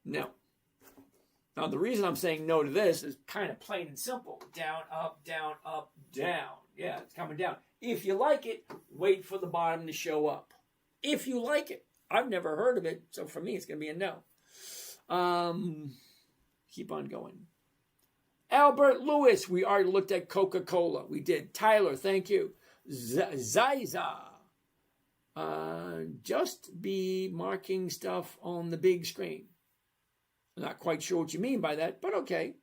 No. Now, the reason I'm saying no to this is kind of plain and simple. Down, up, down, up, down. Yeah, it's coming down. If you like it, wait for the bottom to show up. If you like it. I've never heard of it, so for me, it's going to be a no. Keep on going. Albert Lewis, we already looked at Coca-Cola. We did. Tyler, thank you. Ziza. Just be marking stuff on the big screen. I'm not quite sure what you mean by that, but okay.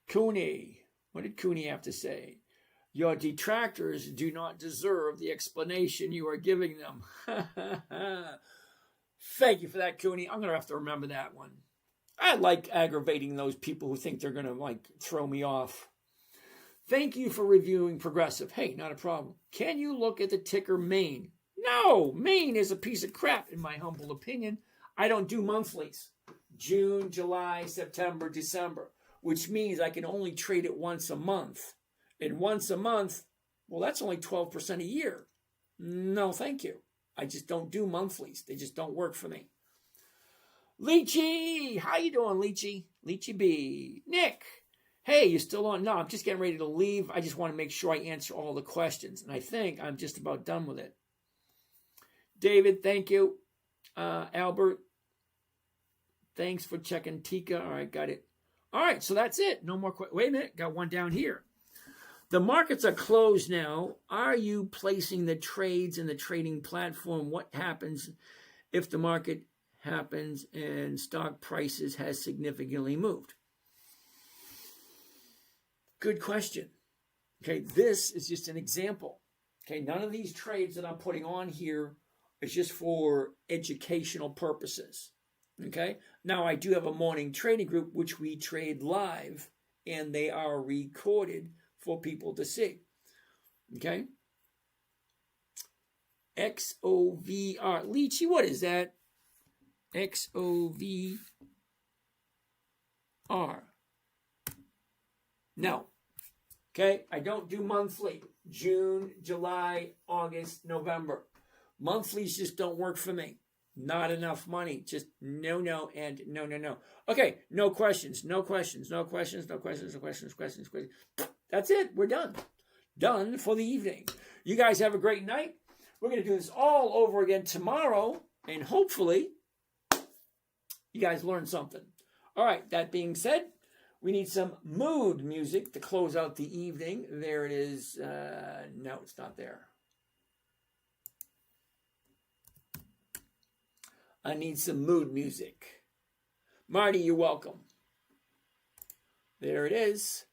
Cooney. What did Cooney have to say? Your detractors do not deserve the explanation you are giving them. Thank you for that, Cooney. I'm going to have to remember that one. I like aggravating those people who think they're going to, throw me off. Thank you for reviewing Progressive. Hey, not a problem. Can you look at the ticker Maine? No, Maine is a piece of crap, in my humble opinion. I don't do monthlies. June, July, September, December, which means I can only trade it once a month. And once a month, well, that's only 12% a year. No, thank you. I just don't do monthlies. They just don't work for me. Leechy, how you doing, Leechy? Leechy B. Nick, hey, you still on? No, I'm just getting ready to leave. I just want to make sure I answer all the questions. And I think I'm just about done with it. David, thank you. Albert, thanks for checking Tika. All right, got it. All right, so that's it. No more questions. Wait a minute, got one down here. The markets are closed now. Are you placing the trades in the trading platform? What happens if the market happens and stock prices has significantly moved? Good question. Okay, this is just an example. Okay, none of these trades that I'm putting on here is just for educational purposes. Okay, now I do have a morning trading group which we trade live and they are recorded for people to see. Okay, XOVR. Leechy, what is that? XOVR. No. Okay, I don't do monthly. June, July, August, November. Monthlies just don't work for me. Not enough money. Just no, and no. Okay, no questions. That's it. We're done. Done for the evening. You guys have a great night. We're going to do this all over again tomorrow, and hopefully you guys learned something. All right, that being said, we need some mood music to close out the evening. There it is. No, it's not there. I need some mood music. Marty, you're welcome. There it is.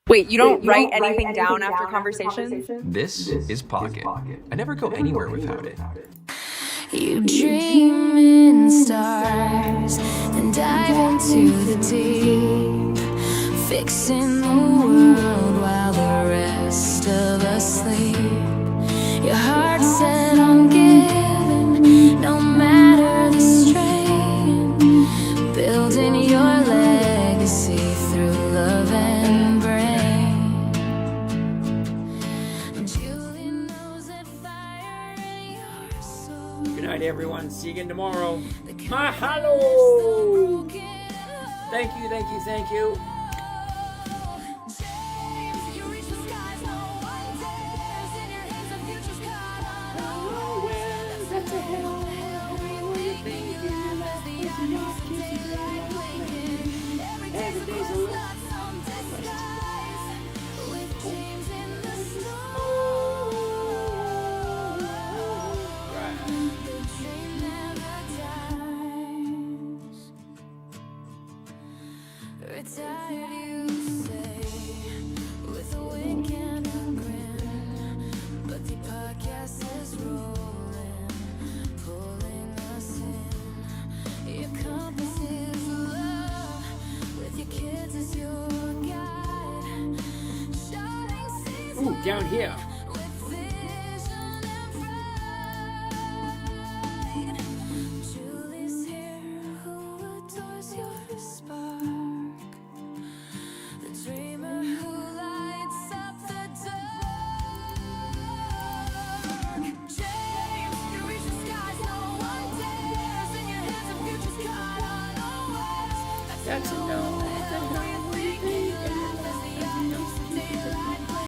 Wait, you don't write anything down after conversations? This is Pocket. I never go anywhere without it. You dream in stars and dive into the deep, fixing the world while the rest of us sleep. Your heart set on giving, no matter the strain, building your legacy through love and brain. Julie knows that fire in your soul. Good night, everyone. See you again tomorrow. Mahalo! Thank you. James, you reach the skies, no one dares. In your hands, the future's caught on unawares. That's a hell were you thinking of as the icons of daylight blinking? Every day's a lot, some disguise, with dreams in the snow. The dream never dies. Retired, you say, with a wink and a grin, but the podcast is rolling, pulling us in. Your compass is love, with your kids as your guide, shining seas Ooh, down here. with vision and pride. Julie's here, who adores your spark, the dreamer who lights up the dark. James, you reach the skies, no one dares. In your hands, the future's caught unawares. That's a no.